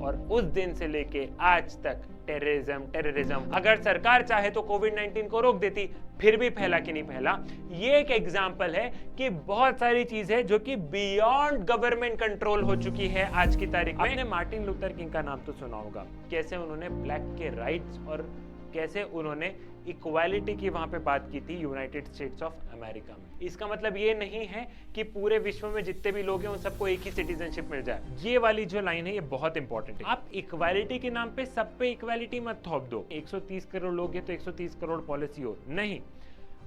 और उस दिन से लेके आज तक टेररिज्म। अगर सरकार चाहे तो कोविड-19 को रोक देती, फिर भी फैला कि नहीं फैला। ये एक एग्जाम्पल है कि बहुत सारी चीजें जो कि बियॉन्ड गवर्नमेंट कंट्रोल हो चुकी है आज की तारीख में। आपने मार्टिन लूथर किंग का नाम तो सुना होगा, कैसे उन्होंने ब्लैक के राइट्स और कैसे उन्होंने इक्वालिटी की वहां पे बात की थी यूनाइटेड स्टेट्स ऑफ अमेरिका में। इसका मतलब ये नहीं है कि पूरे विश्व में जितने भी लोग हैं उन सबको एक ही सिटीजनशिप मिल जाए। ये वाली जो लाइन है ये बहुत इंपॉर्टेंट है। आप इक्वालिटी के नाम पे सब पे इक्वालिटी मत थोप दो। 130 करोड़ लोग हैं तो 130 करोड़ पॉलिसी हो, नहीं।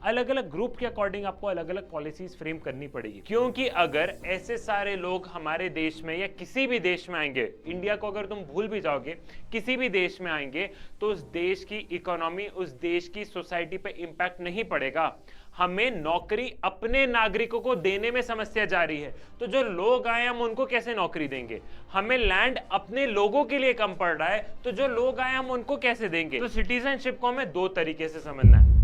अलग अलग ग्रुप के अकॉर्डिंग आपको अलग अलग पॉलिसीज फ्रेम करनी पड़ेगी, क्योंकि अगर ऐसे सारे लोग हमारे देश में या किसी भी देश में आएंगे, इंडिया को अगर तुम भूल भी जाओगे, किसी भी देश में आएंगे तो उस देश की इकोनॉमी, उस देश की सोसाइटी पे इंपैक्ट नहीं पड़ेगा। हमें नौकरी अपने नागरिकों को देने में समस्या जा रही है, तो जो लोग आए हम उनको कैसे नौकरी देंगे। हमें लैंड अपने लोगों के लिए कम पड़ रहा है, तो जो लोग आए हम उनको कैसे देंगे। तो सिटीजनशिप को हमें दो तरीके से समझना है।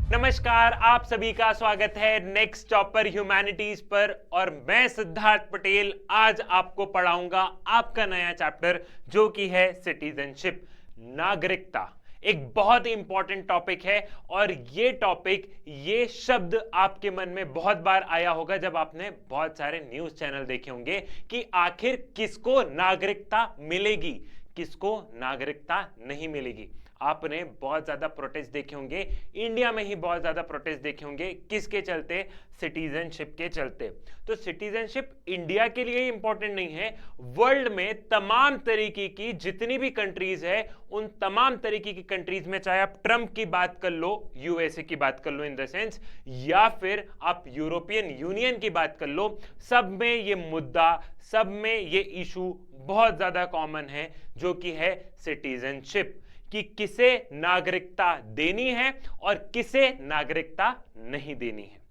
नमस्कार, आप सभी का स्वागत है नेक्स्ट चॉपर ह्यूमैनिटीज पर, और मैं सिद्धार्थ पटेल आज आपको पढ़ाऊंगा आपका नया चैप्टर जो कि है सिटीजनशिप, नागरिकता। एक बहुत ही इंपॉर्टेंट टॉपिक है और ये टॉपिक, ये शब्द आपके मन में बहुत बार आया होगा जब आपने बहुत सारे न्यूज चैनल देखे होंगे कि आखिर किसको नागरिकता मिलेगी, किसको नागरिकता नहीं मिलेगी। आपने बहुत ज्यादा प्रोटेस्ट देखे होंगे, इंडिया में ही बहुत ज्यादा प्रोटेस्ट देखे होंगे, किसके चलते, सिटीजनशिप के चलते। तो सिटीजनशिप इंडिया के लिए इंपॉर्टेंट नहीं है, वर्ल्ड में तमाम तरीके की जितनी भी कंट्रीज है, उन तमाम तरीके की कंट्रीज में, चाहे आप ट्रंप की बात कर लो, यूएसए की बात कर लो इन द सेंस, या फिर आप यूरोपियन यूनियन की बात कर लो, सब में ये मुद्दा, सब में ये इशू बहुत ज्यादा कॉमन है, जो कि है सिटीजनशिप, कि किसे नागरिकता देनी है और किसे नागरिकता नहीं देनी है।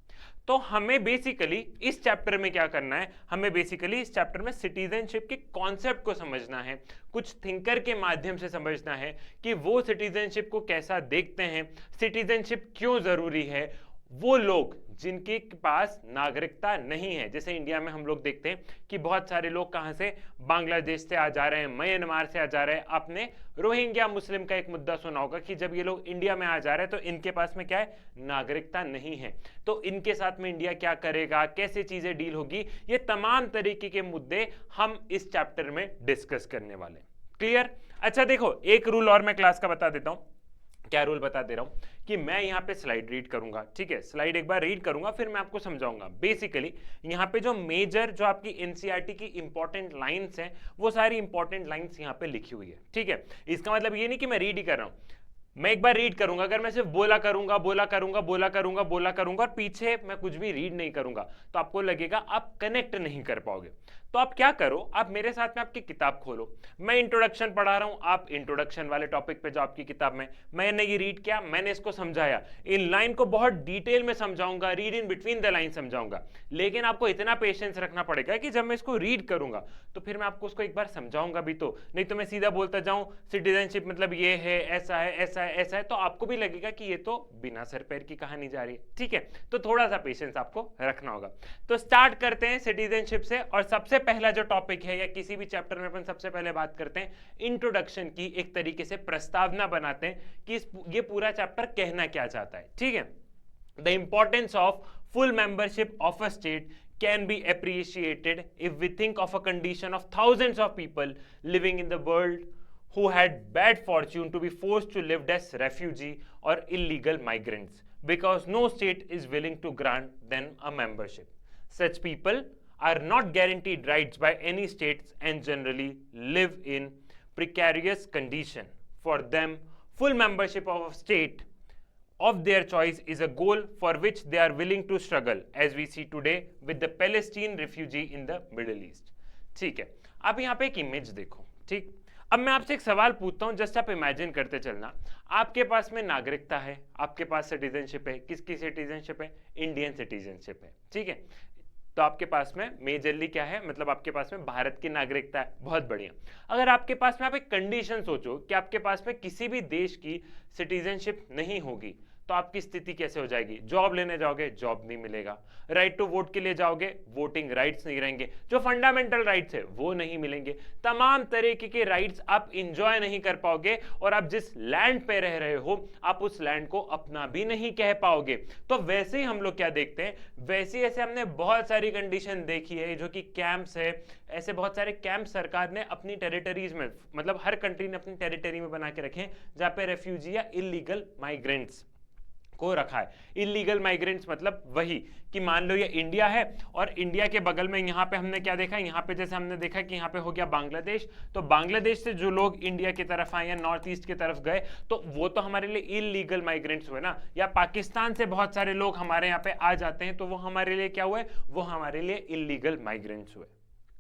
तो हमें बेसिकली इस चैप्टर में क्या करना है, हमें बेसिकली इस चैप्टर में सिटीजनशिप के कॉन्सेप्ट को समझना है, कुछ थिंकर के माध्यम से समझना है कि वो सिटीजनशिप को कैसा देखते हैं, सिटीजनशिप क्यों जरूरी है। वो लोग जिनके पास नागरिकता नहीं है, जैसे इंडिया में हम लोग देखते हैं कि बहुत सारे लोग कहां से, बांग्लादेश से आ जा रहे हैं, म्यांमार से आ जा रहे हैं। आपने रोहिंग्या मुस्लिम का एक मुद्दा सुना होगा कि जब ये लोग इंडिया में आ जा रहे हैं तो इनके पास में क्या है, नागरिकता नहीं है, तो इनके साथ में इंडिया क्या करेगा, कैसे चीजें डील होगी, ये तमाम तरीके के मुद्दे हम इस चैप्टर में डिस्कस करने वाले। क्लियर? अच्छा देखो, एक रूल और मैं क्लास का बता देता हूं। क्या रूल बता दे रहा हूं कि मैं यहां पे स्लाइड रीड करूंगा, ठीक है, स्लाइड एक बार रीड करूंगा, फिर मैं आपको समझाऊंगा। बेसिकली यहां पे जो मेजर, जो आपकी एनसीईआरटी की इंपॉर्टेंट लाइंस हैं, वो सारी इंपॉर्टेंट लाइंस यहां पे लिखी हुई है, ठीक है। इसका मतलब ये नहीं कि मैं रीड ही कर रहा हूं, मैं एक बार रीड करूंगा, अगर मैं सिर्फ बोला करूंगा और पीछे मैं कुछ भी रीड नहीं करूंगा तो आपको लगेगा आप कनेक्ट नहीं कर पाओगे। तो आप क्या करो, आप मेरे साथ में आपकी किताब खोलो, मैं इंट्रोडक्शन पढ़ा रहा हूं, आप इंट्रोडक्शन वाले टॉपिक पे जो आपकी किताब में, मैंने ये रीड किया, मैंने इसको समझाया, इन लाइन को बहुत डिटेल में समझाऊंगा, read in between the line समझाऊंगा, लेकिन आपको इतना पेशेंस रखना पड़ेगा कि जब मैं इसको रीड करूंगा तो फिर मैं आपको उसको एक बार समझाऊंगा भी, तो नहीं तो मैं सीधा बोलता जाऊं सिटीजनशिप मतलब ये है, ऐसा है, ऐसा है, तो आपको भी लगेगा कि ये तो बिना सर पैर की कहानी जा रही है, ठीक है। तो थोड़ा सा पेशेंस आपको रखना होगा। तो स्टार्ट करते हैं सिटीजनशिप से, और सबसे पहला जो टॉपिक है, या किसी भी चैप्टर में अपन सबसे पहले बात करते हैं इंट्रोडक्शन की, एक तरीके से प्रस्तावना बनाते हैं कि ये पूरा चैप्टर कहना क्या चाहता है, ठीक है। The importance of full membership of a state can be appreciated if we think of a condition of thousands of people living in the world who had bad fortune to be forced to live as refugee or illegal migrants because no state is willing to grant them a membership. Such people are not guaranteed rights by any states and generally live in precarious condition. For them, full membership of a state of their choice is a goal for which they are willing to struggle, as we see today with the Palestinian refugee in the Middle East. ठीक है, आप यहाँ पे एक image देखो, ठीक। अब मैं आपसे एक सवाल पूछता हूँ, जस्ट आप इमेजिन करते चलना, आपके पास में नागरिकता है, आपके पास सिटीजनशिप है, किसकी सिटीजनशिप है, इंडियन सिटीजनशिप है, ठीक है। तो आपके पास में मेजरली क्या है, मतलब आपके पास में भारत की नागरिकता है, बहुत बढ़िया। अगर आपके पास में, आप एक कंडीशन सोचो कि आपके पास में किसी भी देश की सिटीजनशिप नहीं होगी, तो आपकी स्थिति कैसे हो जाएगी? जॉब लेने जाओगे, जॉब नहीं मिलेगा। राइट टू वोट के लिए जाओगे, वोटिंग राइट्स नहीं रहेंगे, जो फंडामेंटल राइट्स है वो नहीं मिलेंगे। तमाम तरीके के राइट्स आप इंजॉय नहीं कर पाओगे, और आप जिस लैंड पे रह रहे हो आप उस लैंड को अपना भी नहीं कह पाओगे। तो वैसे ही हम लोग क्या देखते हैं, वैसे ऐसे हमने बहुत सारी कंडीशन देखी है, जो कि कैंप्स है, ऐसे बहुत सारे कैंप सरकार ने अपनी टेरिटरीज में, मतलब हर कंट्री ने अपनी टेरिटरी में बना के रखे हैं, जहां पे रेफ्यूजी या इलीगल माइग्रेंट्स को रखा है। इलीगल माइग्रेंट्स मतलब वही कि मान लो ये इंडिया है, और इंडिया के बगल में यहाँ पे हमने क्या देखा, यहाँ पे जैसे हमने देखा कि यहाँ पे हो गया बांग्लादेश, तो बांग्लादेश से जो लोग इंडिया की तरफ आए या नॉर्थ ईस्ट की तरफ गए, तो वो तो हमारे लिए इलीगल माइग्रेंट्स हुए ना। या पाकिस्तान से बहुत सारे लोग हमारे यहाँ पे आ जाते हैं, तो वो हमारे लिए क्या हुए, वो हमारे लिए इलीगल माइग्रेंट्स हुए।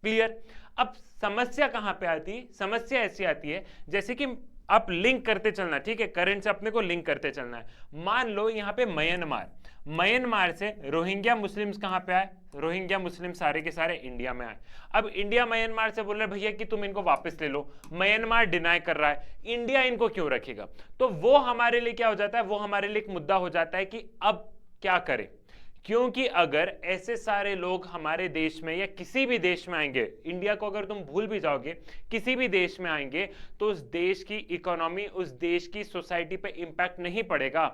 क्लियर? अब समस्या कहां पे आती है? समस्या ऐसी आती है जैसे कि आप लिंक करते चलना, ठीक है, करंट से अपने को लिंक करते चलना है। मान लो यहाँ पे म्यांमार से रोहिंग्या मुस्लिम्स कहां पे आए, रोहिंग्या मुस्लिम सारे के सारे इंडिया में आए। अब इंडिया म्यांमार से बोल रहे भैया कि तुम इनको वापस ले लो, म्यांमार डिनाई कर रहा है, इंडिया इनको क्यों रखेगा? तो वो हमारे लिए क्या हो जाता है, वो हमारे लिए एक मुद्दा हो जाता है कि अब क्या करें। क्योंकि अगर ऐसे सारे लोग हमारे देश में या किसी भी देश में आएंगे, इंडिया को अगर तुम भूल भी जाओगे, किसी भी देश में आएंगे, तो उस देश की इकोनॉमी, उस देश की सोसाइटी पे इंपैक्ट नहीं पड़ेगा।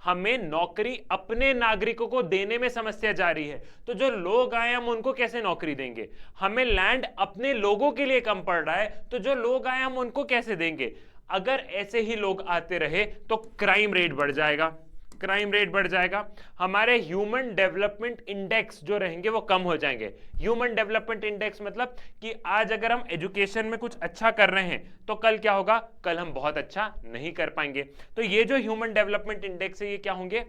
हमें नौकरी अपने नागरिकों को देने में समस्या जा रही है, तो जो लोग आए हम उनको कैसे नौकरी देंगे? हमें लैंड अपने लोगों के लिए कम पड़ रहा है, तो जो लोग आए हम उनको कैसे देंगे? अगर ऐसे ही लोग आते रहे तो क्राइम रेट बढ़ जाएगा, क्राइम रेट बढ़ जाएगा, हमारे ह्यूमन डेवलपमेंट इंडेक्स जो रहेंगे वो कम हो जाएंगे। ह्यूमन डेवलपमेंट इंडेक्स मतलब कि आज अगर हम एजुकेशन में कुछ अच्छा कर रहे हैं, तो कल क्या होगा, कल हम बहुत अच्छा नहीं कर पाएंगे। तो ये जो ह्यूमन डेवलपमेंट इंडेक्स है, ये क्या होंगे,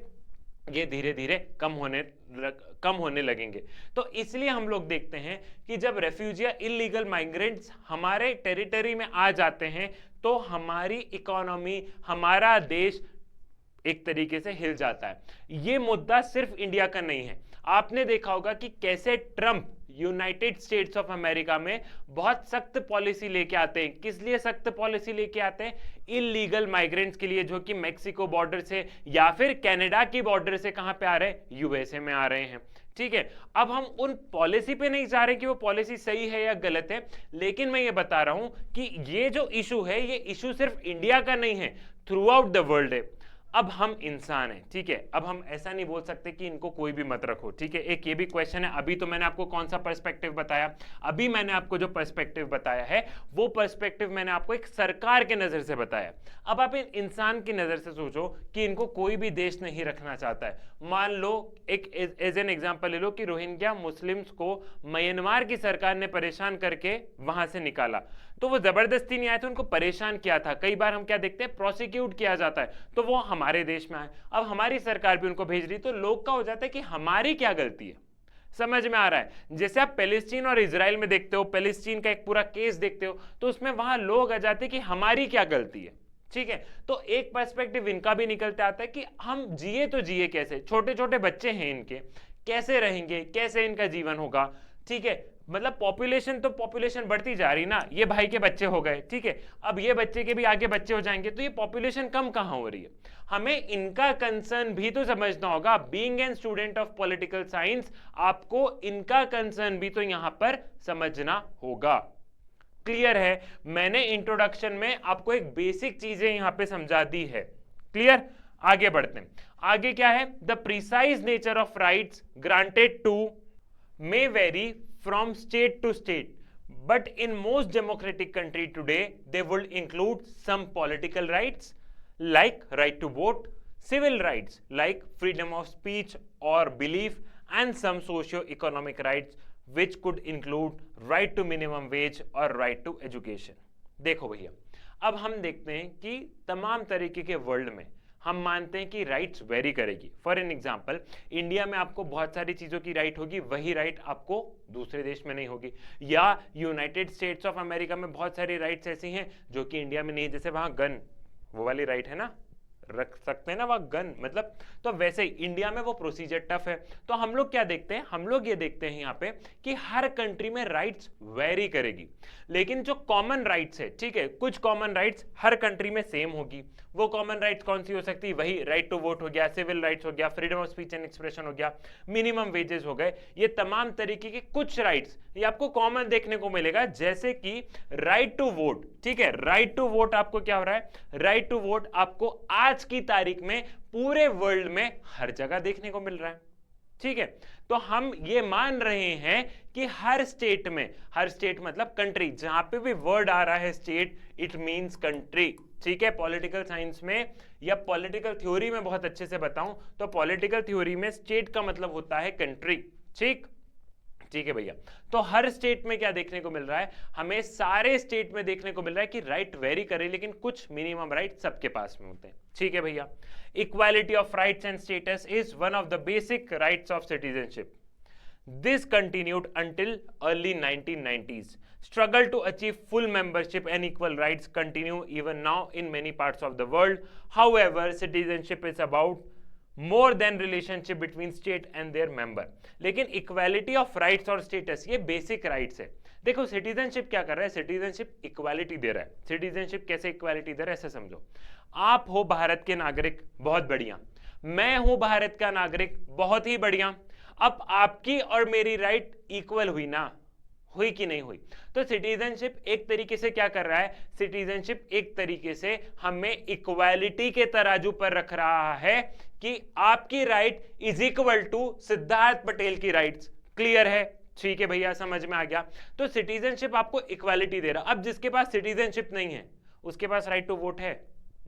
ये धीरे धीरे कम होने लगेंगे। तो इसलिए हम लोग देखते हैं कि जब रेफ्यूजी या इलीगल माइग्रेंट्स हमारे टेरिटरी में आ जाते हैं, तो हमारी इकोनॉमी, हमारा देश एक तरीके से हिल जाता है। ये मुद्दा सिर्फ इंडिया का नहीं है। आपने देखा होगा कि कैसे Trump United states of America में बहुत सख्त पॉलिसी लेके आते हैं। किस लिए सख्त पॉलिसी लेके आते हैं? इलीगल माइग्रेंट्स के लिए, जो कि मेक्सिको बॉर्डर से या फिर कनाडा की बॉर्डर से कहां पे आ रहे हैं, यूएसए में आ रहे हैं। ठीक है, अब हम उन पॉलिसी पे नहीं जा रहे कि वो पॉलिसी सही है या गलत है, लेकिन मैं ये बता रहा हूं कि ये जो इशू है, ये इशू सिर्फ इंडिया का नहीं है, थ्रू आउट द वर्ल्ड है। अब हम इंसान हैं, ठीक है, अब हम ऐसा नहीं बोल सकते कि इनको कोई भी मत रखो, ठीक है। एक ये भी क्वेश्चन है। अभी तो मैंने आपको कौन सा पर्सपेक्टिव बताया, अभी मैंने आपको जो पर्सपेक्टिव बताया है वो पर्सपेक्टिव मैंने आपको एक सरकार के नजर से बताया। अब आप इन इंसान की नजर से सोचो कि इनको कोई भी देश नहीं रखना चाहता है। मान लो एक एज एन एग्जांपल ले लो कि रोहिंग्या मुस्लिम्स को म्यांमार की सरकार ने परेशान करके वहां से निकाला, तो वो जबरदस्ती नहीं आए थे, उनको परेशान किया था। कई बार हम क्या देखते हैं, प्रोसिक्यूट किया जाता है, तो वो हमारे देश में आए, अब हमारी सरकार भी उनको भेज रही, तो लोग का हो जाता है कि हमारी क्या गलती है। समझ में आ रहा है? जैसे आप पैलेस्टीन और इजराइल में देखते हो, पैलेस्टीन का एक पूरा केस देखते हो, तो उसमें वहां लोग आ जाते हैं कि हमारी क्या गलती है। ठीक है, तो एक पर्सपेक्टिव इनका भी निकलते आता है कि हम जिए तो जिए कैसे, छोटे छोटे बच्चे हैं इनके, कैसे रहेंगे, कैसे इनका जीवन होगा। ठीक है, मतलब पॉपुलेशन तो पॉपुलेशन बढ़ती जा रही ना, ये भाई के बच्चे हो गए, ठीक है, अब ये बच्चे के भी आगे बच्चे हो जाएंगे, तो ये पॉपुलेशन कम कहां हो रही है। हमें इनका कंसर्न भी तो समझना होगा। Being an student of political science, आपको इनका कंसर्न भी तो यहां पर समझना होगा। क्लियर है? मैंने इंट्रोडक्शन में आपको एक बेसिक चीजें यहां पे समझा दी है। क्लियर? आगे बढ़ते हैं। आगे क्या है? The precise nature of rights granted to may vary from state to state, but in most democratic country today they will include some political rights like right to vote, civil rights like freedom of speech or belief, and some socio-economic rights which could include right to minimum wage or right to education. देखो भैया, अब हम देखते हैं कि तमाम तरीके के वर्ल्ड में हम मानते हैं कि राइट्स वेरी करेगी। फॉर एन एग्जाम्पल, इंडिया में आपको बहुत सारी चीज़ों की राइट होगी, वही राइट आपको दूसरे देश में नहीं होगी। या यूनाइटेड स्टेट्स ऑफ अमेरिका में बहुत सारी राइट्स ऐसी हैं जो कि इंडिया में नहीं है, जैसे वहाँ गन, वो वाली राइट है ना, रख सकते हैं ना, वह गन मतलब, तो वैसे ही इंडिया में वो प्रोसीजर टफ है। तो हम लोग क्या देखते हैं, हम लोग ये देखते हैं यहाँ पे कि हर कंट्री में राइट्स वेरी करेगी, लेकिन जो कॉमन राइट्स है, ठीक है, कुछ कॉमन राइट्स हर कंट्री में सेम होगी। वो कॉमन राइट्स कौन सी हो सकती है, वही राइट टू वोट हो गया, सिविल राइट्स हो गया, freedom of speech and expression हो गया, मिनिमम वेजेस हो गए, ये तमाम तरीके के कुछ राइट्स ये आपको कॉमन देखने को मिलेगा। जैसे कि राइट टू वोट, ठीक है, राइट टू वोट आपको क्या हो रहा है, राइट टू वोट आपको आज की तारीख में पूरे वर्ल्ड में हर जगह देखने को मिल रहा है, ठीक है। तो हम ये मान रहे हैं कि हर स्टेट में, हर स्टेट मतलब कंट्री, जहां पे भी वर्ड आ रहा है स्टेट, इट मींस कंट्री, ठीक है। पॉलिटिकल साइंस में या पॉलिटिकल थ्योरी में बहुत अच्छे से बताऊं तो पॉलिटिकल थ्योरी में स्टेट का मतलब होता है कंट्री, ठीक, ठीक है भैया। तो हर स्टेट में क्या देखने को मिल रहा है, हमें सारे स्टेट में देखने को मिल रहा है कि राइट वेरी करे, लेकिन कुछ मिनिमम राइट सबके पास में होते हैं, ठीक है भैया। Equality of rights and status is one of the basic rights of citizenship. This continued until early 1990s. Struggle to achieve full membership and equal rights continue even now in many parts of the world. However, citizenship is about more than relationship between state and their member. लेकिन equality of rights और status ये basic rights है। देखो citizenship क्या कर रहा है, citizenship equality दे रहा है। सिटीजनशिप कैसे इक्वालिटी दे रहा है, ऐसे समझो, आप हो भारत के नागरिक, बहुत बढ़िया, मैं हूं भारत का नागरिक, बहुत ही बढ़िया। अब आपकी और मेरी राइट इक्वल हुई ना, हुई कि नहीं हुई। तो सिटीजनशिप एक तरीके से क्या कर रहा है, सिटीजनशिप एक तरीके से हमें इक्वालिटी के तराजू पर रख रहा है कि आपकी right is equal to Siddharth Patel की राइट्स। क्लियर है, ठीक है भैया, समझ में आ गया। तो सिटीजनशिप आपको इक्वालिटी दे रहा। अब जिसके पास सिटीजनशिप नहीं है उसके पास राइट टू वोट है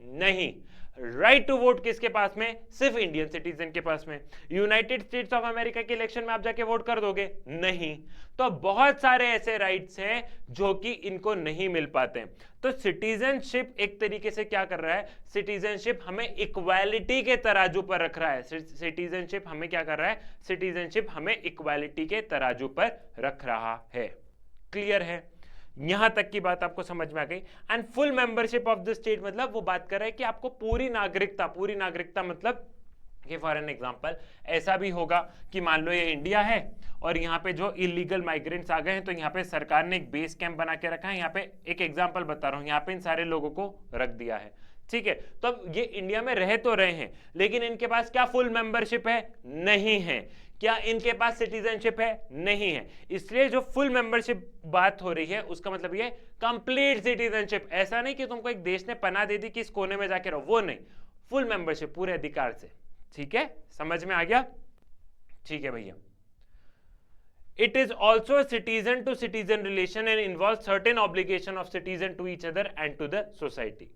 नहीं। राइट टू वोट किसके पास में, सिर्फ इंडियन सिटीजन के पास में। यूनाइटेड स्टेट्स ऑफ अमेरिका के इलेक्शन में आप जाके वोट कर दोगे, नहीं। तो बहुत सारे ऐसे राइट्स हैं जो कि इनको नहीं मिल पाते। तो सिटीजनशिप एक तरीके से क्या कर रहा है, सिटीजनशिप हमें इक्वालिटी के तराजू पर रख रहा है। सिटीजनशिप हमें क्या कर रहा है, सिटीजनशिप हमें इक्वालिटी के तराजू पर रख रहा है। क्लियर है, यहां तक की बात आपको समझ में आ गई। And full membership of the state मतलब वो बात कर रहा है कि आपको पूरी नागरिकता, पूरी नागरिकता मतलब कि फॉर एन एग्जांपल ऐसा भी होगा कि मान लो ये इंडिया है और यहाँ पे जो इलीगल माइग्रेंट्स आ गए हैं, तो यहाँ पे सरकार ने एक बेस कैंप बना के रखा है। यहाँ पे एक एग्जांपल बता रहा हूँ, यहाँ पे इन सारे लोगों को रख दिया है, ठीक है। तो अब ये इंडिया में रह तो रहे हैं, लेकिन इनके पास क्या फुल मेंबरशिप है, नहीं है। क्या इनके पास सिटीजनशिप है, नहीं है। इसलिए जो फुल मेंबरशिप बात हो रही है उसका मतलब ये कंप्लीट सिटीजनशिप। ऐसा नहीं कि तुमको एक देश ने पनाह दे दी कि इस कोने में जाके रहो, वो नहीं, फुल मेंबरशिप पूरे अधिकार से, ठीक है, समझ में आ गया, ठीक है भैया। It is also a citizen to citizen relation and involves certain obligation of citizen to each other and to the society.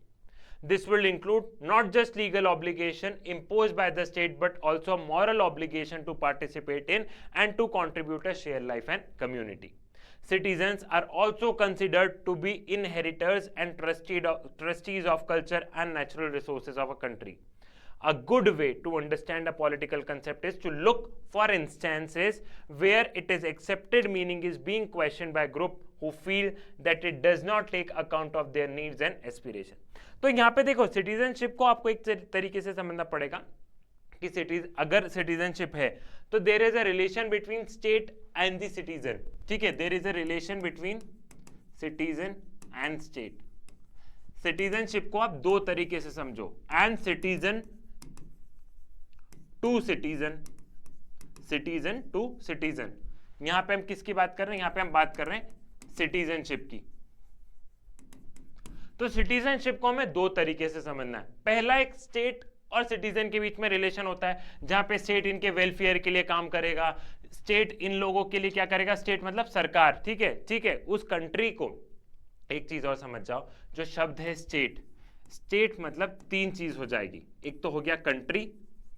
This will include not just legal obligation imposed by the state but also moral obligation to participate in and to contribute a shared life and community. Citizens are also considered to be inheritors and trustees of culture and natural resources of a country. A good way to understand a political concept is to look for instances where it is accepted meaning is being questioned by a group who feel that it does not take account of their needs and aspiration. तो यहाँ पे देखो citizenship को आपको एक तरीके से समझना पड़ेगा कि अगर सिटीजनशिप है तो there is a relation between state and the citizen, ठीक है, there is a relation between citizen and state. Citizenship को आप दो तरीके से समझो, and citizen to citizen, citizen to citizen. यहां पे हम किसकी बात कर रहे हैं, यहां पे हम बात कर रहे हैं सिटीजनशिप की। तो सिटीजनशिप को हमें दो तरीके से समझना है। पहला, एक स्टेट और सिटीजन के बीच में रिलेशन होता है जहां पे स्टेट इनके वेलफेयर के लिए काम करेगा, स्टेट इन लोगों के लिए क्या करेगा, स्टेट मतलब सरकार, ठीक है, ठीक है। उस कंट्री को, एक चीज और समझ जाओ, जो शब्द है स्टेट, स्टेट मतलब तीन चीज हो जाएगी। एक तो हो गया कंट्री,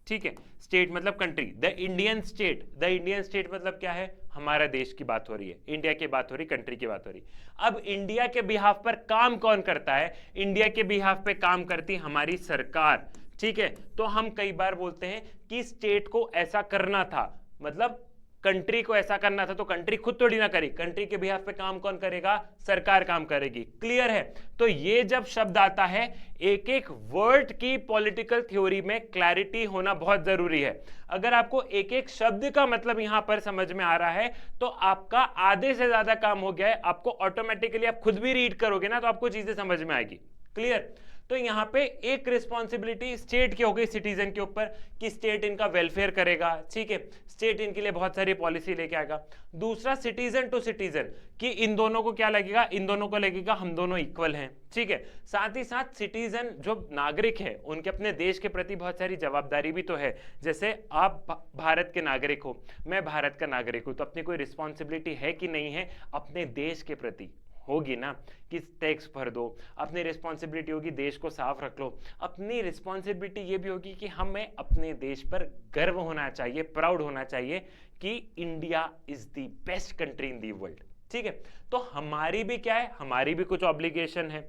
ठीक है, स्टेट मतलब country. The Indian state, the Indian state मतलब क्या है, हमारा देश की बात हो रही है, इंडिया की बात हो रही, कंट्री की बात हो रही। अब इंडिया के बिहाफ पर काम कौन करता है, इंडिया के बिहाफ पे काम करती हमारी सरकार, ठीक है। तो हम कई बार बोलते हैं कि स्टेट को ऐसा करना था, मतलब कंट्री को ऐसा करना था तो कंट्री खुद थोड़ी ना करी, कंट्री के बिहाफ पे काम कौन करेगा, सरकार काम करेगी। क्लियर है? तो ये जब शब्द आता है, एक एक वर्ड की पॉलिटिकल थ्योरी में क्लैरिटी होना बहुत जरूरी है। अगर आपको एक एक शब्द का मतलब यहां पर समझ में आ रहा है तो आपका आधे से ज्यादा काम हो गया है। आपको ऑटोमेटिकली, आप खुद भी रीड करोगे ना तो आपको चीजें समझ में आएगी। क्लियर? तो यहां पे एक रिस्पॉन्सिबिलिटी स्टेट की हो गई सिटीजन के ऊपर कि स्टेट इनका वेलफेयर करेगा, ठीक है, स्टेट इनके लिए बहुत सारी पॉलिसी लेके आएगा। दूसरा सिटीजन टू सिटीजन कि इन दोनों को क्या लगेगा, इन दोनों को लगेगा हम दोनों इक्वल हैं, ठीक है। साथ ही साथ सिटीजन जो नागरिक है उनके अपने देश के प्रति बहुत सारी जवाबदारी भी तो है। जैसे आप भारत के नागरिक हो, मैं भारत का नागरिक हूं, तो अपनी कोई रिस्पॉन्सिबिलिटी है कि नहीं है अपने देश के प्रति, होगी ना, कि टैक्स भर दो। अपनी रिस्पॉन्सिबिलिटी होगी देश को साफ रख लो। अपनी रिस्पॉन्सिबिलिटी ये भी होगी कि हमें अपने देश पर गर्व होना चाहिए, प्राउड होना चाहिए कि India is the best country in the world, ठीक है। तो हमारी भी क्या है, हमारी भी कुछ ऑब्लिगेशन है।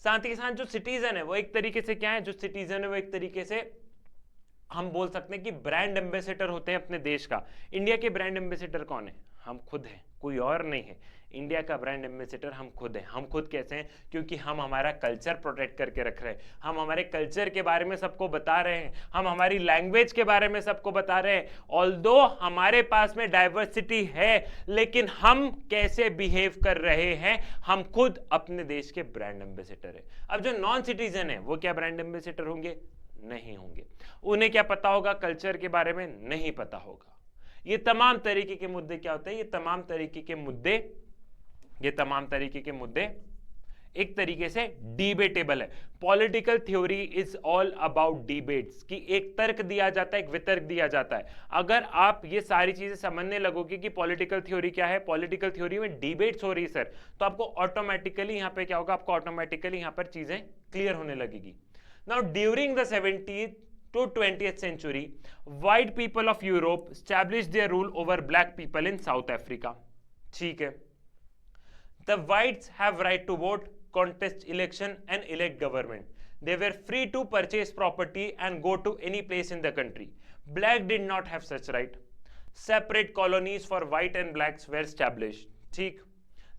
साथ ही साथ जो सिटीजन है वो एक तरीके से क्या है, जो सिटीजन है वो एक तरीके से हम बोल सकते हैं कि ब्रांड एम्बेसडर होते हैं अपने देश का। इंडिया के ब्रांड एम्बेसडर कौन है, हम खुद हैं, कोई और नहीं है। इंडिया का ब्रांड एम्बेसडर हम खुद हैं। हम खुद कैसे हैं, क्योंकि हम हमारा कल्चर प्रोटेक्ट करके रख रहे हैं, हम हमारे कल्चर के बारे में सबको बता रहे हैं, हम हमारी लैंग्वेज के बारे में सबको बता रहे हैं। ऑल्दो हमारे पास में डाइवर्सिटी है, लेकिन हम कैसे बिहेव कर रहे हैं, हम खुद अपने देश के ब्रांड एम्बेसडर है। अब जो नॉन सिटीजन है वो क्या ब्रांड एम्बेसडर होंगे, नहीं होंगे। उन्हें क्या पता होगा, कल्चर के बारे में नहीं पता होगा। ये तमाम तरीके के मुद्दे क्या होते हैं, ये तमाम तरीके के मुद्दे एक तरीके से डिबेटेबल है। Political theory is all about debates, कि एक तर्क दिया जाता है, एक वितर्क दिया जाता है। अगर आप ये सारी चीजें समझने लगोगे कि पॉलिटिकल थ्योरी क्या है, पॉलिटिकल थ्योरी में डिबेट्स हो रही है सर, तो आपको ऑटोमेटिकली यहां पे क्या होगा, आपको ऑटोमेटिकली यहां पर चीजें क्लियर होने लगेगी। Now during the 17th to 20th century, white people of Europe established their rule over black people in South Africa. ठीक है, the whites have right to vote, contest election and elect government. They were free to purchase property and go to any place in the country. Black did not have such right. Separate colonies for white and blacks were established. ठीक,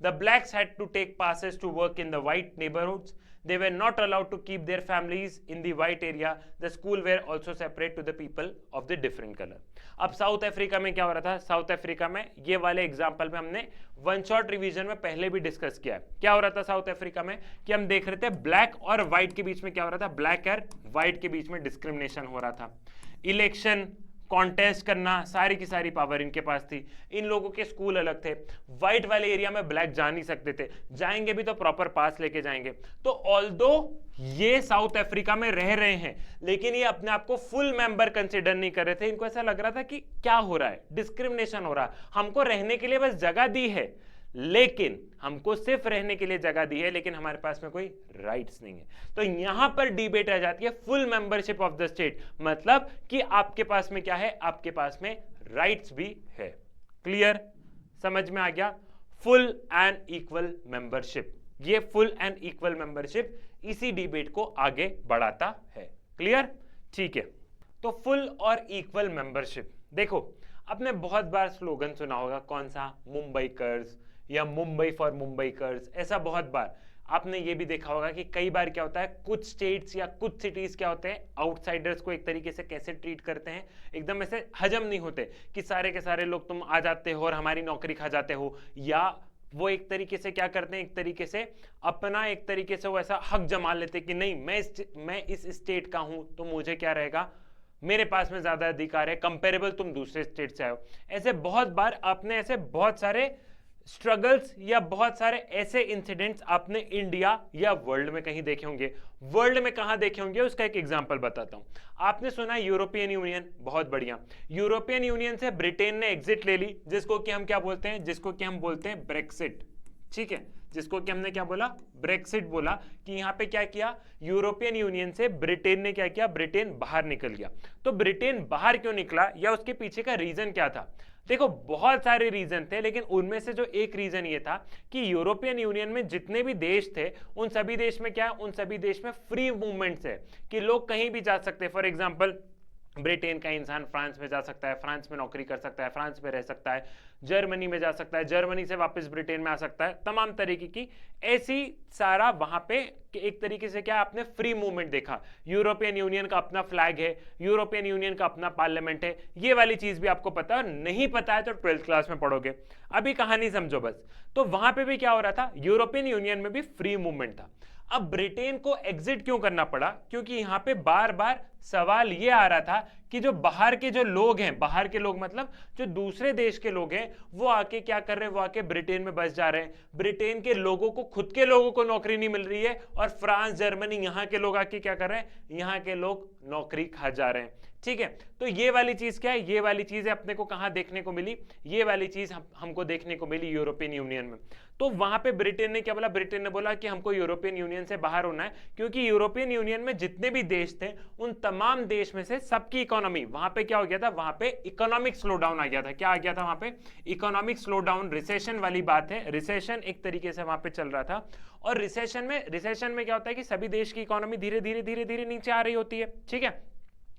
the blacks had to take passes to work in the white neighborhoods. They were not allowed to keep their families in the white area. The school were also separate to the people of the different color. अब south Africa में क्या हो रहा था, south Africa में ये वाले example में हमने वन शॉट रिवीजन में पहले भी डिस्कस किया है। क्या हो रहा था साउथ अफ्रीका में, कि हम देख रहे थे ब्लैक और व्हाइट के बीच में क्या हो रहा था, ब्लैक और व्हाइट के बीच में डिस्क्रिमिनेशन हो रहा था। इलेक्शन कॉन्टेस्ट करना, सारी की सारी पावर इनके पास थी। इन लोगों के स्कूल अलग थे। व्हाइट वाले एरिया में ब्लैक जा नहीं सकते थे, जाएंगे भी तो प्रॉपर पास लेके जाएंगे। तो ऑल्दो ये साउथ अफ्रीका में रह रहे हैं, लेकिन ये अपने आप को फुल मेंबर कंसिडर नहीं कर रहे थे। इनको ऐसा लग रहा था कि क्या हो रहा है, डिस्क्रिमिनेशन हो रहा है, हमको रहने के लिए बस जगह दी है, लेकिन हमको सिर्फ रहने के लिए जगह दी है, लेकिन हमारे पास में कोई राइट्स नहीं है। तो यहां पर डिबेट आ जाती है full membership of the state, मतलब कि आपके पास में क्या है, आपके पास में राइट्स भी है। क्लियर, समझ में आ गया? फुल एंड इक्वल मेंबरशिप, ये फुल एंड इक्वल मेंबरशिप इसी डिबेट को आगे बढ़ाता है। क्लियर, ठीक है। तो फुल और इक्वल मेंबरशिप, देखो आपने बहुत बार स्लोगन सुना होगा, कौन सा, मुंबईकर्स या मुंबई फॉर मुंबईकर्स, ऐसा बहुत बार आपने ये भी देखा होगा कि कई बार क्या होता है, कुछ स्टेट्स या कुछ सिटीज क्या होते हैं, आउटसाइडर्स को एक तरीके से कैसे ट्रीट करते हैं, एकदम ऐसे हजम नहीं होते कि सारे के सारे लोग तुम आ जाते हो और हमारी नौकरी खा जाते हो, या वो एक तरीके से क्या करते हैं, एक तरीके से अपना एक तरीके से वो ऐसा हक जमा लेते कि नहीं मैं इस स्टेट का हूं तो मुझे क्या रहेगा, मेरे पास में ज्यादा अधिकार है, कंपेरेबल तुम दूसरे स्टेट से आए हो। ऐसे बहुत बार आपने ऐसे बहुत सारे स्ट्रगल्स या बहुत सारे ऐसे इंसिडेंट्स आपने इंडिया या वर्ल्ड में कहीं देखे होंगे। वर्ल्ड में कहां देखे होंगे उसका एक एग्जांपल बताता हूं। आपने सुना यूरोपियन यूनियन, बहुत बढ़िया, यूरोपियन यूनियन से ब्रिटेन ने एग्जिट ले ली, जिसको कि हम क्या बोलते हैं, जिसको कि हम बोलते हैं ब्रेक्सिट, ठीक है, जिसको कि हमने क्या बोला, ब्रेक्सिट बोला, कि यहां पे क्या किया, यूरोपियन यूनियन से ब्रिटेन ने क्या किया, ब्रिटेन बाहर निकल गया। तो ब्रिटेन बाहर क्यों निकला या उसके पीछे का रीजन क्या था? देखो बहुत सारे रीजन थे, लेकिन उनमें से जो एक रीजन ये था कि यूरोपियन यूनियन में जितने भी देश थे उन सभी देश में क्या है, उन सभी देश में फ्री मूवमेंट्स है, कि लोग कहीं भी जा सकते हैं। फॉर एग्जांपल ब्रिटेन का इंसान फ्रांस में जा सकता है, फ्रांस में नौकरी कर सकता है, फ्रांस में रह सकता है, जर्मनी में जा सकता है, जर्मनी से वापस ब्रिटेन में आ सकता है, तमाम तरीके की ऐसी सारा वहां पे एक तरीके से क्या आपने फ्री मूवमेंट देखा। यूरोपियन यूनियन का अपना फ्लैग है, यूरोपियन यूनियन का अपना पार्लियामेंट है, ये वाली चीज भी आपको पता है, नहीं पता है तो 12th क्लास में पढ़ोगे। अभी कहानी समझो बस। तो वहां पे भी क्या हो रहा था, यूरोपियन यूनियन में भी फ्री मूवमेंट था। अब ब्रिटेन को एग्जिट क्यों करना पड़ा, क्योंकि यहां पे बार बार सवाल ये आ रहा था कि जो बाहर के जो लोग हैं, बाहर के लोग मतलब जो दूसरे देश के लोग हैं, वो आके क्या कर रहे हैं, वो आके ब्रिटेन में बस जा रहे हैं। ब्रिटेन के लोगों को, खुद के लोगों को नौकरी नहीं मिल रही है, और फ्रांस जर्मनी यहां के लोग आके क्या कर रहे हैं, यहां के लोग नौकरी खा जा रहे हैं। ठीक है, तो ये वाली चीज क्या है, ये वाली चीज अपने को कहां देखने को मिली, ये वाली चीज हमको देखने को मिली यूरोपियन यूनियन में। तो वहां पे ब्रिटेन ने क्या बोला, ब्रिटेन ने बोला कि हमको यूरोपियन यूनियन से बाहर होना है, क्योंकि यूरोपियन यूनियन में जितने भी देश थे उन तमाम देश में से सबकी इकोनॉमी, वहां पे क्या हो गया था, वहां पे इकोनॉमिक स्लो डाउन आ गया था। क्या आ गया था वहां पे, इकोनॉमिक स्लो डाउन, रिसेशन वाली बात है, रिसेशन एक तरीके से वहां पे चल रहा था। और रिसेशन में क्या होता है कि सभी देश की इकोनॉमी धीरे धीरे नीचे आ रही होती है। ठीक है,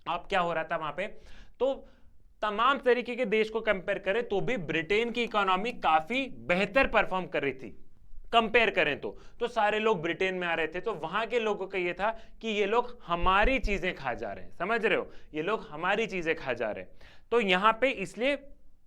अब क्या हो रहा था वहां पे, तो तमाम तरीके के देश को कंपेयर करें तो भी ब्रिटेन की इकोनॉमी काफी बेहतर परफॉर्म कर रही थी। कंपेयर करें तो सारे लोग ब्रिटेन में आ रहे थे, तो वहां के लोगों का ये था कि ये लोग हमारी चीजें खा जा रहे हैं, समझ रहे हो, ये लोग हमारी चीजें खा जा रहे हैं। तो यहां पे इसलिए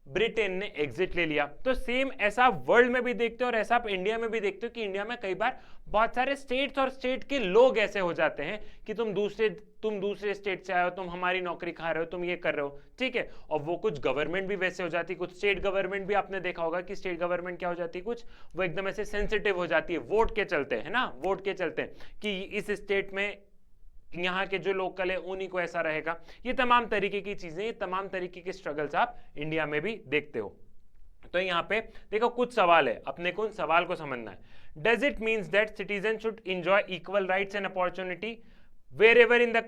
ब्रिटेन ने एग्जिट ले लिया। तो सेम ऐसा वर्ल्ड में भी देखते हो और ऐसा आप इंडिया में भी देखते हो कि इंडिया में कई बार बहुत सारे स्टेट्स और स्टेट के लोग ऐसे हो जाते हैं कि तुम दूसरे स्टेट से आए हो, तुम हमारी नौकरी खा रहे हो, तुम ये कर रहे हो। ठीक है, और वो कुछ गवर्नमेंट भी वैसे हो जाती है, कुछ स्टेट गवर्नमेंट भी आपने देखा होगा कि स्टेट गवर्नमेंट क्या हो जाती है, कुछ वो एकदम ऐसे सेंसिटिव हो जाती है वोट के चलते, है ना, वोट के चलते कि इस स्टेट में यहाँ के जो लोकल है उन्हीं को ऐसा रहेगा। ये तमाम तरीके की चीजें, ये तमाम तरीके के स्ट्रगल्स आप इंडिया में भी देखते हो। तो यहाँ पे देखो कुछ सवाल है, अपने को उन सवाल को समझना है। Does it means that citizen should enjoy equal rights and opportunity wherever in the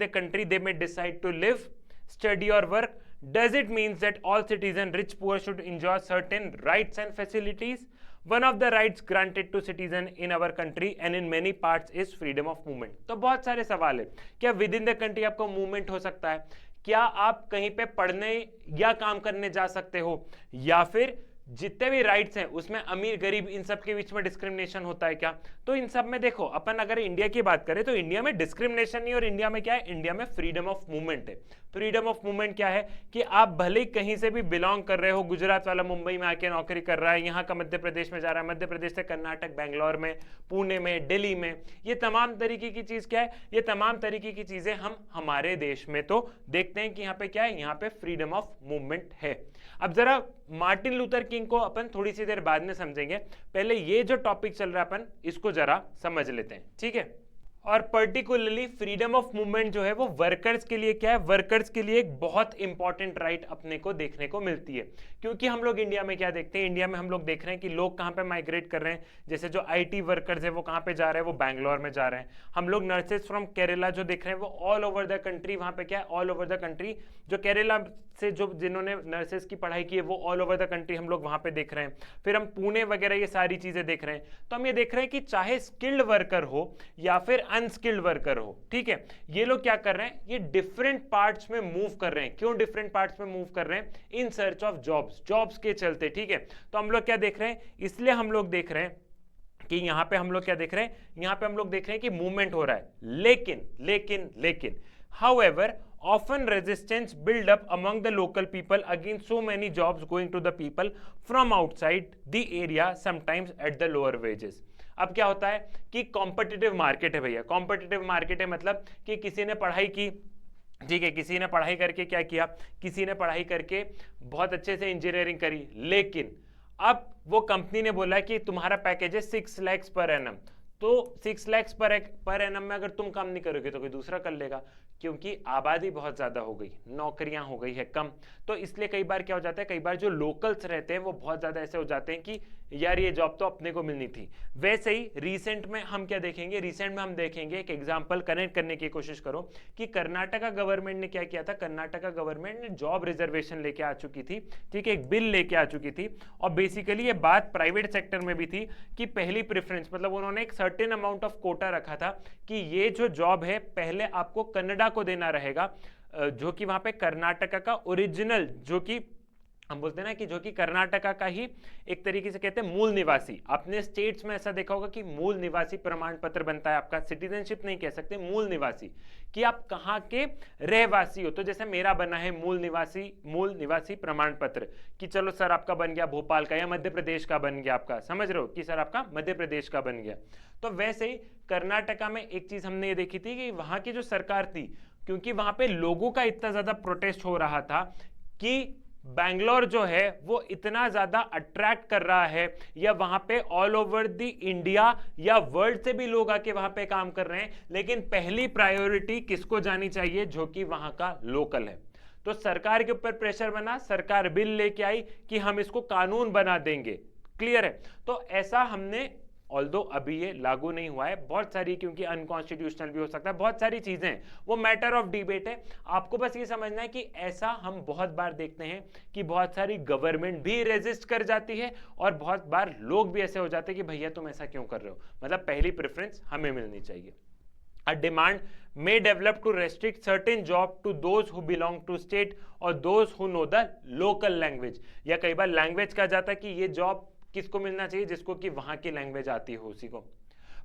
country they may decide to live, study or work? Does it means that all citizens, rich poor, should enjoy certain rights and facilities? One of the rights granted to citizen in our country and in many parts is freedom of movement. तो बहुत सारे सवाल है, क्या with in the country आपको movement हो सकता है, क्या आप कहीं पे पढ़ने या काम करने जा सकते हो, या फिर जितने भी राइट्स हैं उसमें अमीर गरीब इन सब के बीच में डिस्क्रिमिनेशन होता है क्या? तो इन सब में देखो, अपन अगर इंडिया की बात करें तो इंडिया में डिस्क्रिमिनेशन नहीं, और इंडिया में क्या है, इंडिया में फ्रीडम ऑफ मूवमेंट है। फ्रीडम ऑफ मूवमेंट क्या है कि आप भले ही कहीं से भी बिलोंग कर रहे हो, गुजरात वाला मुंबई में आके नौकरी कर रहा है, यहाँ का मध्य प्रदेश में जा रहा है, मध्य प्रदेश से कर्नाटक, बैंगलोर में, पुणे में, दिल्ली में, ये तमाम तरीके की चीज क्या है, ये तमाम तरीके की चीजें हम हमारे देश में तो देखते हैं कि यहाँ पे क्या है, यहाँ पे फ्रीडम ऑफ मूवमेंट है। अब जरा मार्टिन लूथर किंग को अपन थोड़ी सी देर बाद में समझेंगे, पहले ये जो टॉपिक चल रहा है अपन इसको जरा समझ लेते हैं। ठीक है, और पर्टिकुलरली फ्रीडम ऑफ मूवमेंट जो है वो वर्कर्स के लिए क्या है, वर्कर्स के लिए एक बहुत इंपॉर्टेंट राइट अपने को देखने को मिलती है। क्योंकि हम लोग इंडिया में क्या देखते हैं, इंडिया में हम लोग देख रहे हैं कि लोग कहाँ पे माइग्रेट कर रहे हैं, जैसे जो आईटी वर्कर्स है वो कहाँ पे जा रहे हैं, वो बैंगलोर में जा रहे हैं। हम लोग नर्सेज फ्रॉम केरला जो देख रहे हैं वो ऑल ओवर द कंट्री, वहाँ पे क्या है, ऑल ओवर द कंट्री, जो केरला से जो जिन्होंने नर्सेज की पढ़ाई की है वो ऑल ओवर द कंट्री हम लोग वहाँ पे देख रहे हैं। फिर हम पुणे वगैरह ये सारी चीजें देख रहे हैं। तो हम ये देख रहे हैं कि चाहे स्किल्ड वर्कर हो या फिर अनस्किल्ड वर्कर हो, ठीक है, ये लोग क्या कर रहे हैं, ये डिफरेंट पार्ट्स में मूव कर रहे हैं। क्यों डिफरेंट पार्ट्स में मूव कर रहे हैं, इन सर्च ऑफ जॉब्स के चलते। ठीक है, तो हम लोग क्या देख रहे हैं, इसलिए हम लोग देख रहे हैं कि यहां पे हम लोग क्या देख रहे हैं, यहां पे हम लोग देख रहे हैं कि मूवमेंट हो रहा है। लेकिन however often resistance build up among the local people against so many jobs going to the people from outside the area, sometimes at the lower wages. अब क्या होता है कि कॉम्पिटिटिव मार्केट है भैया, कॉम्पिटिटिव मार्केट है मतलब कि किसी ने पढ़ाई की, ठीक है, किसी ने पढ़ाई करके क्या किया, किसी ने पढ़ाई करके बहुत अच्छे से इंजीनियरिंग करी, लेकिन अब वो कंपनी ने बोला कि तुम्हारा पैकेज है 6 lakhs पर एनम, तो 6 lakhs पर एनम में अगर तुम काम नहीं करोगे तो कोई दूसरा कर लेगा, क्योंकि आबादी बहुत ज्यादा हो गई, नौकरियां हो गई है कम। तो इसलिए कई बार क्या हो जाता है, कई बार जो लोकल्स रहते हैं वो बहुत ज्यादा ऐसे हो जाते हैं कि यार ये जॉब तो अपने को मिलनी थी। वैसे ही रिसेंट में हम क्या देखेंगे, रिसेंट में हम देखेंगे एक एग्जांपल कनेक्ट करने की कोशिश करो कि कर्नाटका गवर्नमेंट ने क्या किया था। कर्नाटका गवर्नमेंट ने जॉब रिजर्वेशन लेके आ चुकी थी, ठीक है, एक बिल लेके आ चुकी थी। और बेसिकली ये बात प्राइवेट सेक्टर में भी थी कि पहली प्रेफरेंस, मतलब उन्होंने एक सर्टेन अमाउंट ऑफ कोटा रखा था कि ये जो जॉब है पहले आपको कनाडा को देना रहेगा, जो कि वहां पे कर्नाटका का ओरिजिनल, जो कि हम बोलते हैं ना कि जो कि कर्नाटका का ही एक तरीके से कहते हैं मूल निवासी। आपने स्टेट्स में ऐसा देखा होगा कि मूल निवासी प्रमाण पत्र बनता है आपका, सिटीजनशिप नहीं कह सकते, मूल निवासी, कि आप कहाँ के रहवासी हो। तो जैसे मेरा बना है मूल निवासी प्रमाण पत्र, कि चलो सर आपका बन गया भोपाल का या मध्य प्रदेश का बन गया आपका, समझ रहे हो कि सर आपका मध्य प्रदेश का बन गया। तो वैसे ही कर्नाटका में एक चीज हमने ये देखी थी कि वहां की जो सरकार थी, क्योंकि वहां पे लोगों का इतना ज्यादा प्रोटेस्ट हो रहा था कि बैंगलोर जो है वो इतना ज्यादा अट्रैक्ट कर रहा है, या वहां पे ऑल ओवर द इंडिया या वर्ल्ड से भी लोग आके वहां पे काम कर रहे हैं, लेकिन पहली प्रायोरिटी किसको जानी चाहिए, जो कि वहां का लोकल है। तो सरकार के ऊपर प्रेशर बना, सरकार बिल लेके आई कि हम इसको कानून बना देंगे। क्लियर है। तो ऐसा हमने, ऑल्दो अभी ये लागू नहीं हुआ है, बहुत सारी, क्योंकि अनकॉन्स्टिट्यूशनल भी हो सकता है, बहुत सारी चीजें, वो मैटर ऑफ डिबेट है। आपको बस ये समझना है कि ऐसा हम बहुत बार देखते हैं कि बहुत सारी गवर्नमेंट भी रेजिस्ट कर जाती है और बहुत बार लोग भी ऐसे हो जाते हैं कि भैया तुम ऐसा क्यों कर रहे हो, मतलब पहली प्रेफरेंस हमें मिलनी चाहिए। A demand may develop to restrict certain job to those who belong to state or those who know the local language, या कई बार लैंग्वेज कहा जाता है कि ये जॉब किसको मिलना चाहिए, जिसको कि वहां की लैंग्वेज आती हो उसी को।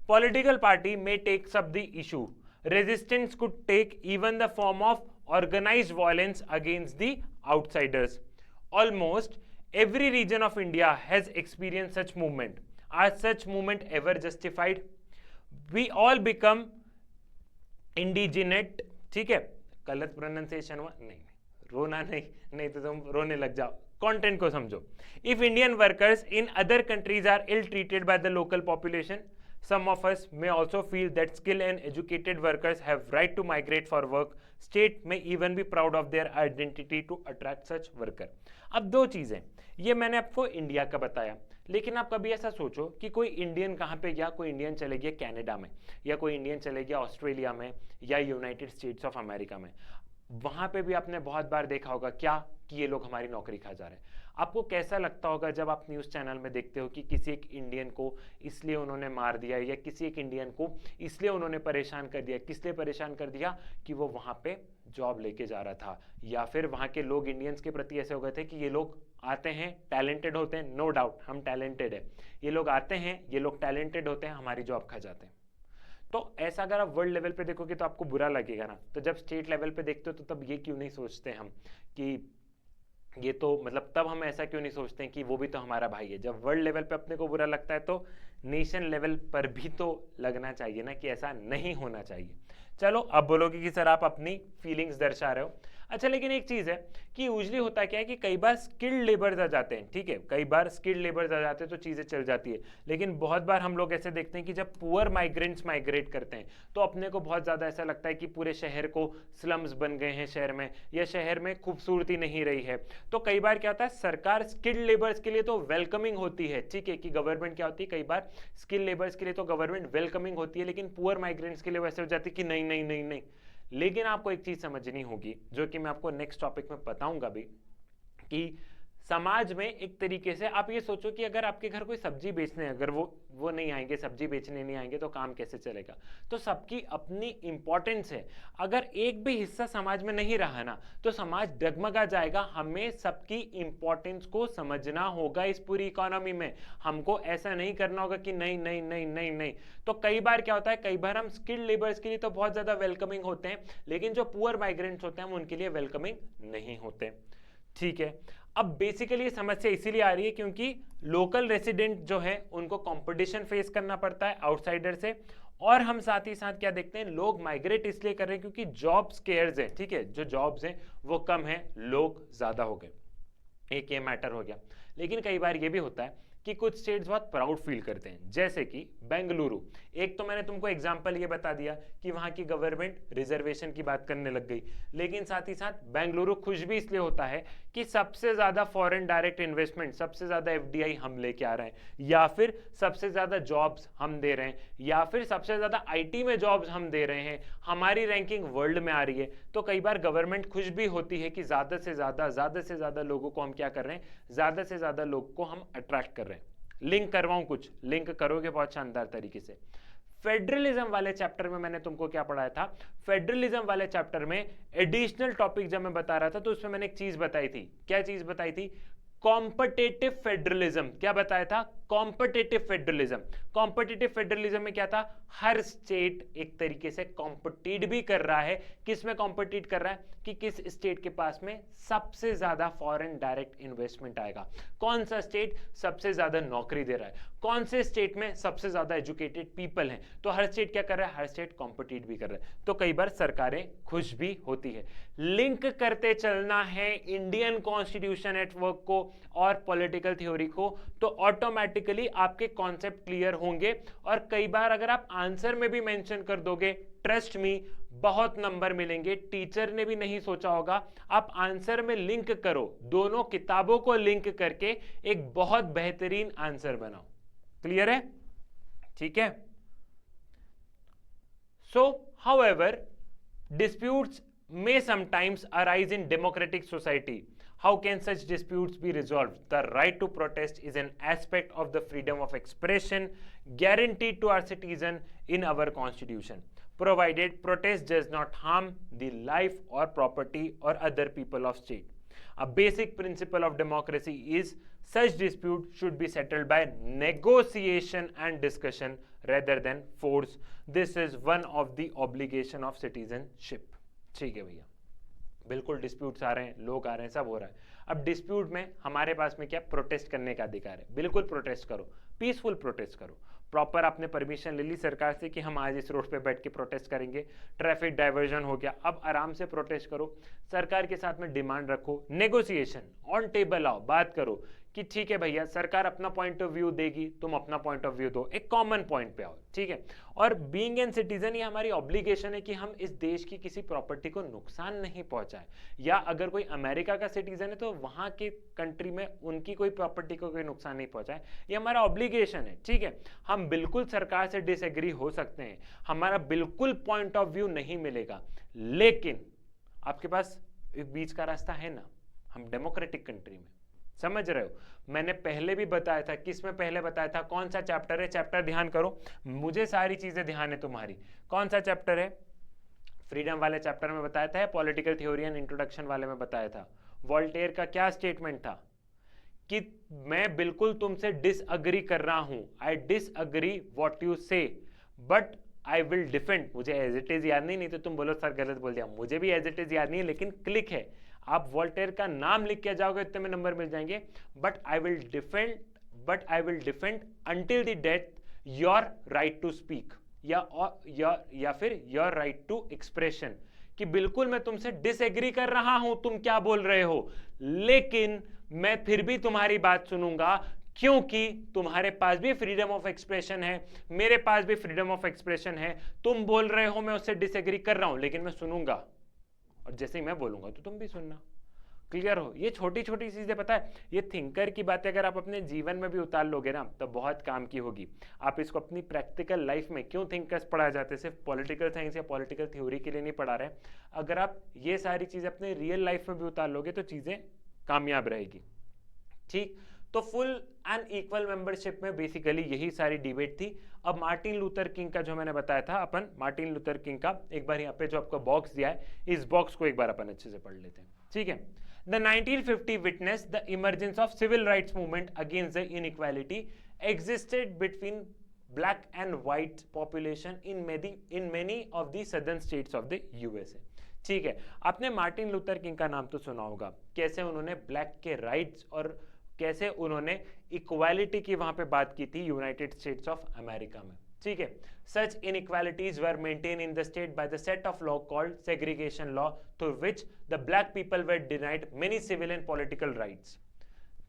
Political party may takes up the issue, resistance could take even the form of organised violence against the outsiders. Almost every region of India has experienced such movement. Are such movement ever justified? We all become indigenate, ठीक है, गलत pronunciation हुआ, नहीं रोना नहीं तो तुम रोने लग जाओ, कंटेंट को समझो। If Indian workers in other countries are ill treated by the local population, some of us may also feel that skilled and educated workers have right to migrate for work. State may even be proud of their identity to attract such worker. अब दो चीजें, ये मैंने आपको India का बताया, लेकिन आप कभी ऐसा सोचो कि कोई इंडियन कहाँ पे गया, कोई इंडियन चले गया कनाडा में, या कोई इंडियन चले गया ऑस्ट्रेलिया में या यूनाइटेड स्टेट्स ऑफ अमेरिका में। वहां पे भी आपने बहुत बार देखा होगा क्या, कि ये लोग हमारी नौकरी खा जा रहे हैं। आपको कैसा लगता होगा जब आप न्यूज़ चैनल में देखते हो कि किसी एक इंडियन को इसलिए उन्होंने मार दिया, या किसी एक इंडियन को इसलिए उन्होंने परेशान कर दिया। किस लिए परेशान कर दिया, कि वो वहाँ पे जॉब लेके जा रहा था, या फिर वहाँ के लोग इंडियंस के प्रति ऐसे हो गए थे कि ये लोग आते हैं, टैलेंटेड होते हैं, नो डाउट हम टैलेंटेड है, ये लोग आते हैं, ये लोग टैलेंटेड होते हैं, हमारी जॉब खा जाते हैं। तो ऐसा अगर आप वर्ल्ड लेवल पे देखोगे तो आपको बुरा लगेगा ना। तो जब स्टेट लेवल पे देखते हो तो तब ये क्यों नहीं सोचते हम कि ये तो, मतलब तब हम ऐसा क्यों नहीं सोचते हैं कि वो भी तो हमारा भाई है। जब वर्ल्ड लेवल पे अपने को बुरा लगता है तो नेशन लेवल पर भी तो लगना चाहिए ना कि ऐसा नहीं होना चाहिए। चलो अब बोलोगे कि सर आप अपनी फीलिंग्स दर्शा रहे हो। अच्छा, लेकिन एक चीज है कि यूजली होता क्या है कि कई बार स्किल्ड लेबर्स आ जाते हैं, ठीक है, कई बार स्किल्ड लेबर्स आ जाते हैं तो चीजें चल जाती है। लेकिन बहुत बार हम लोग ऐसे देखते हैं कि जब पुअर माइग्रेंट्स माइग्रेट करते हैं तो अपने को बहुत ज्यादा ऐसा लगता है कि पूरे शहर को स्लम्स बन गए हैं शहर में, या शहर में खूबसूरती नहीं रही है। तो कई बार क्या होता है, सरकार स्किल्ड लेबर्स के लिए तो वेलकमिंग होती है, ठीक है, कि गवर्नमेंट क्या होती है, कई बार स्किल्ड लेबर्स के लिए तो गवर्नमेंट वेलकमिंग होती है, लेकिन पुअर माइग्रेंट्स के लिए वैसे हो जाती है कि नहीं नहीं नहीं नहीं। लेकिन आपको एक चीज समझनी होगी, जो कि मैं आपको नेक्स्ट टॉपिक में बताऊंगा भी, कि समाज में एक तरीके से आप ये सोचो कि अगर आपके घर कोई सब्जी बेचने, अगर वो नहीं आएंगे, सब्जी बेचने नहीं आएंगे तो काम कैसे चलेगा। तो सबकी अपनी इंपॉर्टेंस है। अगर एक भी हिस्सा समाज में नहीं रहा ना तो समाज डगमगा जाएगा। हमें सबकी इंपॉर्टेंस को समझना होगा इस पूरी इकोनॉमी में। हमको ऐसा नहीं करना होगा कि नहीं नहीं नहीं नहीं नहीं। तो कई बार क्या होता है, कई बार हम स्किल्ड लेबर्स के लिए तो बहुत ज्यादा वेलकमिंग होते हैं, लेकिन जो पुअर माइग्रेंट्स होते हैं हम उनके लिए वेलकमिंग नहीं होते, ठीक है। अब बेसिकली ये समस्या इसीलिए आ रही है क्योंकि लोकल रेसिडेंट जो है उनको कंपटीशन फेस करना पड़ता है आउटसाइडर से, और हम साथ ही साथ क्या देखते हैं, लोग माइग्रेट इसलिए कर रहे हैं क्योंकि जॉब स्केयर्स है, ठीक है, जो जॉब्स हैं वो कम है, लोग ज्यादा हो गए, एक ये मैटर हो गया। लेकिन कई बार ये भी होता है कि कुछ स्टेट्स बहुत प्राउड फील करते हैं, जैसे कि बेंगलुरु। एक तो मैंने तुमको एग्जांपल ये बता दिया कि वहां की गवर्नमेंट रिजर्वेशन की बात करने लग गई, लेकिन साथ ही साथ बेंगलुरु खुश भी इसलिए होता है कि सबसे ज्यादा फॉरेन डायरेक्ट इन्वेस्टमेंट, सबसे ज्यादा एफडीआई हम लेके आ रहे हैं, या फिर सबसे ज्यादा जॉब्स हम दे रहे हैं, या फिर सबसे ज्यादा आईटी में जॉब्स हम दे रहे हैं, हमारी रैंकिंग वर्ल्ड में आ रही है। तो कई बार गवर्नमेंट खुश भी होती है कि ज्यादा से ज्यादा लोगों को हम क्या कर रहे हैं, ज्यादा से ज्यादा लोगों को हम अट्रैक्ट कर रहे हैं। लिंक करवाऊं, कुछ लिंक करोगे बहुत शानदार तरीके से। फेडरलिज्म वाले चैप्टर में मैंने तुमको क्या पढ़ाया था, फेडरलिज्म वाले चैप्टर में एडिशनल टॉपिक जब मैं बता रहा था तो उसमें मैंने एक चीज बताई थी। क्या चीज बताई थी? Competitive federalism. क्या बताया था? Competitive federalism. कॉम्पिटिटिव फेडरलिज्म में क्या था? हर स्टेट एक तरीके से कॉम्पिटिट भी कर रहा है। किस में कॉम्पिटिट कर रहा है? कि किस स्टेट के पास में सबसे ज्यादा फॉरेन डायरेक्ट इन्वेस्टमेंट आएगा, कौन सा स्टेट सबसे ज्यादा नौकरी दे रहा है, कौन से स्टेट में सबसे ज्यादा एजुकेटेड पीपल हैं। तो हर स्टेट क्या कर रहा है? हर स्टेट कॉम्पिटिट भी कर रहा है। तो कई बार सरकारें खुश भी होती है। लिंक करते चलना है इंडियन कॉन्स्टिट्यूशन नेटवर्क को और पॉलिटिकल थ्योरी को, तो ऑटोमेटिकली आपके कॉन्सेप्ट क्लियर होंगे। और कई बार अगर आप आंसर में भी मेंशन कर दोगे, ट्रस्ट मी, बहुत नंबर मिलेंगे। टीचर ने भी नहीं सोचा होगा, आप आंसर में लिंक करो, दोनों किताबों को लिंक करके एक बहुत बेहतरीन आंसर बनाओ। क्लियर है? ठीक है। सो however, disputes may sometimes arise in democratic society. How can such disputes be resolved? The right to protest is an aspect of the freedom of expression guaranteed to our citizen in our constitution, provided protest does not harm the life or property or other people of state. A basic principle of democracy is such dispute should be settled by negotiation and discussion rather than force. This is one of the obligation of citizenship. ठीक है भैया, बिल्कुल disputes आ रहे हैं, लोग आ रहे हैं, सब हो रहा है। अब डिस्प्यूट में हमारे पास में क्या? प्रोटेस्ट करने का अधिकार है। बिल्कुल प्रोटेस्ट करो, पीसफुल प्रोटेस्ट करो। प्रॉपर आपने परमिशन ले ली सरकार से कि हम आज इस रोड पे बैठ के प्रोटेस्ट करेंगे, ट्रैफिक डाइवर्जन हो गया, अब आराम से प्रोटेस्ट करो। सरकार के साथ में डिमांड रखो, नेगोशिएशन ऑन टेबल आओ, बात करो कि ठीक है भैया, सरकार अपना पॉइंट ऑफ व्यू देगी, तुम अपना पॉइंट ऑफ व्यू दो, एक कॉमन पॉइंट पे आओ। ठीक है। और बीइंग एन सिटीजन, ये हमारी ऑब्लिगेशन है कि हम इस देश की किसी प्रॉपर्टी को नुकसान नहीं पहुंचाए, या अगर कोई अमेरिका का सिटीजन है तो वहां के कंट्री में उनकी कोई प्रॉपर्टी को कोई नुकसान नहीं पहुंचाए, ये हमारा ऑब्लिगेशन है। ठीक है। हम बिल्कुल सरकार से डिसएग्री हो सकते हैं, हमारा बिल्कुल पॉइंट ऑफ व्यू नहीं मिलेगा, लेकिन आपके पास एक बीच का रास्ता है ना, हम डेमोक्रेटिक कंट्री में, समझ रहे हो? मैंने पहले भी बताया था, किसमें पहले बताया था, कौन सा चैप्टर है? चैप्टर ध्यान करो, मुझे सारी चीजें ध्यान है तुम्हारी। कौन सा चैप्टर है? फ्रीडम वाले चैप्टर में बताया था, पॉलिटिकल थ्योरी एंड इंट्रोडक्शन वाले में बताया था। वॉल्टेयर का क्या स्टेटमेंट था कि मैं बिल्कुल तुमसे डिसअग्री कर रहा हूं, आई डिसअग्री व्हाट यू से, बट आई विल डिफेंड। मुझे एज इट इज याद नहीं तो तुम बोलो सर गलत बोल दिया, मुझे भी एज इट इज याद नहीं है, लेकिन क्लिक है, आप वॉल्टेयर का नाम लिख के जाओगे इतने में नंबर मिल जाएंगे। But I will defend until the death your right to speak, या फिर योर राइट टू एक्सप्रेशन, कि बिल्कुल मैं तुमसे डिसएग्री कर रहा हूं, तुम क्या बोल रहे हो, लेकिन मैं फिर भी तुम्हारी बात सुनूंगा, क्योंकि तुम्हारे पास भी फ्रीडम ऑफ एक्सप्रेशन है, मेरे पास भी फ्रीडम ऑफ एक्सप्रेशन है। तुम बोल रहे हो, मैं उससे डिसएग्री कर रहा हूं, लेकिन मैं सुनूंगा, और जैसे ही मैं बोलूंगा तो तुम भी सुनना। क्लियर हो? ये छोटी छोटी चीजें, पता है, ये थिंकर की बातें अगर आप अपने जीवन में भी उतार लोगे ना तो बहुत काम की होगी। आप इसको अपनी प्रैक्टिकल लाइफ में, क्यों थिंकर्स पढ़ाए जाते हैं, सिर्फ पॉलिटिकल साइंस या पॉलिटिकल थ्योरी के लिए नहीं पढ़ा रहे, अगर आप ये सारी चीजें अपने रियल लाइफ में भी उतार लोगे तो चीजें कामयाब रहेगी। ठीक, तो फुल एंड इक्वल मेंबरशिप में बेसिकली यही सारी डिबेट थी। अब मार्टिन लूथर किंग का जो मैंने बताया था, अपन मार्टिन लूथर किंग का एक बार यहाँ पे जो आपका बॉक्स दिया है, इस बॉक्स को एक बार अपन अच्छे से पढ़ लेते हैं। ठीक है। The 1950 witnessed the emergence of civil rights movement against the inequality existed between black and white population in many of the southern states of the USA. ठीक है। आपने मार्टिन लूथर किंग का नाम तो सुना होगा, कैसे उन्होंने ब्लैक के राइट्स और कैसे उन्होंने इक्वालिटी की वहां पे बात की थी यूनाइटेड स्टेट्स ऑफ अमेरिका में। ठीक है। Such inequalities were maintained in the state by the set of law called segregation law, through which the black people were denied many civil and political rights.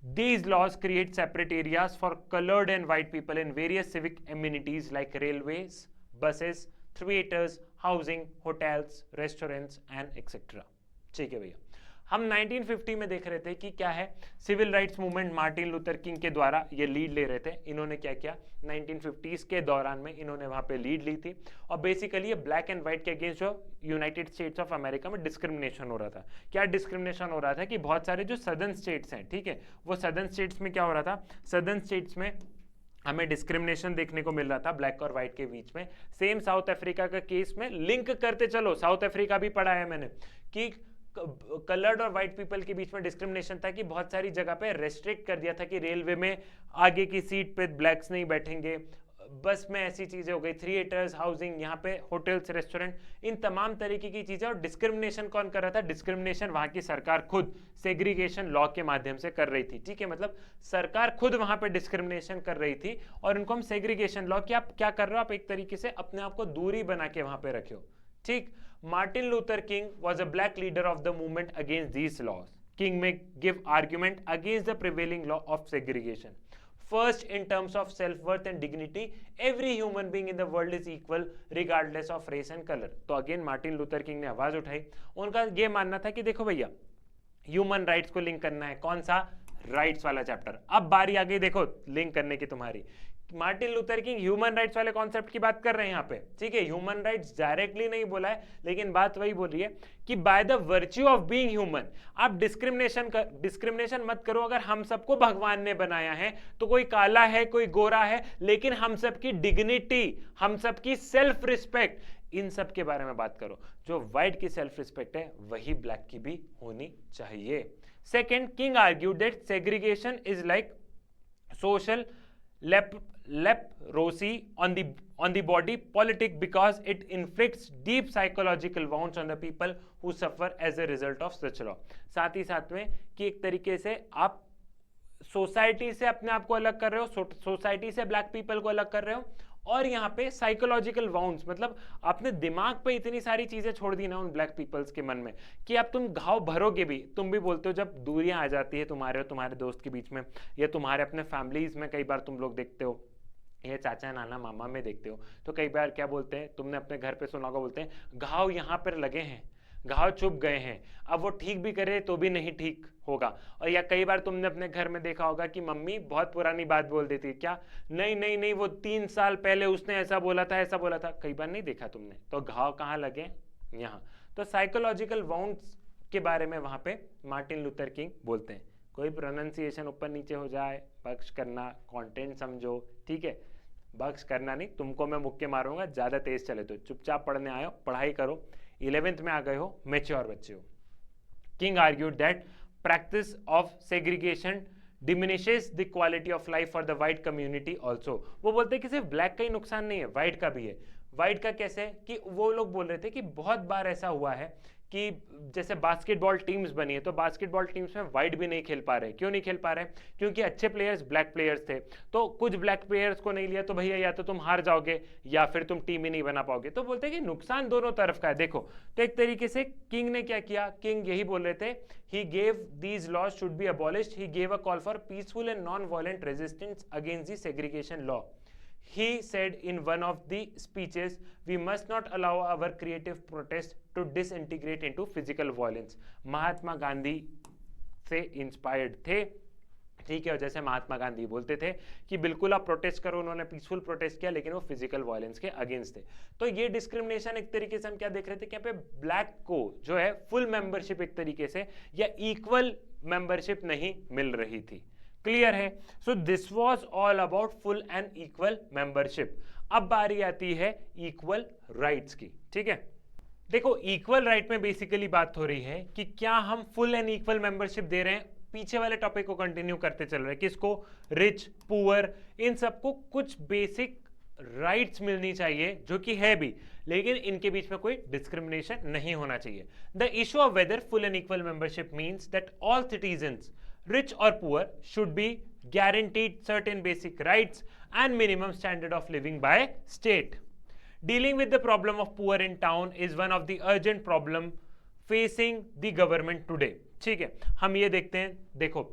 These laws create separate areas for colored and white people in various civic amenities like railways, buses, theaters, housing, hotels, restaurants and etc. ठीक है भैया, हम 1950 में देख रहे थे कि क्या है, civil rights movement Martin Luther King के द्वारा ये लीड ले रहे थे। इन्होंने क्या किया, 1950s के दौरान में इन्होंने वहां पे लीड ली थी और बेसिकली ये ब्लैक एंड व्हाइट के अगेंस्ट जो यूनाइटेड स्टेट्स ऑफ अमेरिका में डिस्क्रिमिनेशन हो रहा था। क्या डिस्क्रिमिनेशन हो रहा था कि बहुत सारे जो सदर्न स्टेट्स हैं, ठीक है, वो सदर्न स्टेट्स में क्या हो रहा था, सदर्न स्टेट्स में हमें डिस्क्रिमिनेशन देखने को मिल रहा था ब्लैक और व्हाइट के बीच में। सेम साउथ अफ्रीका का केस में लिंक करते चलो, साउथ अफ्रीका भी पढ़ा है मैंने कि कलर्ड और व्हाइट पीपल के बीच में डिस्क्रिमिनेशन था कि बहुत सारी जगह पे रेस्ट्रिक्ट कर दिया था कि रेलवे में आगे की सीट पे ब्लैक्स नहीं बैठेंगे, बस में ऐसी चीजें हो गई, थिएटर्स, हाउसिंग, यहाँ पे होटल्स, रेस्टोरेंट, इन तमाम तरीके की चीजें। और डिस्क्रिमिनेशन कौन कर रहा था, डिस्क्रिमिनेशन वहां की सरकार खुद सेग्रीगेशन लॉ के माध्यम से कर रही थी। ठीक है, मतलब सरकार खुद वहां पे डिस्क्रिमिनेशन कर रही थी और उनको हम सेग्रीगेशन लॉ, क्या क्या कर रहे हो आप, एक तरीके से अपने आप को दूरी बना के वहां पे रखे हो। ठीक, Martin Luther King was a black leader of the movement against these laws. King may give argument against the prevailing law of segregation. First, in terms of self-worth and dignity, every human being in the world is equal regardless of race and color. तो again Martin Luther king ने आवाज उठाई, उनका ये मानना था कि देखो भैया, ह्यूमन राइट्स को लिंक करना है, कौन सा, राइट्स वाला चैप्टर। अब बारी आ गई देखो लिंक करने की तुम्हारी। Martin Luther king human rights वाले कॉन्सेप्ट की बात कर रहे हैं यहाँ पे, ठीक है, ह्यूमन राइट्स डायरेक्टली नहीं बोला है, लेकिन बात वही बोली है कि by the virtue of being human, आप डिस्क्रिमिनेशन मत करो। अगर हम सबको भगवान ने बनाया है तो कोई काला है, कोई गोरा है, लेकिन हम सबकी डिग्निटी, हम सबकी सेल्फ रिस्पेक्ट, इन सब के बारे में बात करो। जो व्हाइट की सेल्फ रिस्पेक्ट है वही ब्लैक की भी होनी चाहिए। Second, king argued that segregation is like social leprosy on the body politic because it inflicts deep psychological wounds on the people who suffer as a result of such law। साथ ही साथ में कि एक तरीके से आप सोसाइटी से अपने आप को अलग कर रहे हो, सोसाइटी से ब्लैक पीपल को अलग कर रहे हो, और यहाँ पे साइकोलॉजिकल वाउंड्स, मतलब आपने दिमाग पे इतनी सारी चीजें छोड़ दी ना उन ब्लैक पीपल्स के मन में कि अब तुम घाव भरोगे भी। तुम भी बोलते हो जब दूरियां आ जाती है तुम्हारे और तुम्हारे दोस्त के बीच में, या तुम्हारे अपने फैमिलीज में कई बार तुम लोग देखते हो, ये चाचा नाना मामा में देखते हो, तो कई बार क्या बोलते हैं, तुमने अपने घर पे सुना होगा, बोलते हैं घाव यहाँ पर लगे हैं, घाव चुभ गए हैं, अब वो ठीक भी करे तो भी नहीं ठीक होगा। और या कई बार तुमने अपने घर में देखा होगा कि मम्मी बहुत पुरानी बात बोल देती है, क्या, नहीं नहीं नहीं वो 3 साल पहले उसने ऐसा बोला था, ऐसा बोला था, कई बार नहीं देखा तुमने, तो घाव कहाँ लगे, यहाँ। तो साइकोलॉजिकल वाउंड्स के बारे में वहां पे मार्टिन लूथर किंग बोलते हैं। कोई प्रोनाउंसिएशन ऊपर नीचे हो जाए, बख्श करना, कंटेंट समझो, ठीक है, बख्श करना नहीं, तुमको मैं मुक्के मारूंगा ज्यादा तेज चले तो। चुपचाप पढ़ने आए हो, पढ़ाई करो, 11th में आ गए हो, मैच्योर बच्चे हो। King argued that practice of segregation diminishes the quality of life for the white community also। वो बोलते हैं कि सिर्फ ब्लैक का ही नुकसान नहीं है, व्हाइट का भी है। व्हाइट का कैसे, कि वो लोग बोल रहे थे कि बहुत बार ऐसा हुआ है कि जैसे बास्केटबॉल टीम्स बनी है, तो बास्केटबॉल टीम्स में व्हाइट भी नहीं खेल पा रहे। क्यों नहीं खेल पा रहे, क्योंकि अच्छे प्लेयर्स ब्लैक प्लेयर्स थे, तो कुछ ब्लैक प्लेयर्स को नहीं लिया तो भैया या तो तुम हार जाओगे या फिर तुम टीम ही नहीं बना पाओगे। तो बोलते हैं कि नुकसान दोनों तरफ का है। देखो, तो एक तरीके से किंग ने क्या किया, किंग यही बोल रहे थे, he gave these laws should be abolished, he gave a call for peaceful and non-violent resistance against the segregation law। He said in one of the speeches, we must not allow our creative protest to disintegrate into physical violence। Mahatma Gandhi से inspired थे, ठीक है, और जैसे महात्मा गांधी बोलते थे कि बिल्कुल आप प्रोटेस्ट करो, उन्होंने पीसफुल प्रोटेस्ट किया, लेकिन वो फिजिकल वायलेंस के अगेंस्ट थे। तो ये डिस्क्रिमिनेशन एक तरीके से हम क्या देख रहे थे कि यहाँ पे ब्लैक को जो है फुल मेंबरशिप एक तरीके से या इक्वल मेंबरशिप नहीं मिल रही थी। क्लियर है? So this was all about full and equal membership. अब बारी आती है इक्वल राइट्स की, ठीक है। देखो, इक्वल राइट में बेसिकली बात हो रही है कि क्या हम फुल एंड इक्वल मेंबरशिप दे रहे हैं। पीछे वाले टॉपिक को कंटिन्यू करते चल रहे हैं, किसको, रिच, पुअर, इन सबको कुछ बेसिक राइट्स मिलनी चाहिए, जो कि है भी, लेकिन इनके बीच में कोई डिस्क्रिमिनेशन नहीं होना चाहिए। The issue of whether full and equal membership means that all citizens, rich or poor, should be guaranteed certain basic rights and minimum standard of living by state। Dealing with the problem of poor in town is one of the urgent problem facing the government today। ठीक है, हम ये देखते हैं, देखो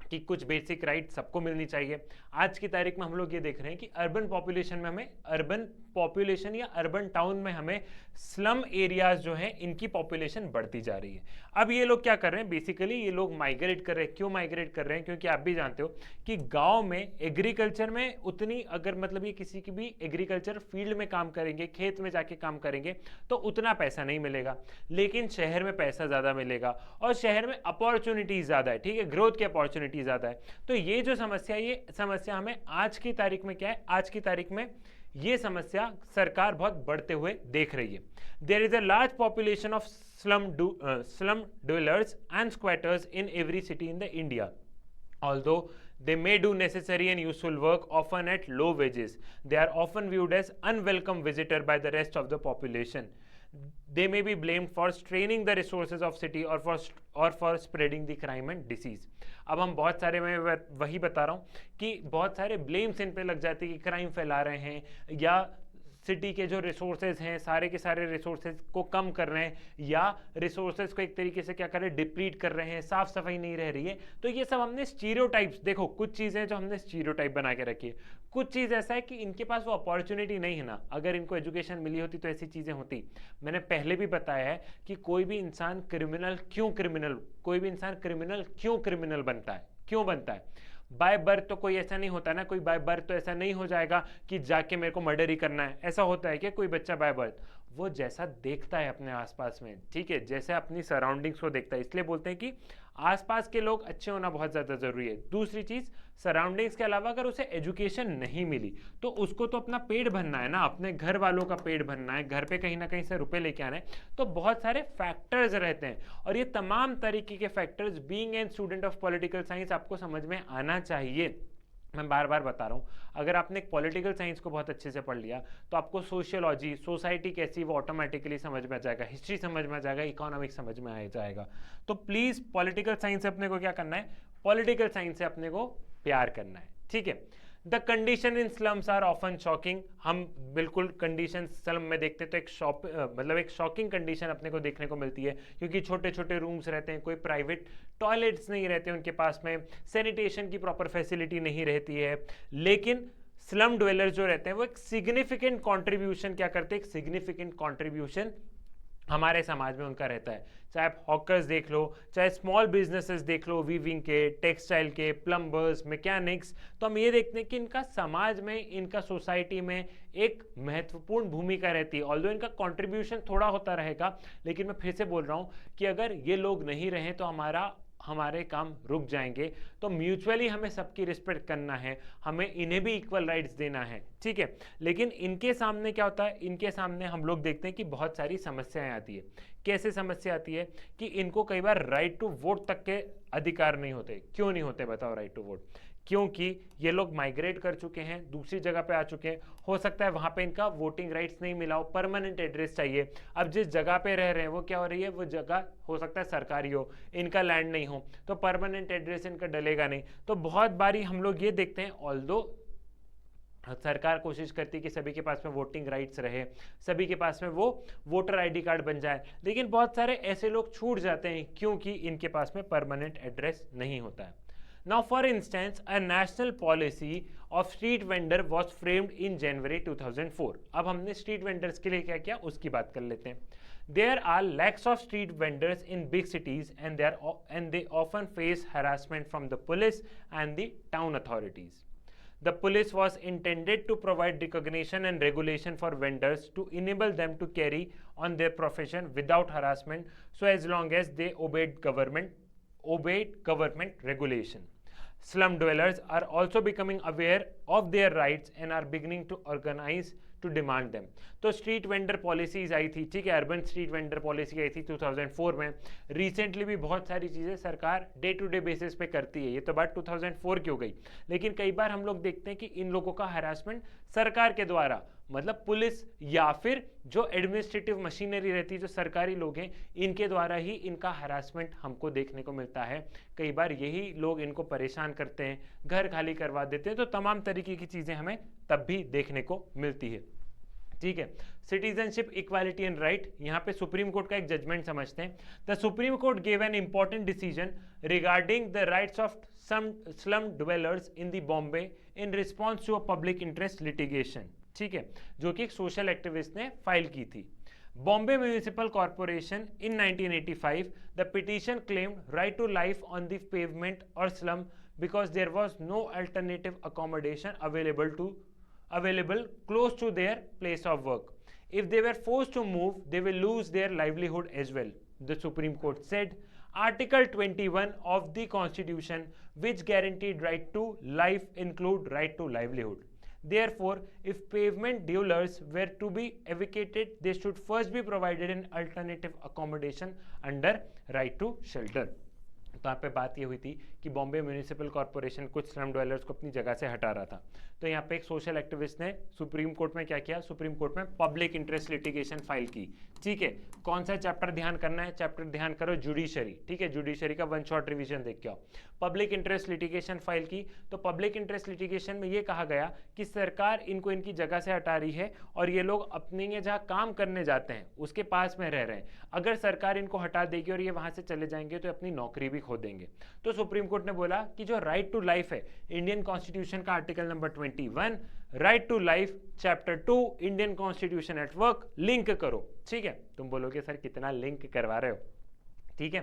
कि कुछ basic right सबको मिलनी चाहिए। आज की तारीख में हम लोग ये देख रहे हैं कि अर्बन पॉपुलेशन में हमें, अर्बन पॉपुलेशन या अर्बन टाउन में हमें स्लम एरियाज जो हैं इनकी पॉपुलेशन बढ़ती जा रही है। अब ये लोग क्या कर रहे हैं, बेसिकली ये लोग माइग्रेट कर रहे हैं। क्यों माइग्रेट कर रहे हैं? क्योंकि आप भी जानते हो कि गांव में एग्रीकल्चर में उतनी, अगर मतलब ये किसी की भी एग्रीकल्चर फील्ड में काम करेंगे, खेत में जाके काम करेंगे तो उतना पैसा नहीं मिलेगा, लेकिन शहर में पैसा ज्यादा मिलेगा और शहर में अपॉर्चुनिटी ज्यादा है, ठीक है, ग्रोथ की अपॉर्चुनिटी ज्यादा है। तो ये जो समस्या, ये समस्या हमें आज की तारीख में क्या है, आज की तारीख में ये समस्या सरकार बहुत बढ़ते हुए देख रही है। There is a large population of slum dwellers and squatters in every city in the India. Although they may do necessary and useful work, often at low wages, they are often viewed as unwelcome visitor by the rest of the population. They may be blamed for straining the resources of city or for spreading the crime and disease. अब हम बहुत सारे, मैं वही बता रहा हूँ कि बहुत सारे ब्लेम्स इन पे लग जाते हैं कि क्राइम फैला रहे हैं या सिटी के जो रिसोर्सेज हैं सारे के सारे रिसोर्सेज को कम कर रहे हैं या रिसोर्सेज को एक तरीके से क्या कर रहे हैं, डिप्लीट कर रहे हैं, साफ सफाई नहीं रह रही है। तो ये सब हमने स्टीरियोटाइप्स, देखो कुछ चीज़ें जो हमने स्टीरियोटाइप बना के रखी है, कुछ चीज़ ऐसा है कि इनके पास वो अपॉर्चुनिटी नहीं है ना, अगर इनको एजुकेशन मिली होती तो ऐसी चीज़ें होती। मैंने पहले भी बताया है कि कोई भी इंसान क्रिमिनल क्यों क्रिमिनल बनता है, क्यों बनता है? बाय बर्थ तो कोई ऐसा नहीं होता ना, कोई बाय बर्थ तो ऐसा नहीं हो जाएगा कि जाके मेरे को मर्डर ही करना है, ऐसा होता है कि कोई बच्चा बाय बर्थ, वो जैसा देखता है अपने आसपास में, ठीक है, जैसे अपनी सराउंडिंग्स को देखता है। इसलिए बोलते हैं कि आसपास के लोग अच्छे होना बहुत ज़्यादा ज़रूरी है। दूसरी चीज़, सराउंडिंग्स के अलावा अगर उसे एजुकेशन नहीं मिली तो उसको तो अपना पेट भरना है ना, अपने घर वालों का पेट भरना है, घर पे कहीं ना कहीं से रुपए लेके आना है। तो बहुत सारे फैक्टर्स रहते हैं और ये तमाम तरीके के factors being an student of political science आपको समझ में आना चाहिए। मैं बार बार बता रहा हूँ, अगर आपने पॉलिटिकल साइंस को बहुत अच्छे से पढ़ लिया तो आपको सोशियोलॉजी, सोसाइटी कैसी, वो ऑटोमेटिकली समझ में आ जाएगा, हिस्ट्री समझ में आ जाएगा, इकोनॉमिक्स समझ में आ जाएगा। तो प्लीज़ पॉलिटिकल साइंस से अपने को क्या करना है, पॉलिटिकल साइंस से अपने को प्यार करना है, ठीक है। The condition in slums are often shocking. हम बिल्कुल कंडीशन स्लम में देखते तो एक शॉकिंग कंडीशन अपने को देखने को मिलती है, क्योंकि छोटे छोटे रूम्स रहते हैं, कोई प्राइवेट टॉयलेट्स नहीं रहते उनके पास में, सैनिटेशन की प्रॉपर फैसिलिटी नहीं रहती है। लेकिन स्लम ड्वेलर्स जो रहते हैं वो एक सिग्निफिकेंट कॉन्ट्रीब्यूशन क्या करते हैं, एक सिग्निफिकेंट कॉन्ट्रीब्यूशन हमारे समाज में उनका रहता है। चाहे आप हॉकर्स देख लो, चाहे स्मॉल बिजनेसेस देख लो, वीविंग के, टेक्सटाइल के, प्लम्बर्स, मैकेनिक्स, तो हम ये देखते हैं कि इनका समाज में, इनका सोसाइटी में एक महत्वपूर्ण भूमिका रहती है। ऑल्दो इनका कंट्रीब्यूशन थोड़ा होता रहेगा, लेकिन मैं फिर से बोल रहा हूँ कि अगर ये लोग नहीं रहे तो हमारे काम रुक जाएंगे। तो म्यूचुअली हमें सबकी रिस्पेक्ट करना है, हमें इन्हें भी इक्वल राइट्स देना है, ठीक है। लेकिन इनके सामने क्या होता है, इनके सामने हम लोग देखते हैं कि बहुत सारी समस्याएं आती है। कैसे समस्या आती है कि इनको कई बार राइट टू वोट तक के अधिकार नहीं होते। क्यों नहीं होते बताओ राइट टू वोट? क्योंकि ये लोग माइग्रेट कर चुके हैं, दूसरी जगह पे आ चुके हैं, हो सकता है वहां पे इनका वोटिंग राइट्स नहीं मिला हो, परमानेंट एड्रेस चाहिए। अब जिस जगह पे रह रहे हैं वो क्या हो रही है, वो जगह हो सकता है सरकारी हो, इनका लैंड नहीं हो, तो परमानेंट एड्रेस इनका डलेगा नहीं। तो बहुत बारी हम लोग ये देखते हैं, ऑल्दो सरकार कोशिश करती है कि सभी के पास में वोटिंग राइट्स रहे, सभी के पास में वो वोटर आईडी कार्ड बन जाए, लेकिन बहुत सारे ऐसे लोग छूट जाते हैं क्योंकि इनके पास में परमानेंट एड्रेस नहीं होता है। Now, for instance, a national policy of street vendor was framed in January 2004. अब हमने street vendors के लिए क्या किया उसकी बात कर लेते हैं। There are lakhs of street vendors in big cities and they often face harassment from the police and the town authorities. The police was intended to provide recognition and regulation for vendors to enable them to carry on their profession without harassment, so as long as they obeyed government regulation. Slum dwellers are also becoming aware of their rights and are beginning to organize to demand them. तो street vendor policies आई थी, ठीक है, urban street vendor policy आई थी 2004 में। Recently भी बहुत सारी चीज़ें सरकार डे टू डे बेसिस पे करती है, ये तो बात 2004 की हो गई। लेकिन कई बार हम लोग देखते हैं कि इन लोगों का हरासमेंट सरकार के द्वारा, मतलब पुलिस या फिर जो एडमिनिस्ट्रेटिव मशीनरी रहती है, जो सरकारी लोग हैं, इनके द्वारा ही इनका हरासमेंट हमको देखने को मिलता है। कई बार यही लोग इनको परेशान करते हैं, घर खाली करवा देते हैं, तो तमाम तरीके की चीज़ें हमें तब भी देखने को मिलती है। ठीक है। सिटीजनशिप, इक्वालिटी एंड राइट, यहाँ पे सुप्रीम कोर्ट का एक जजमेंट समझते हैं। The Supreme Court gave an important decision regarding the rights of some slum dwellers in the Bombay in response to a public interest litigation, ठीक है, जो कि एक सोशल एक्टिविस्ट ने फाइल की थी। Bombay Municipal Corporation in 1985, the petition claimed right to life on the pavement or slum because there was no alternative accommodation available close to their place of work. If they were forced to move, they will lose their livelihood as well. The Supreme Court said, Article 21 of the Constitution, which guaranteed right to life, include right to livelihood. Therefore, if pavement dwellers were to be evacuated, they should first be provided an alternative accommodation under right to shelter. तो यहाँ पे बात ये हुई थी कि Bombay municipal corporation कुछ slum dwellers को अपनी जगह से हटा रहा था। तो यहाँ पे एक सोशल एक्टिविस्ट ने सुप्रीम कोर्ट में क्या किया, सुप्रीम कोर्ट में पब्लिक इंटरेस्ट लिटिगेशन फाइल की, ठीक है। कौन सा चैप्टर ध्यान करना है, चैप्टर ध्यान करो जुडिशरी, ठीक है, जुडिशरी का वन शॉट रिवीजन देख के आओ। पब्लिक इंटरेस्ट लिटिगेशन फाइल की, तो पब्लिक इंटरेस्ट लिटिगेशन में ये कहा गया कि सरकार इनको इनकी जगह से हटा रही है और ये लोग अपने जहाँ काम करने जाते हैं उसके पास में रह रहे हैं। अगर सरकार इनको हटा देगी और ये वहां से चले जाएंगे तो अपनी नौकरी भी खो देंगे। तो सुप्रीम कोर्ट ने बोला कि जो राइट टू लाइफ है, इंडियन कॉन्स्टिट्यूशन का article number 21, right to life, chapter 2 Indian constitution at work, link करो, ठीक है। तुम बोलोगे सर कितना लिंक करवा रहे हो, ठीक है।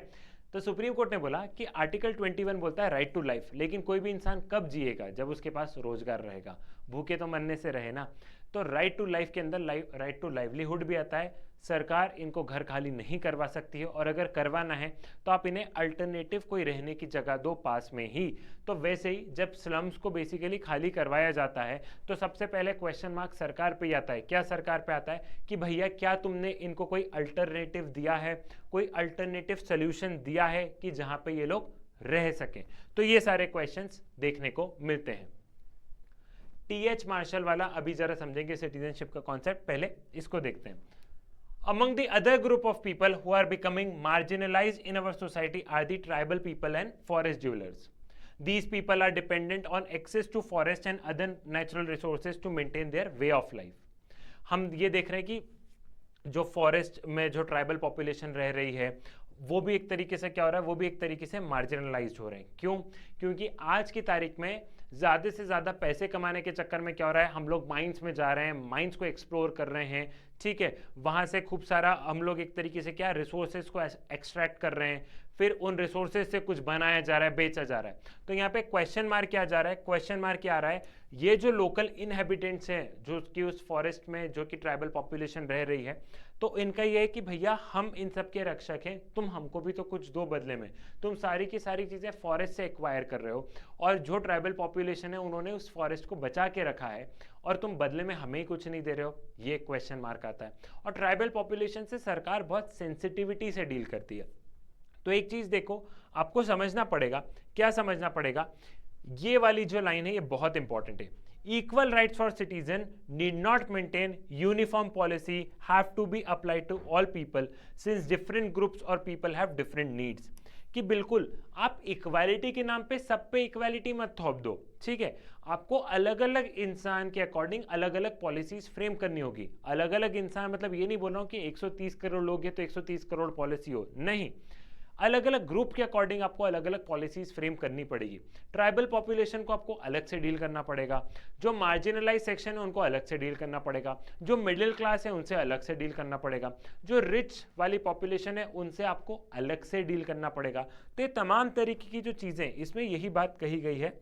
तो सुप्रीम कोर्ट ने बोला कि आर्टिकल 21 बोलता है राइट टू लाइफ, लेकिन कोई भी इंसान कब जिएगा, जब उसके पास रोजगार रहेगा, भूखे तो मरने से रहे ना। तो राइट टू लाइफ के अंदर राइट टू लाइवलीहुड भी आता है। सरकार इनको घर खाली नहीं करवा सकती है, और अगर करवाना है तो आप इन्हें अल्टरनेटिव कोई रहने की जगह दो पास में ही। तो वैसे ही जब स्लम्स को बेसिकली खाली करवाया जाता है तो सबसे पहले क्वेश्चन मार्क सरकार पे ही आता है। क्या सरकार पे आता है कि भैया क्या तुमने इनको कोई अल्टरनेटिव दिया है, कोई अल्टरनेटिव सोल्यूशन दिया है कि जहां पे ये लोग रह सकें। तो ये सारे क्वेश्चंस देखने को मिलते हैं। टीएच मार्शल वाला अभी जरा समझेंगे सिटीजनशिप का कॉन्सेप्ट, पहले इसको देखते हैं। Among the other group of people who are becoming marginalized in our society are the tribal people and forest dwellers. These people are dependent on access to forest and other natural resources to maintain their way of life. हम ये देख रहे हैं कि जो forest में जो tribal population रह रही है वो भी एक तरीके से क्या हो रहा है, वो भी एक तरीके से मार्जिनलाइज्ड हो रहे हैं। क्यों? क्योंकि आज की तारीख में ज़्यादा से ज़्यादा पैसे कमाने के चक्कर में क्या हो रहा है, हम लोग माइंस में जा रहे हैं, माइंस को एक्सप्लोर कर रहे हैं, ठीक है। वहाँ से खूब सारा हम लोग एक तरीके से क्या रिसोर्सेज को एक्सट्रैक्ट कर रहे हैं, फिर उन रिसोर्सेज से कुछ बनाया जा रहा है, बेचा जा रहा है। तो यहाँ पे क्वेश्चन मार्क क्या जा रहा है, क्वेश्चन मार्क क्या आ रहा है, ये जो लोकल इनहेबिटेंट्स हैं जो कि उस फॉरेस्ट में जो कि ट्राइबल पॉपुलेशन रह रही है, तो इनका ये है कि भैया हम इन सब के रक्षक हैं, तुम हमको भी तो कुछ दो बदले में। तुम सारी की सारी चीज़ें फॉरेस्ट से एक्वायर कर रहे हो और जो ट्राइबल पॉपुलेशन है उन्होंने उस फॉरेस्ट को बचा के रखा है और तुम बदले में हमें ही कुछ नहीं दे रहे हो, ये क्वेश्चन मार्क आता है। और ट्राइबल पॉपुलेशन से सरकार बहुत सेंसिटिविटी से डील करती है। तो एक चीज़ देखो, आपको समझना पड़ेगा, क्या समझना पड़ेगा, ये वाली जो लाइन है ये बहुत इंपॉर्टेंट है। Equal rights for citizen need not maintain uniform policy have to be applied to all people since different groups or people have different needs. कि बिल्कुल आप इक्वालिटी के नाम पे सब पे इक्वालिटी मत थोप दो, ठीक है। आपको अलग अलग इंसान के अकॉर्डिंग अलग अलग पॉलिसीज फ्रेम करनी होगी। अलग अलग इंसान मतलब ये नहीं बोल रहा हूँ कि 130 करोड़ लोग हैं तो 130 करोड़ पॉलिसी हो, नहीं। अलग अलग ग्रुप के अकॉर्डिंग आपको अलग अलग पॉलिसीज फ्रेम करनी पड़ेगी। ट्राइबल पॉपुलेशन को आपको अलग से डील करना पड़ेगा, जो मार्जिनलाइज सेक्शन है उनको अलग से डील करना पड़ेगा, जो मिडिल क्लास है उनसे अलग से डील करना पड़ेगा, जो रिच वाली पॉपुलेशन है उनसे आपको अलग से डील करना पड़ेगा। तो ये तमाम तरीके की जो चीज़ें, इसमें यही बात कही गई है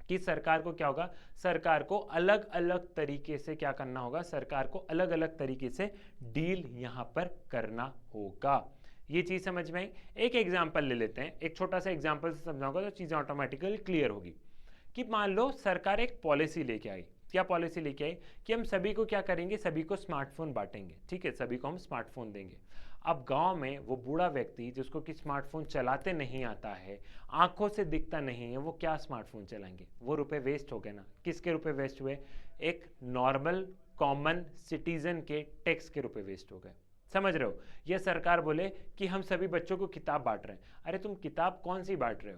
कि सरकार को क्या होगा, सरकार को अलग अलग तरीके से क्या करना होगा, सरकार को अलग अलग तरीके से डील यहाँ पर करना होगा। ये चीज़ समझ में आई। एक एग्जाम्पल ले लेते हैं, एक छोटा सा एग्जाम्पल से समझाऊंगा तो चीज़ें ऑटोमेटिकली क्लियर होगी। कि मान लो सरकार एक पॉलिसी लेके आई, क्या पॉलिसी लेके आई कि हम सभी को क्या करेंगे, सभी को स्मार्टफोन बांटेंगे, ठीक है, सभी को हम स्मार्टफोन देंगे। अब गांव में वो बूढ़ा व्यक्ति जिसको कि स्मार्टफोन चलाते नहीं आता है, आंखों से दिखता नहीं है, वो क्या स्मार्टफोन चलाएंगे, वो रुपए वेस्ट हो गए ना। किसके रुपए वेस्ट हुए, एक नॉर्मल कॉमन सिटीजन के टैक्स के रुपए वेस्ट हो गए। समझ रहे हो? ये सरकार बोले कि हम सभी बच्चों को किताब बांट रहे हैं। अरे तुम किताब कौन सी बांट रहे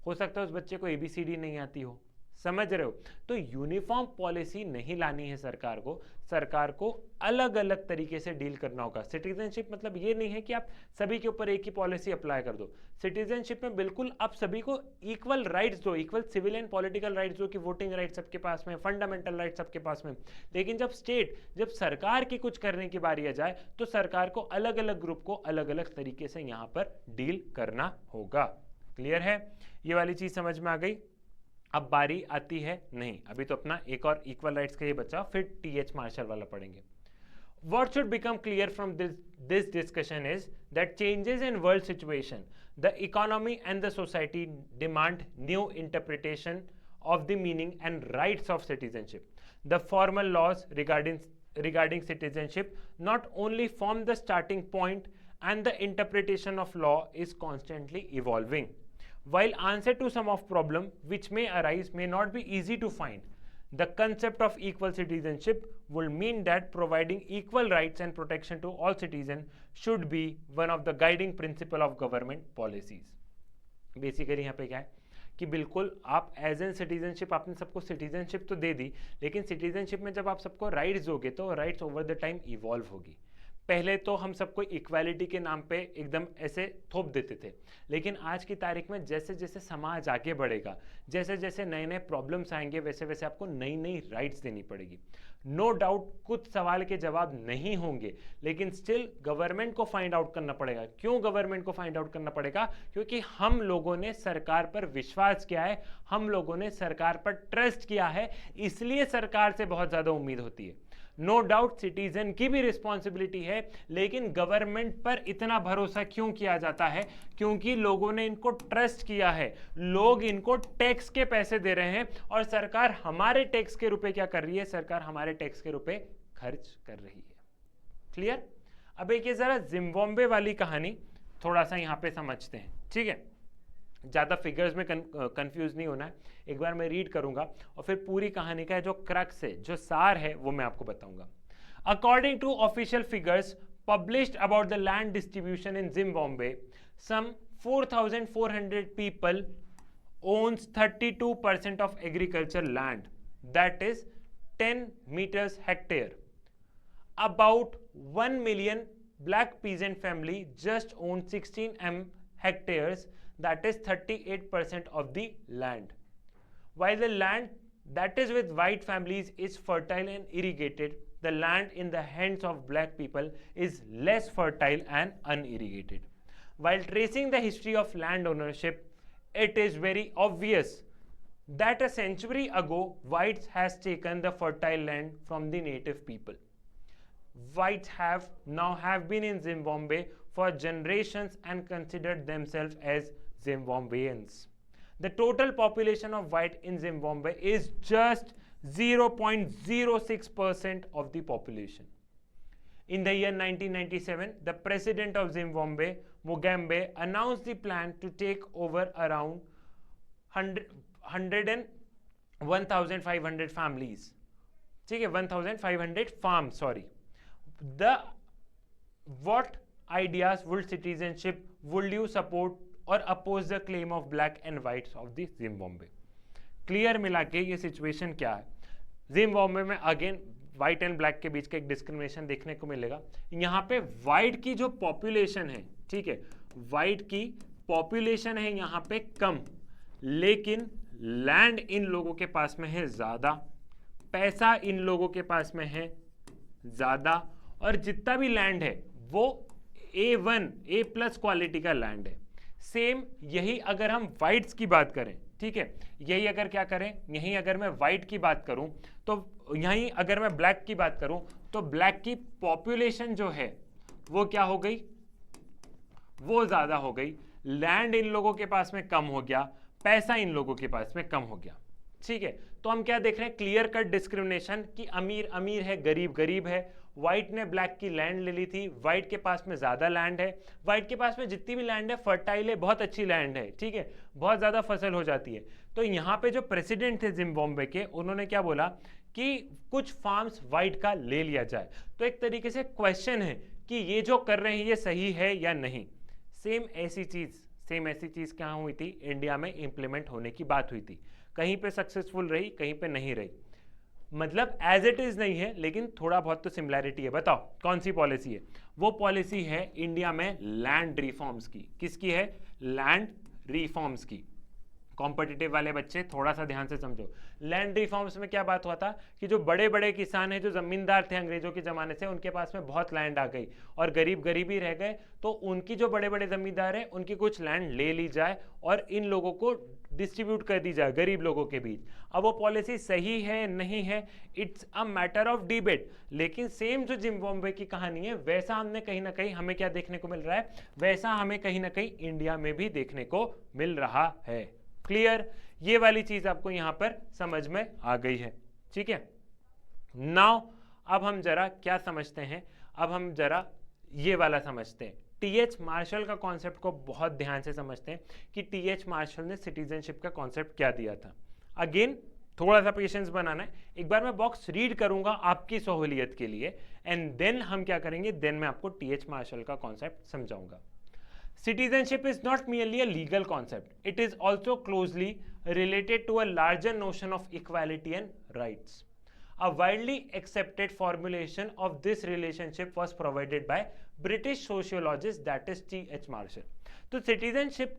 हो सकता है उस बच्चे को ABCD नहीं आती हो, समझ रहे हो? तो यूनिफॉर्म पॉलिसी नहीं लानी है सरकार को अलग अलग तरीके से डील करना होगा। सिटीजनशिप मतलब ये नहीं है कि आप सभी के ऊपर एक ही पॉलिसी अप्लाई कर दो। सिटीजनशिप में बिल्कुल आप सभी को इक्वल राइट्स दो, equal civil and political rights दो कि वोटिंग राइट सबके पास में, फंडामेंटल राइट सबके पास में। लेकिन जब सरकार की कुछ करने की बारी आ जाए तो सरकार को अलग अलग ग्रुप को अलग अलग तरीके से यहां पर डील करना होगा। क्लियर है? ये वाली चीज समझ में आ गई? अब बारी आती है, नहीं अभी तो अपना एक और इक्वल राइट्स का ये बचा, फिर टीएच मार्शल वाला पढ़ेंगे। What should become clear from this discussion is that changes in world situation, the economy and the society demand new interpretation of the meaning and rights of citizenship. The formal laws regarding citizenship not only form the starting point, and the interpretation of law is constantly evolving. While answer to some of problem which may arise may not be easy to find, the concept of equal citizenship will mean that providing equal rights and protection to all citizens should be one of the guiding principle of government policies. Basically यहाँ पे क्या है कि बिल्कुल आप as an citizenship, आपने सबको citizenship तो दे दी, लेकिन सिटीजनशिप में जब आप सबको राइट्स दोगे तो rights over the time evolve होगी। पहले तो हम सबको इक्वालिटी के नाम पे एकदम ऐसे थोप देते थे, लेकिन आज की तारीख में जैसे जैसे समाज आगे बढ़ेगा, जैसे जैसे नए नए प्रॉब्लम्स आएंगे, वैसे वैसे आपको नई नई राइट्स देनी पड़ेगी। नो डाउट कुछ सवाल के जवाब नहीं होंगे, लेकिन स्टिल गवर्नमेंट को फाइंड आउट करना पड़ेगा। क्यों गवर्नमेंट को फाइंड आउट करना पड़ेगा? क्योंकि हम लोगों ने सरकार पर विश्वास किया है, हम लोगों ने सरकार पर ट्रस्ट किया है, इसलिए सरकार से बहुत ज़्यादा उम्मीद होती है। नो डाउट सिटीजन की भी रिस्पॉन्सिबिलिटी है, लेकिन गवर्नमेंट पर इतना भरोसा क्यों किया जाता है? क्योंकि लोगों ने इनको ट्रस्ट किया है, लोग इनको टैक्स के पैसे दे रहे हैं और सरकार हमारे टैक्स के रुपए क्या कर रही है? सरकार हमारे टैक्स के रुपए खर्च कर रही है। क्लियर? अब एक ये जरा जिम्बाब्वे वाली कहानी थोड़ा सा यहाँ पे समझते हैं, ठीक है? ज़्यादा फिगर्स में कंफ्यूज नहीं होना है, एक बार मैं रीड करूंगा और फिर पूरी कहानी का जो क्रक्स है, जो सार है, वो मैं आपको बताऊंगा। According to official figures published about the land distribution in Zimbabwe, some 4,400 people owns 32% of agriculture land, that is 10 meters hectare. About 1 million black peasant family just own 16 hectares, that is 38% of the land. While the land that is with white families is fertile and irrigated, the land in the hands of black people is less fertile and unirrigated. While tracing the history of land ownership, it is very obvious that a century ago, whites has taken the fertile land from the native people. Whites have been in Zimbabwe for generations and considered themselves as Zimbabweans. The total population of white in Zimbabwe is just 0.06% of the population. In the year 1997, the president of Zimbabwe, Mugabe, announced the plan to take over around 1,500 families. ठीक है, 1,500 farms, sorry. What ideas would citizenship would you support or oppose the claim of black and whites of the Zimbabwe? Clear मिला के ये situation क्या है? Zimbabwe में again white and black के बीच का एक डिस्क्रिमिनेशन देखने को मिलेगा। यहाँ पे व्हाइट की जो पॉपुलेशन है, ठीक है, व्हाइट की पॉपुलेशन है यहाँ पे कम, लेकिन लैंड इन लोगों के पास में है ज्यादा, पैसा इन लोगों के पास में है ज्यादा, और जितना भी लैंड है वो A1 A+ क्वालिटी का लैंड है। सेम यही अगर हम व्हाइट्स की बात करें, ठीक है, यही अगर क्या करें, यही अगर मैं व्हाइट की बात करूं, तो यही अगर मैं ब्लैक की बात करूं, तो ब्लैक की पॉपुलेशन जो है वो क्या हो गई? वो ज्यादा हो गई, लैंड इन लोगों के पास में कम हो गया, पैसा इन लोगों के पास में कम हो गया। ठीक है, तो हम क्या देख रहे हैं? क्लियर कट डिस्क्रिमिनेशन कि अमीर अमीर है, गरीब गरीब है। व्हाइट ने ब्लैक की लैंड ले ली थी, व्हाइट के पास में ज्यादा लैंड है, व्हाइट के पास में जितनी भी लैंड है फर्टाइल है, बहुत अच्छी लैंड है, ठीक है, बहुत ज्यादा फसल हो जाती है। तो यहाँ पे जो प्रेसिडेंट थे जिम्बाब्वे के, उन्होंने क्या बोला कि कुछ फार्म्स व्हाइट का ले लिया जाए। तो एक तरीके से क्वेश्चन है कि ये जो कर रहे हैं ये सही है या नहीं। सेम ऐसी चीज क्या हुई थी? इंडिया में इंप्लीमेंट होने की बात हुई थी। कहीं पे सक्सेसफुल रही, कहीं पे नहीं रही, मतलब एज इट इज नहीं है, लेकिन थोड़ा बहुत तो सिमिलैरिटी है। बताओ कौन सी पॉलिसी है? वो पॉलिसी है इंडिया में लैंड रिफॉर्म्स की। किसकी है? लैंड रिफॉर्म्स की। कॉम्पिटिटिव वाले बच्चे थोड़ा सा ध्यान से समझो। लैंड रिफॉर्म्स में क्या बात हुआ था कि जो बड़े बड़े किसान हैं, जो जमींदार थे अंग्रेजों के ज़माने से, उनके पास में बहुत लैंड आ गई और गरीब गरीब ही रह गए, तो उनकी जो बड़े बड़े जमींदार हैं उनकी कुछ लैंड ले ली जाए और इन लोगों को डिस्ट्रीब्यूट कर दी जाए गरीब लोगों के बीच। अब वो पॉलिसी सही है नहीं है, it's a matter of debate, लेकिन सेम जो जिम्बाब्वे की कहानी है वैसा हमने कहीं ना कहीं, हमें क्या देखने को मिल रहा है, वैसा हमें कहीं ना कहीं इंडिया में भी देखने को मिल रहा है। क्लियर? ये वाली चीज आपको यहां पर समझ में आ गई है। ठीक है, नाउ अब हम जरा क्या समझते हैं, अब हम जरा ये वाला समझते हैं। टीएच मार्शल का कॉन्सेप्ट को बहुत ध्यान से समझते हैं कि टीएच मार्शल ने सिटीजनशिप का कॉन्सेप्ट क्या दिया था। अगेन थोड़ा सा पेशेंस बनाना है, एक बार मैं बॉक्स रीड करूंगा आपकी सहूलियत के लिए, एंड देन हम क्या करेंगे, देन मैं आपको टीएच मार्शल का कॉन्सेप्ट समझाऊंगा। Citizenship is not merely a legal concept, it is also closely related to a larger notion of equality and rights. A widely accepted formulation of this relationship was provided by British sociologist that is T.H. Marshall. तो citizenship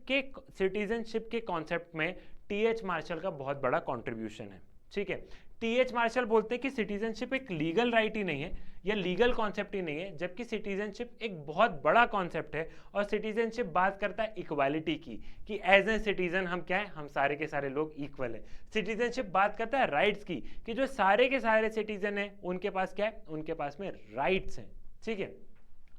के concept में TH. Martial का बहुत बड़ा contribution है। ठीक है, TH. Martial बोलते हैं कि सिटीजनशिप एक लीगल राइट ही नहीं है या लीगल कॉन्सेप्ट ही नहीं है, जबकि सिटीजनशिप एक बहुत बड़ा कॉन्सेप्ट है। और सिटीजनशिप बात करता है इक्वालिटी की, कि एज ए सिटीजन हम क्या है, हम सारे के सारे लोग इक्वल है। सिटीजनशिप बात करता है राइट्स की, कि जो सारे के सारे सिटीजन है उनके पास क्या है, उनके पास में राइट्स हैं। ठीक है,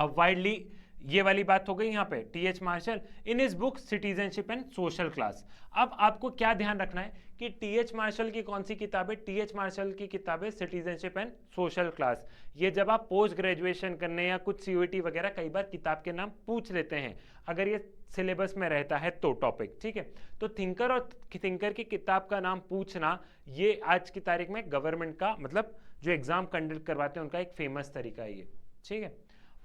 अब वाइडली ये वाली बात हो गई यहाँ पे T H. Marshall in his book citizenship and social class. अब आपको क्या ध्यान रखना है कि टी.एच. मार्शल की कौन सी किताब है? टी.एच. मार्शल की किताब है सिटीजनशिप एंड सोशल क्लास। ये जब आप पोस्ट ग्रेजुएशन करने या कुछ सीयूईटी वगैरह कई बार किताब के नाम पूछ लेते हैं, अगर ये सिलेबस में रहता है तो टॉपिक। ठीक है, तो थिंकर और थिंकर की किताब का नाम पूछना ये आज की तारीख में गवर्नमेंट का, मतलब जो एग्जाम कंडक्ट करवाते हैं उनका एक फेमस तरीका है ये। ठीक है,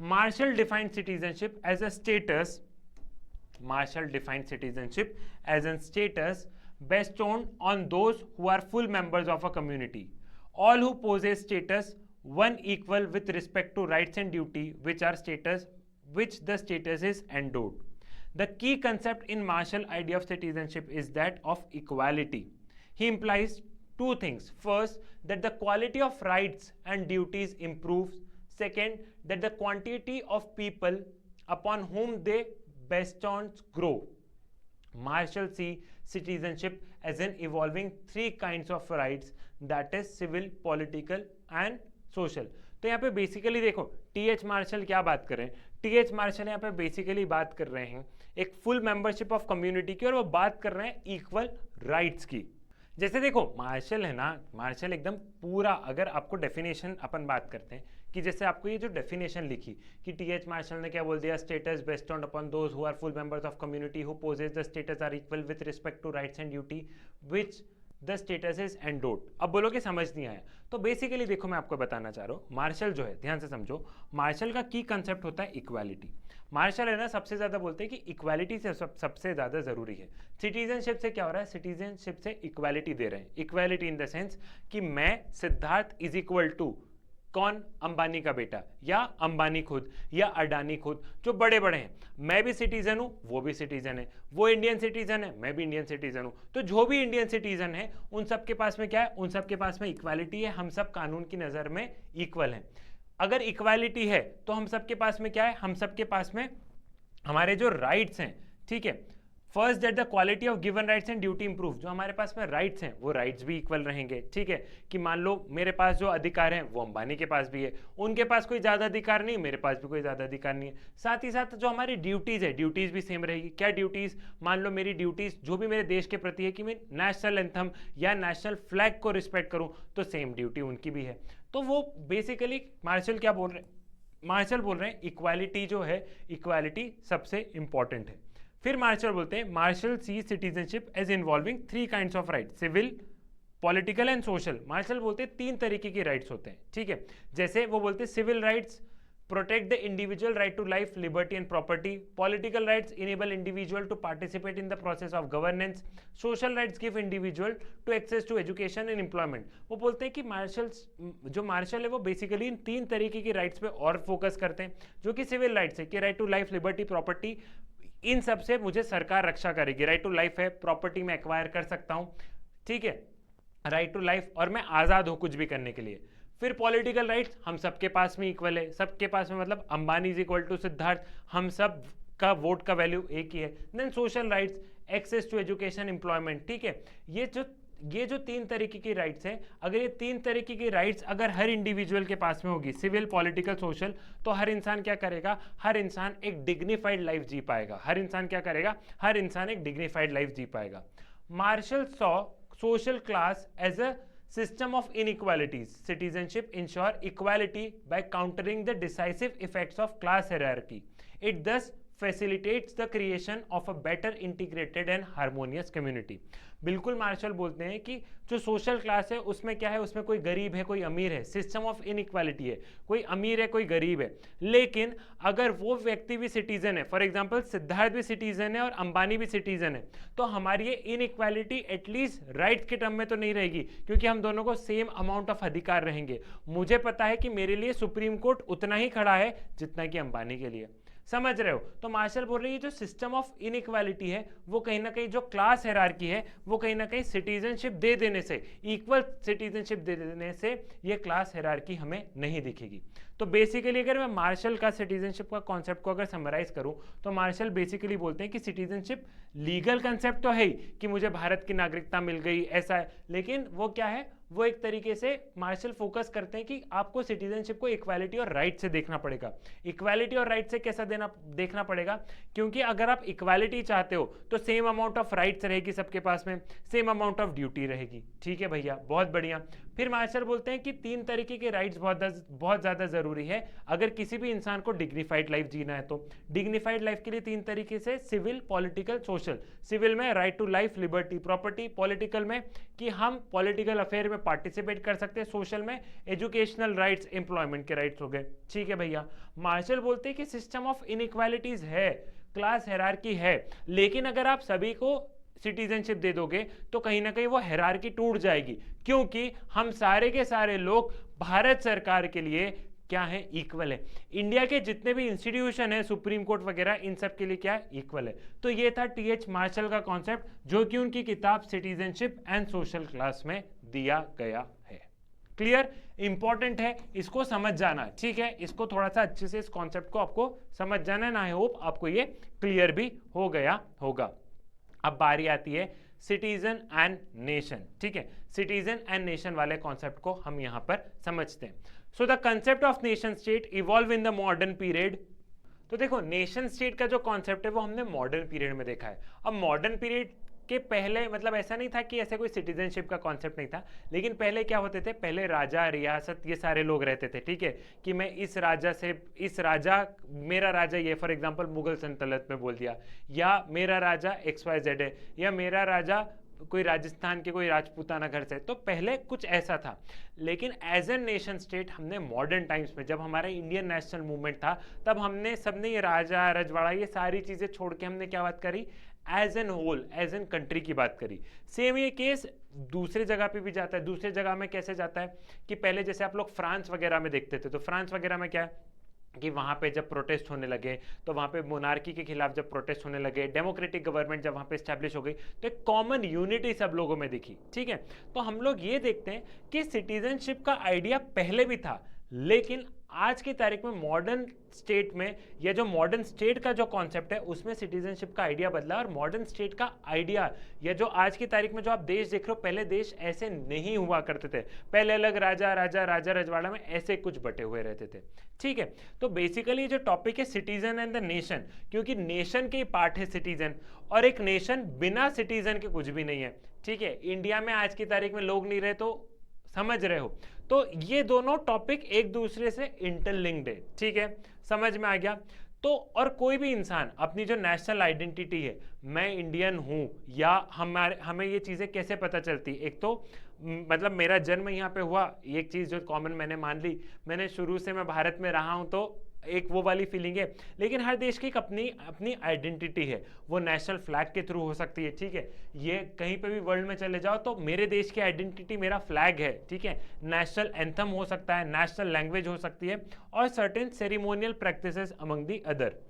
Marshall defined citizenship as a status. Marshall defined citizenship as a status bestowed on those who are full members of a community. All who possess status, one equal with respect to rights and duty, which the status is endowed. The key concept in Marshall idea of citizenship is that of equality. He implies two things. First, that the quality of rights and duties improves. Second, that the quantity of people upon whom they bestows grow. Marshall see citizenship as an evolving three kinds of rights, that is civil, political and social. तो यहाँ पे basically देखो TH. Martial क्या बात कर रहे हैं, TH. Martial यहाँ पे बेसिकली बात कर रहे हैं एक फुल मेंबरशिप ऑफ कम्युनिटी की, और वो बात कर रहे हैं इक्वल राइट्स की। जैसे देखो मार्शल है ना, मार्शल एकदम पूरा, अगर आपको डेफिनेशन अपन बात करते हैं कि जैसे आपको ये जो डेफिनेशन लिखी कि टी.एच. मार्शल ने क्या बोल दिया, status based upon those who are full members of community who possess the status are equal with respect to rights and duty which the status is endowed. अब बोलो कि समझ नहीं आया, तो बेसिकली देखो मैं आपको बताना चाह रहा हूँ, मार्शल जो है, ध्यान से समझो, मार्शल का की कंसेप्ट होता है इक्वालिटी। मार्शल है ना सबसे ज्यादा बोलते हैं कि इक्वालिटी से सबसे ज्यादा जरूरी है। सिटीजनशिप से क्या हो रहा है, सिटीजनशिप से इक्वालिटी दे रहे हैं। इक्वालिटी इन द सेंस कि मैं सिद्धार्थ इज इक्वल टू कौन, अंबानी का बेटा, या अंबानी खुद, या अडानी खुद, जो बड़े बड़े हैं। मैं भी सिटीजन हूं, वो भी सिटीजन है, वो इंडियन सिटीजन है, मैं भी इंडियन सिटीजन हूं। तो जो भी इंडियन सिटीजन है उन सब के पास में क्या है, उन सब के पास में इक्वालिटी है, हम सब कानून की नजर में इक्वल हैं। अगर इक्वालिटी है तो हम सबके पास में क्या है, हम सबके पास में हमारे जो राइट्स हैं। ठीक है, first that the quality of given rights and duty improve, जो हमारे पास में राइट्स हैं वो राइट्स भी इक्वल रहेंगे। ठीक है, कि मान लो मेरे पास जो अधिकार हैं वो अंबानी के पास भी है, उनके पास कोई ज़्यादा अधिकार नहीं, मेरे पास भी कोई ज़्यादा अधिकार नहीं है। साथ ही साथ जो हमारी ड्यूटीज़ है, ड्यूटीज़ भी सेम रहेगी। क्या ड्यूटीज़, मान लो मेरी ड्यूटीज़ जो भी मेरे देश के प्रति है कि मैं नेशनल एंथम या नेशनल फ्लैग को रिस्पेक्ट करूँ, तो सेम ड्यूटी उनकी भी है। तो वो बेसिकली मार्शल क्या बोल रहे हैं, मार्शल बोल रहे हैं इक्वालिटी जो है, इक्वालिटी सबसे इंपॉर्टेंट है। फिर मार्शल बोलते हैं, Marshall see citizenship as involving three kinds of right, civil, political and social. Marshall बोलते हैं तीन तरीके के राइट्स होते हैं। ठीक है, जैसे वो बोलते हैं civil rights, protect the individual right to life, liberty and property. Political rights enable individual to participate in the process of governance. Social rights give individual to access to education and employment. वो बोलते हैं कि जो martial है वो basically इन 3 तरीके की rights पे और फोकस करते हैं, जो कि सिविल राइट्स है, कि right to life, liberty, property, इन सब से मुझे सरकार रक्षा करेगी. राइट टू लाइफ है, प्रॉपर्टी में एक्वायर कर सकता हूँ, ठीक है, राइट टू लाइफ, और मैं आज़ाद हूँ कुछ भी करने के लिए. फिर पॉलिटिकल राइट्स हम सबके पास में इक्वल है, सबके पास में, मतलब Ambani is equal to Siddharth, हम सब का वोट का वैल्यू एक ही है. Then social rights, access to education, employment, ठीक है. ये जो 3 तरीके की राइट्स हैं, अगर ये 3 तरीके की राइट्स अगर हर इंडिविजुअल के पास में होगी, सिविल, पॉलिटिकल, सोशल, तो हर इंसान क्या करेगा, हर इंसान एक डिग्निफाइड लाइफ जी पाएगा. हर इंसान क्या करेगा, हर इंसान एक डिग्निफाइड लाइफ जी पाएगा. Marshall saw social class as a system of inequalities. Citizenship ensure equality by countering the decisive effects of class hierarchy. It thus facilitates the creation of a better integrated and harmonious community. बिल्कुल martial बोलते हैं कि जो social class है उसमें क्या है, उसमें कोई गरीब है, कोई अमीर है, सिस्टम ऑफ इनइक्वालिटी है, कोई अमीर है, कोई गरीब है. लेकिन अगर वो व्यक्ति भी सिटीजन है, फॉर एग्जांपल सिद्धार्थ भी सिटीजन है और अंबानी भी सिटीजन है, तो हमारी ये इनइक्वालिटी एटलीस्ट राइट्स के टर्म में तो नहीं रहेगी, क्योंकि हम दोनों को सेम अमाउंट ऑफ अधिकार रहेंगे. मुझे पता है कि मेरे लिए सुप्रीम कोर्ट उतना ही खड़ा है जितना कि अंबानी के लिए. समझ रहे हो? तो मार्शल बोल रही है जो सिस्टम ऑफ इनइक्वालिटी है वो कहीं ना कहीं, जो क्लास हायरार्की है वो कहीं ना कहीं सिटीजनशिप दे देने से, इक्वल सिटीजनशिप दे देने से ये क्लास हायरार्की हमें नहीं दिखेगी. तो बेसिकली अगर मैं मार्शल का सिटीजनशिप का कॉन्सेप्ट को अगर समराइज करूं तो मार्शल बेसिकली बोलते हैं कि सिटीजनशिप लीगल कंसेप्ट तो है ही कि मुझे भारत की नागरिकता मिल गई ऐसा है, लेकिन वो क्या है, वो एक तरीके से मार्शल फोकस करते हैं कि आपको सिटीजनशिप को इक्वालिटी और राइट से देखना पड़ेगा. इक्वालिटी और राइट से कैसा देखना पड़ेगा, क्योंकि अगर आप इक्वालिटी चाहते हो तो सेम अमाउंट ऑफ राइट्स रहेगी सबके पास में, सेम अमाउंट ऑफ ड्यूटी रहेगी. ठीक है भैया, बहुत बढ़िया. फिर मार्शल बोलते हैं कि 3 तरीके के राइट्स बहुत ज़्यादा ज़रूरी है अगर किसी भी इंसान को डिग्निफाइड लाइफ जीना है. तो डिग्निफाइड लाइफ के लिए 3 तरीके से, सिविल, पॉलिटिकल, सोशल. सिविल में right to life, liberty, property. Political में कि हम पॉलिटिकल अफेयर में पार्टिसिपेट कर सकते हैं. सोशल में एजुकेशनल राइट्स, एम्प्लॉयमेंट के राइट्स हो गए. ठीक है भैया. मार्शल बोलते हैं कि सिस्टम ऑफ इनइक्वालिटीज है, क्लास हायरार्की है, लेकिन अगर आप सभी को सिटीजनशिप दे दोगे तो कहीं ना कहीं वो हायरार्की टूट जाएगी, क्योंकि हम सारे के सारे लोग भारत सरकार के लिए क्या है, इक्वल है. इंडिया के जितने भी इंस्टीट्यूशन है, सुप्रीम कोर्ट वगैरह, इन सब के लिए क्या है, इक्वल है. तो ये था टी.एच. मार्शल का कॉन्सेप्ट, जो कि उनकी किताब सिटीजनशिप एंड सोशल क्लास में दिया गया है. क्लियर? इंपॉर्टेंट है, इसको समझ जाना. ठीक है, इसको थोड़ा सा अच्छे से इस कॉन्सेप्ट को आपको समझ जाना है. आई होप आपको ये क्लियर भी हो गया होगा. अब बारी आती है सिटीजन एंड नेशन. ठीक है, सिटीजन एंड नेशन वाले कॉन्सेप्ट को हम यहां पर समझते हैं. So the concept of nation state evolve in the modern period. तो देखो, नेशन स्टेट का जो कॉन्सेप्ट है वो हमने मॉडर्न पीरियड में देखा है. अब मॉडर्न पीरियड के पहले, मतलब ऐसा नहीं था कि ऐसे कोई सिटीजनशिप का कॉन्सेप्ट नहीं था, लेकिन पहले क्या होते थे, पहले राजा, रियासत, ये सारे लोग रहते थे. ठीक है, कि मैं इस राजा से, इस राजा, मेरा राजा ये, फॉर एग्जांपल मुगल सल्तनत में बोल दिया, या मेरा राजा XYZ है, या मेरा राजा कोई राजस्थान के कोई राजपूताना घर से. तो पहले कुछ ऐसा था. लेकिन एज एन नेशन स्टेट हमने मॉडर्न टाइम्स में, जब हमारा इंडियन नेशनल मूवमेंट था, तब हमने सबने ये राजा, रजवाड़ा, ये सारी चीजें छोड़ के हमने क्या बात करी, as an whole, as an country की बात करी. सेम ये केस दूसरे जगह पे भी जाता है. दूसरे जगह में कैसे जाता है कि पहले जैसे आप लोग फ्रांस वगैरह में देखते थे, तो फ्रांस वगैरह में क्या है कि वहाँ पे जब प्रोटेस्ट होने लगे, तो वहाँ पे मोनार्की के खिलाफ जब प्रोटेस्ट होने लगे, डेमोक्रेटिक गवर्नमेंट जब वहाँ पे स्टैब्लिश हो गई, तो एक कॉमन यूनिटी सब लोगों में दिखी. ठीक है, तो हम लोग ये देखते हैं कि सिटीजनशिप का आइडिया पहले भी था, लेकिन आज की तारीख में मॉडर्न स्टेट में, या जो मॉडर्न स्टेट का जो कॉन्सेप्ट है उसमें सिटीजनशिप का आइडिया बदला. और मॉडर्न स्टेट का आइडिया, या जो आज की तारीख में जो आप देश देख रहे हो, पहले देश ऐसे नहीं हुआ करते थे. पहले अलग राजा रजवाड़ा में ऐसे कुछ बटे हुए रहते थे. ठीक है, तो बेसिकली जो टॉपिक है सिटीजन एंड द नेशन, क्योंकि नेशन के पार्ट है सिटीजन, और एक नेशन बिना सिटीजन के कुछ भी नहीं है. ठीक है, इंडिया में आज की तारीख में लोग नहीं रहे, तो समझ रहे हो. तो ये दोनों टॉपिक एक दूसरे से इंटरलिंक्ड है. ठीक है, समझ में आ गया. तो और कोई भी इंसान अपनी जो नेशनल आइडेंटिटी है, मैं इंडियन हूं, या हमें ये चीजें कैसे पता चलती, एक तो मतलब मेरा जन्म यहाँ पे हुआ, एक चीज़ जो कॉमन मैंने मान ली, मैंने शुरू से मैं भारत में रहा हूँ, तो एक वो वाली फीलिंग है। लेकिन हर देश की एक अपनी अपनी आइडेंटिटी है, वो नेशनल फ्लैग के थ्रू हो सकती है, ठीक है। ये कहीं पे भी वर्ल्ड में चले जाओ तो मेरे देश की आइडेंटिटी मेरा फ्लैग है, ठीक है। नेशनल एंथम हो सकता है, नेशनल लैंग्वेज हो सकती है, और certain ceremonial practices among the other,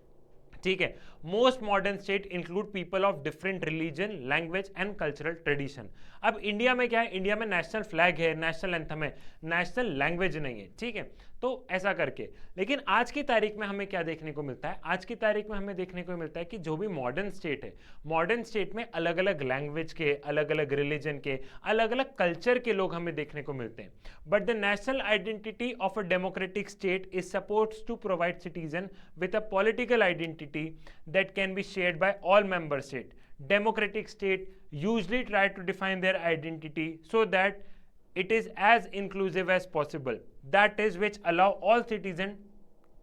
ठीक है। Most modern state include people of different religion, language and cultural tradition. अब इंडिया में क्या है, इंडिया में नेशनल फ्लैग है, नेशनल एंथम है, नेशनल लैंग्वेज नहीं है, ठीक है। तो ऐसा करके, लेकिन आज की तारीख में हमें क्या देखने को मिलता है, आज की तारीख में हमें देखने को मिलता है कि जो भी मॉडर्न स्टेट है, मॉडर्न स्टेट में अलग अलग लैंग्वेज के, अलग अलग रिलीजन के, अलग अलग कल्चर के लोग हमें देखने को मिलते हैं। But the national identity of a democratic state is supposed to provide citizen with a political identity that can be shared by all member state. Democratic state usually try to define their identity so that it is as inclusive as possible. That is which allow all citizens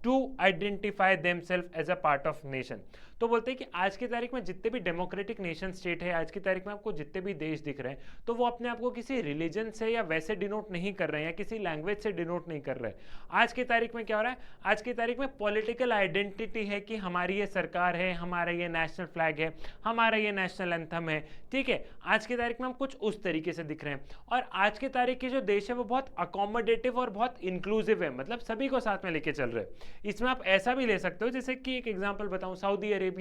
to identify themselves as a part of nation. तो बोलते हैं कि आज की तारीख में जितने भी डेमोक्रेटिक नेशन स्टेट है, आज की तारीख में आपको जितने भी देश दिख रहे हैं, तो वो अपने आप को किसी रिलीजन से या वैसे डिनोट नहीं कर रहे हैं, या किसी लैंग्वेज से डिनोट नहीं कर रहे हैं। आज की तारीख में क्या हो रहा है, आज की तारीख में पॉलिटिकल आइडेंटिटी है कि हमारी ये सरकार है, हमारा ये नेशनल फ्लैग है, हमारा ये नेशनल एंथम है, ठीक है। आज की तारीख में हम कुछ उस तरीके से दिख रहे हैं। और आज की तारीख के जो देश है वो बहुत अकोमोडेटिव और बहुत इंक्लूसिव है, मतलब सभी को साथ में लेके चल रहे हैं। इसमें आप ऐसा भी ले सकते हो, जैसे कि एक एग्जांपल बताऊं, सऊदी अरेबिया,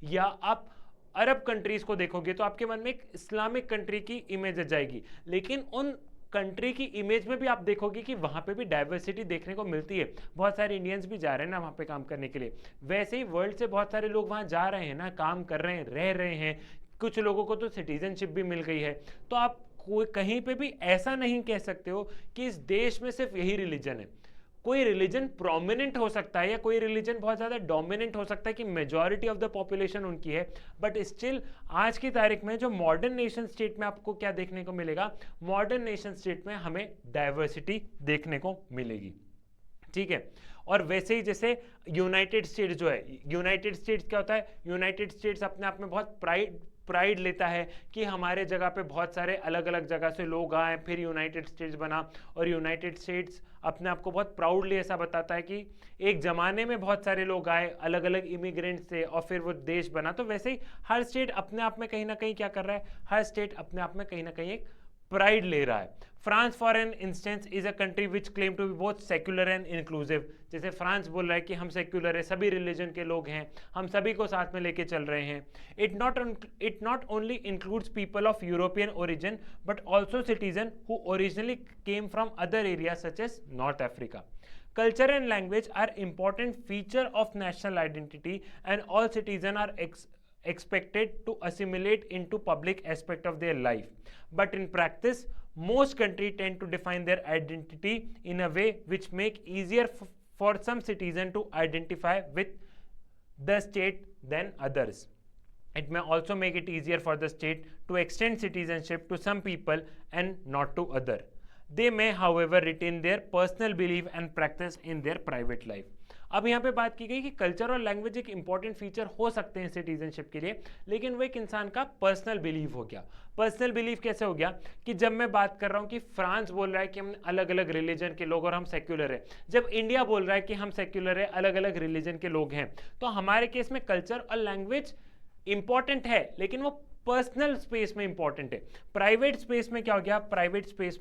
या आप अरब कंट्रीज को देखोगे तो आपके मन में एक इस्लामिक कंट्री की इमेज आ जाएगी, लेकिन उन कंट्री की इमेज में भी आप देखोगे कि वहां पे भी डाइवर्सिटी देखने को मिलती है। बहुत सारे इंडियंस भी जा रहे हैं ना वहां पे काम करने के लिए, वैसे ही वर्ल्ड से बहुत सारे लोग वहां जा रहे हैं ना, काम कर रहे हैं, रह रहे हैं, कुछ लोगों को तो सिटीजनशिप भी मिल गई है। तो आप कोई कहीं पे भी ऐसा नहीं कह सकते हो कि इस देश में सिर्फ यही रिलीजन है। कोई रिलीजन प्रोमिनेंट हो सकता है, या कोई रिलीजन बहुत ज्यादा डोमिनेंट हो सकता है कि मेजॉरिटी ऑफ द पॉपुलेशन उनकी है, बट स्टिल आज की तारीख में जो मॉडर्न नेशन स्टेट में आपको क्या देखने को मिलेगा, मॉडर्न नेशन स्टेट में हमें डाइवर्सिटी देखने को मिलेगी, ठीक है। और वैसे ही जैसे यूनाइटेड स्टेट्स जो है, यूनाइटेड स्टेट्स क्या होता है, यूनाइटेड स्टेट्स अपने आप में बहुत प्राइड लेता है कि हमारे जगह पे बहुत सारे अलग अलग जगह से लोग आए, फिर यूनाइटेड स्टेट्स बना। और यूनाइटेड स्टेट्स अपने आप को बहुत प्राउडली ऐसा बताता है कि एक ज़माने में बहुत सारे लोग आए, अलग अलग इमिग्रेंट्स थे, और फिर वो देश बना। तो वैसे ही हर स्टेट अपने आप में कहीं ना कहीं क्या कर रहा है, हर स्टेट अपने आप में कहीं ना कहीं एक प्राइड ले रहा है। France for an instance is a country which claim to be both secular and inclusive. जैसे फ्रांस बोल रहा है कि हम सेक्युलर है, सभी रिलीजन के लोग हैं, हम सभी को साथ में लेके चल रहे हैं। It not only includes people of European origin but also citizen who originally came from other area such as North Africa. Culture and language are important feature of national identity, and all citizens are expected to assimilate into public aspect of their life. But in practice, most countries tend to define their identity in a way which make easier for some citizen to identify with the state than others. It may also make it easier for the state to extend citizenship to some people and not to others. They may however retain their personal belief and practice in their private life. अब यहाँ पे बात की गई कि culture और language एक important feature हो सकते हैं सिटीजनशिप के लिए, लेकिन वो एक इंसान का पर्सनल बिलीव हो गया। पर्सनल बिलीव कैसे हो गया कि जब मैं बात कर रहा हूँ कि फ्रांस बोल रहा है कि हम अलग अलग रिलीजन के लोग और हम सेक्युलर है, जब इंडिया बोल रहा है कि हम सेक्युलर है, अलग अलग रिलीजन के लोग हैं, तो हमारे केस में कल्चर और लैंग्वेज इंपॉर्टेंट है, लेकिन वो पर्सनल स्पेस में इंपॉर्टेंट है। प्राइवेट स्पेस में क्या हो गया, प्राइवेट स्पेस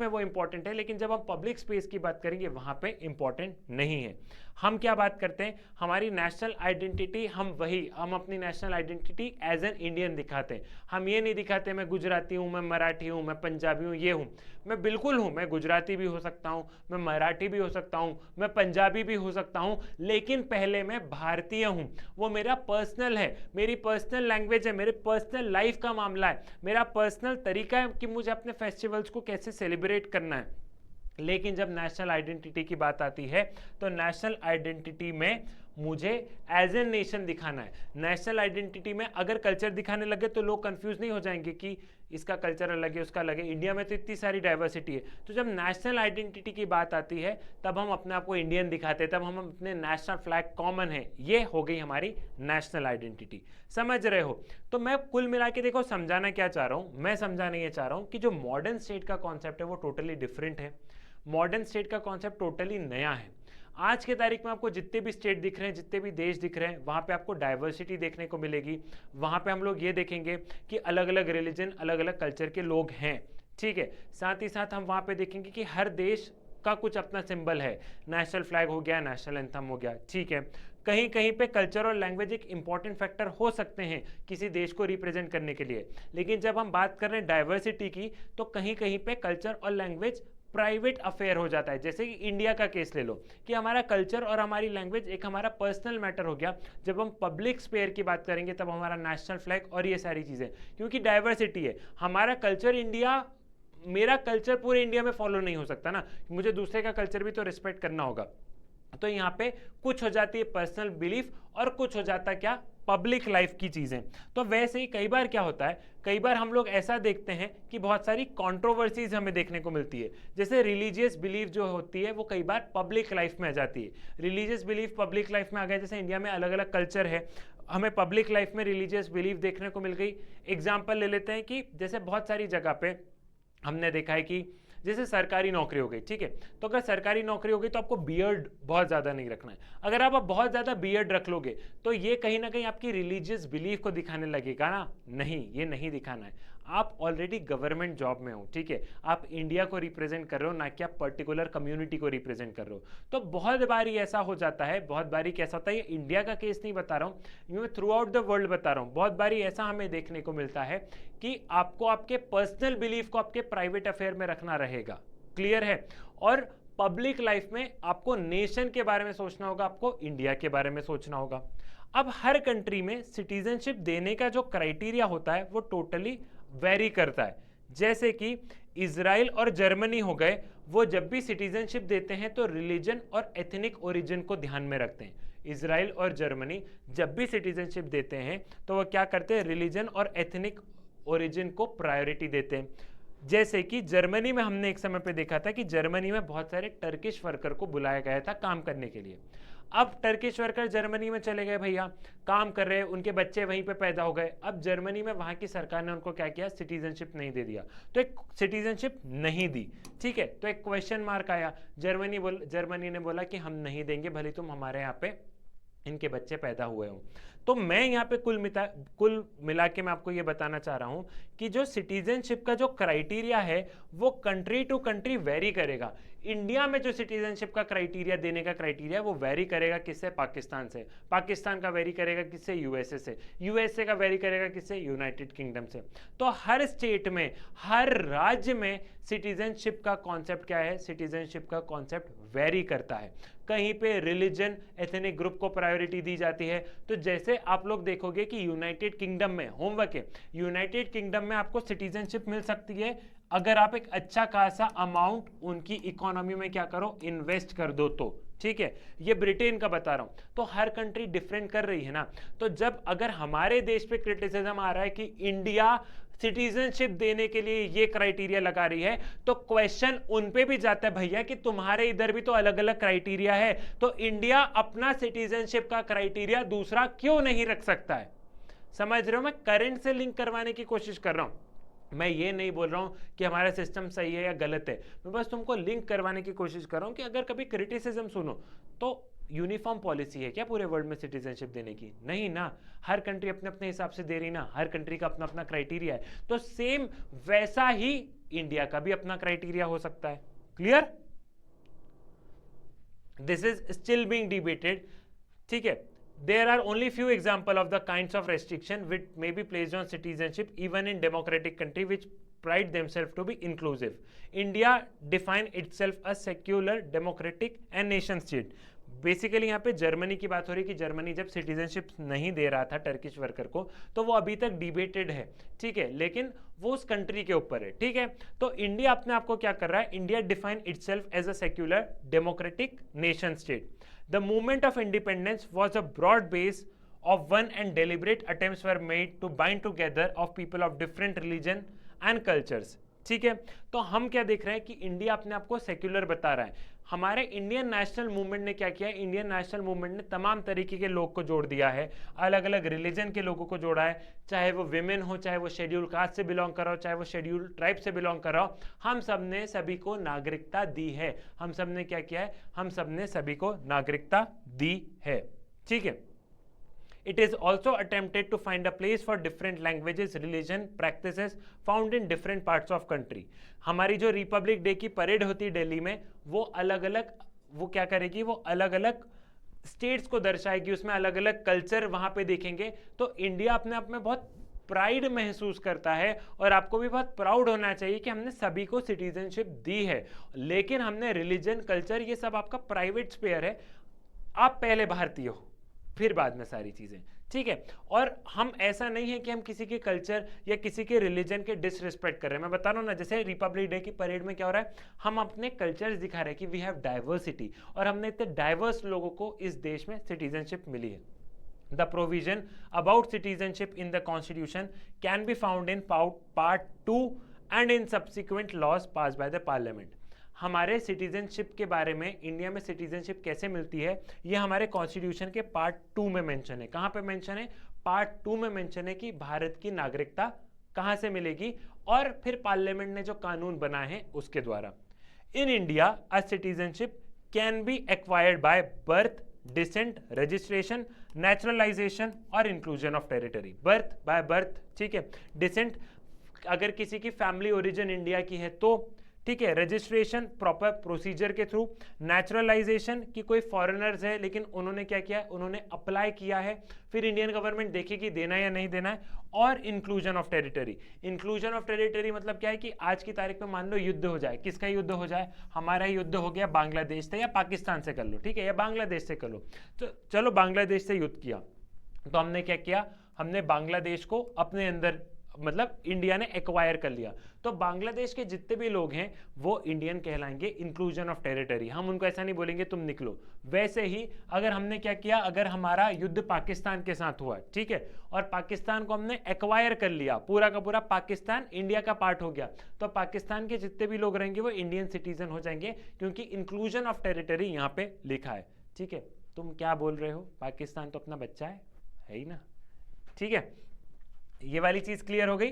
में वो इंपॉर्टेंट है, लेकिन जब हम पब्लिक स्पेस की बात करेंगे वहां पे इंपॉर्टेंट नहीं है। हम क्या बात करते हैं, हमारी नेशनल आइडेंटिटी, हम अपनी national identity as an Indian दिखाते हैं। हम ये नहीं दिखाते मैं गुजराती हूँ, मैं मराठी हूँ, मैं पंजाबी हूँ, ये हूँ। मैं बिल्कुल हूँ, मैं गुजराती भी हो सकता हूँ, मैं मराठी भी हो सकता हूँ, मैं पंजाबी भी हो सकता हूँ, लेकिन पहले मैं भारतीय हूँ। वो मेरा पर्सनल है, मेरी पर्सनल लैंग्वेज है, मेरे पर्सनल लाइफ का मामला है, मेरा पर्सनल तरीका है कि मुझे अपने फेस्टिवल्स को कैसे सेलिब्रेट करना है। लेकिन जब नेशनल आइडेंटिटी की बात आती है तो नेशनल आइडेंटिटी में मुझे एज ए नेशन दिखाना है। नेशनल आइडेंटिटी में अगर कल्चर दिखाने लगे तो लोग कंफ्यूज नहीं हो जाएंगे कि इसका कल्चर अलग है, उसका अलग है। इंडिया में तो इतनी सारी डाइवर्सिटी है, तो जब नेशनल आइडेंटिटी की बात आती है तब हम अपने आप को इंडियन दिखाते हैं, तब हम अपने नेशनल फ्लैग कॉमन है, ये हो गई हमारी नेशनल आइडेंटिटी। समझ रहे हो? तो मैं कुल मिला के देखो समझाना क्या चाह रहा हूं, मैं समझाना ये चाह रहा हूं कि जो मॉडर्न स्टेट का कॉन्सेप्ट है वो टोटली डिफरेंट है। मॉडर्न स्टेट का कॉन्सेप्ट टोटली नया है। आज के तारीख में आपको जितने भी स्टेट दिख रहे हैं, जितने भी देश दिख रहे हैं, वहाँ पे आपको डाइवर्सिटी देखने को मिलेगी। वहाँ पे हम लोग ये देखेंगे कि अलग अलग रिलीजन, अलग अलग कल्चर के लोग हैं, ठीक है। साथ ही साथ हम वहाँ पे देखेंगे कि हर देश का कुछ अपना सिंबल है, नेशनल फ्लैग हो गया, नेशनल एंथम हो गया, ठीक है। कहीं कहीं पे कल्चर और लैंग्वेज एक इंपॉर्टेंट फैक्टर हो सकते हैं किसी देश को रिप्रेजेंट करने के लिए, लेकिन जब हम बात कर रहे हैं डाइवर्सिटी की तो कहीं कहीं पे कल्चर और लैंग्वेज प्राइवेट अफेयर हो जाता है। जैसे कि इंडिया का केस ले लो कि हमारा कल्चर और हमारी लैंग्वेज एक हमारा पर्सनल मैटर हो गया। जब हम पब्लिक स्पेयर की बात करेंगे तब हमारा नेशनल फ्लैग और ये सारी चीज़ें, क्योंकि डाइवर्सिटी है। हमारा कल्चर इंडिया, मेरा कल्चर पूरे इंडिया में फॉलो नहीं हो सकता ना, मुझे दूसरे का कल्चर भी तो रिस्पेक्ट करना होगा। तो यहाँ पे कुछ हो जाती है पर्सनल बिलीफ और कुछ हो जाता है क्या, पब्लिक लाइफ की चीजें। तो वैसे ही कई बार क्या होता है, कई बार हम लोग ऐसा देखते हैं कि बहुत सारी कंट्रोवर्सीज हमें देखने को मिलती है। जैसे रिलीजियस बिलीफ जो होती है वो कई बार पब्लिक लाइफ में आ जाती है। रिलीजियस बिलीफ पब्लिक लाइफ में आ गया, जैसे इंडिया में अलग अलग कल्चर है, हमें पब्लिक लाइफ में रिलीजियस बिलीफ देखने को मिल गई। एग्जाम्पल ले लेते हैं कि जैसे बहुत सारी जगह पे हमने देखा है कि जैसे सरकारी नौकरी हो गई, ठीक है, तो अगर सरकारी नौकरी हो गई तो आपको बियर्ड बहुत ज़्यादा नहीं रखना है। अगर आप बहुत ज़्यादा बियर्ड रख लोगे तो ये कहीं ना कहीं आपकी रिलीजियस बिलीफ को दिखाने लगेगा ना, नहीं, ये नहीं दिखाना है। आप ऑलरेडी गवर्नमेंट जॉब में हो, ठीक है, आप इंडिया को रिप्रेजेंट कर रहे हो, ना कि आप पर्टिकुलर कम्युनिटी को रिप्रेजेंट कर रहे हो। तो बहुत बारी ऐसा हो जाता है, बहुत बारी कैसा होता है, ये इंडिया का केस नहीं बता रहा हूँ, मैं थ्रू आउट द वर्ल्ड बता रहा हूँ। बहुत बारी ऐसा हमें देखने को मिलता है कि आपको आपके पर्सनल बिलीफ को आपके प्राइवेट अफेयर में रखना रहेगा, क्लियर है। और पब्लिक लाइफ में आपको नेशन के बारे में सोचना होगा, आपको इंडिया के बारे में सोचना होगा। अब हर कंट्री में सिटीजनशिप देने का जो क्राइटेरिया होता है वो टोटली वेरी करता है। जैसे कि इजराइल और जर्मनी हो गए, वो जब भी सिटीजनशिप देते हैं तो रिलीजन और एथनिक ओरिजिन को ध्यान में रखते हैं। इजराइल और जर्मनी जब भी सिटीजनशिप देते हैं तो वो क्या करते हैं, रिलीजन और एथनिक ओरिजिन को प्रायोरिटी देते हैं। जैसे कि जर्मनी में हमने एक समय पे देखा था कि जर्मनी में बहुत सारे टर्किश वर्कर को बुलाया गया था काम करने के लिए। अब टर्किश वर्कर जर्मनी में चले गए, भैया काम कर रहे हैं, उनके बच्चे वहीं पे पैदा हो गए। अब जर्मनी में वहां की सरकार ने उनको क्या किया, सिटीजनशिप नहीं दे दिया, तो एक सिटीजनशिप नहीं दी, ठीक है। तो एक क्वेश्चन मार्क आया, जर्मनी ने बोला कि हम नहीं देंगे भले तुम हमारे यहाँ पे इनके बच्चे पैदा हुए हों। तो मैं यहाँ पे कुल मिला के मैं आपको ये बताना चाह रहा हूँ कि जो सिटीजनशिप का जो क्राइटेरिया है वो कंट्री टू कंट्री वेरी करेगा। इंडिया में जो सिटीजनशिप का क्राइटेरिया देने का क्राइटेरिया वो वेरी करेगा किससे, पाकिस्तान से, पाकिस्तान का वेरी करेगा किससे, यूएसए से, यूएसए का वेरी करेगा किससे, यूनाइटेड किंगडम से। तो हर स्टेट में, हर राज्य में सिटीजनशिप का कॉन्सेप्ट क्या है, सिटीजनशिप का कॉन्सेप्ट वेरी करता है। कहीं पे रिलीजन, एथनिक ग्रुप को प्रायोरिटी दी जाती है। तो जैसे आप लोग देखोगे कि यूनाइटेड किंगडम में, होमवर्क है, यूनाइटेड किंगडम में आपको सिटीजनशिप मिल सकती है अगर आप एक अच्छा खासा अमाउंट उनकी इकोनॉमी में क्या करो, इन्वेस्ट कर दो तो, ठीक है। ये ब्रिटेन का बता रहा हूं। तो हर कंट्री डिफरेंट कर रही है ना। तो जब अगर हमारे देश पे क्रिटिसिज्म आ रहा है कि इंडिया सिटीजनशिप देने के लिए ये क्राइटेरिया लगा रही है, तो क्वेश्चन उन पे भी जाता है, भैया कि तुम्हारे इधर भी तो अलग अलग क्राइटेरिया है, तो इंडिया अपना सिटीजनशिप का क्राइटेरिया दूसरा क्यों नहीं रख सकता है। समझ रहे हो, मैं करंट से लिंक करवाने की कोशिश कर रहा हूं। मैं ये नहीं बोल रहा हूं कि हमारा सिस्टम सही है या गलत है, मैं बस तुमको लिंक करवाने की कोशिश कर रहा हूं कि अगर कभी क्रिटिसिज्म सुनो तो यूनिफॉर्म पॉलिसी है क्या पूरे वर्ल्ड में सिटीजनशिप देने की, नहीं ना। हर कंट्री अपने अपने हिसाब से दे रही ना, हर कंट्री का अपना अपना क्राइटेरिया है। तो सेम वैसा ही इंडिया का भी अपना क्राइटेरिया हो सकता है। Clear, this is still being debated, ठीक है। There are only few examples of the kinds of restriction which may be placed on citizenship even in democratic country which pride themselves to be inclusive. India define itself as secular, democratic and nation state. Basically यहाँ पे Germany की बात हो रही है कि Germany जब citizenship नहीं दे रहा था टर्किश वर्कर को, तो वो अभी तक डिबेटेड है, ठीक है, लेकिन वो उस कंट्री के ऊपर है, ठीक है। तो इंडिया अपने आप को क्या कर रहा है, India define itself as a secular democratic nation state. The movement of independence was a broad base of one and deliberate attempts were made to bind together of people of different religion and cultures, ठीक है। तो हम क्या देख रहे हैं कि India अपने आप को सेक्युलर बता रहा है। हमारे इंडियन नेशनल मूवमेंट ने क्या किया है, इंडियन नेशनल मूवमेंट ने तमाम तरीके के लोग को जोड़ दिया है, अलग अलग रिलीजन के लोगों को जोड़ा है, चाहे वो विमेन हो, चाहे वो शेड्यूल कास्ट से बिलोंग कर रहा हो, चाहे वो शेड्यूल ट्राइब से बिलोंग कर रहा हो, हम सब ने सभी को नागरिकता दी है। हम सब ने क्या किया है, हम सब ने सभी को नागरिकता दी है, ठीक है। It is also attempted to find a place for different languages, religion, practices found in different parts of country. हमारी जो रिपब्लिक डे की परेड होती है दिल्ली में, वो अलग अलग, वो क्या करेगी, वो अलग अलग स्टेट्स को दर्शाएगी, उसमें अलग अलग कल्चर वहां पे देखेंगे। तो इंडिया अपने आप में बहुत प्राइड महसूस करता है और आपको भी बहुत प्राउड होना चाहिए कि हमने सभी को सिटीजनशिप दी है। लेकिन हमने रिलीजन, कल्चर, ये सब आपका प्राइवेट स्पेयर है, आप पहले भारतीय हो, फिर बाद में सारी चीजें, ठीक है। और हम ऐसा नहीं है कि हम किसी के कल्चर या किसी के रिलीजन के डिसरिस्पेक्ट कर रहे हैं। मैं बता रहा हूं ना, जैसे रिपब्लिक डे की परेड में क्या हो रहा है, हम अपने कल्चर्स दिखा रहे हैं कि वी हैव डाइवर्सिटी, और हमने इतने डाइवर्स लोगों को इस देश में सिटीजनशिप मिली है। The provision about citizenship in the constitution can be found in part 2 and in subsequent laws passed by the parliament. हमारे सिटीजनशिप के बारे में, इंडिया में सिटीजनशिप कैसे मिलती है, ये हमारे कॉन्स्टिट्यूशन के पार्ट 2 में मेंशन है। कहाँ पे मेंशन है, पार्ट 2 में मेंशन है कि भारत की नागरिकता कहाँ से मिलेगी, और फिर पार्लियामेंट ने जो कानून बनाए हैं उसके द्वारा। In India a citizenship can be acquired by birth, descent, registration, naturalization और inclusion of territory. Birth by birth, ठीक है, डिसेंट अगर किसी की फैमिली ओरिजिन इंडिया की है तो, ठीक है, रजिस्ट्रेशन प्रॉपर प्रोसीजर के थ्रू, नेचुरलाइजेशन की कोई फॉरेनर्स है लेकिन उन्होंने क्या किया है, उन्होंने अप्लाई किया है, फिर इंडियन गवर्नमेंट देखेगी देना या नहीं देना है, और inclusion of territory. Inclusion of territory मतलब क्या है कि आज की तारीख में मान लो युद्ध हो जाए, किसका युद्ध हो जाए, हमारा युद्ध हो गया बांग्लादेश से या पाकिस्तान से कर लो, ठीक है, या बांग्लादेश से कर लो, तो चलो बांग्लादेश से युद्ध किया, तो हमने क्या किया, हमने बांग्लादेश को अपने अंदर, मतलब इंडिया ने एक्वायर कर लिया, तो बांग्लादेश के जितने भी लोग हैं वो इंडियन कहलाएंगे, इंक्लूजन ऑफ टेरिटरी। हम उनको ऐसा नहीं बोलेंगे तुम निकलो। वैसे ही अगर हमने क्या किया, अगर हमारा युद्ध पाकिस्तान के साथ हुआ, ठीक है, और पाकिस्तान को हमने एक्वायर कर लिया, पूरा का पूरा पाकिस्तान इंडिया का पार्ट हो गया, तो पाकिस्तान के जितने भी लोग रहेंगे वो इंडियन सिटीजन हो जाएंगे, क्योंकि इंक्लूजन ऑफ टेरिटरी यहाँ पे लिखा है, ठीक है। तुम क्या बोल रहे हो, पाकिस्तान तो अपना बच्चा है ही ना, ठीक है, ये वाली चीज क्लियर हो गई,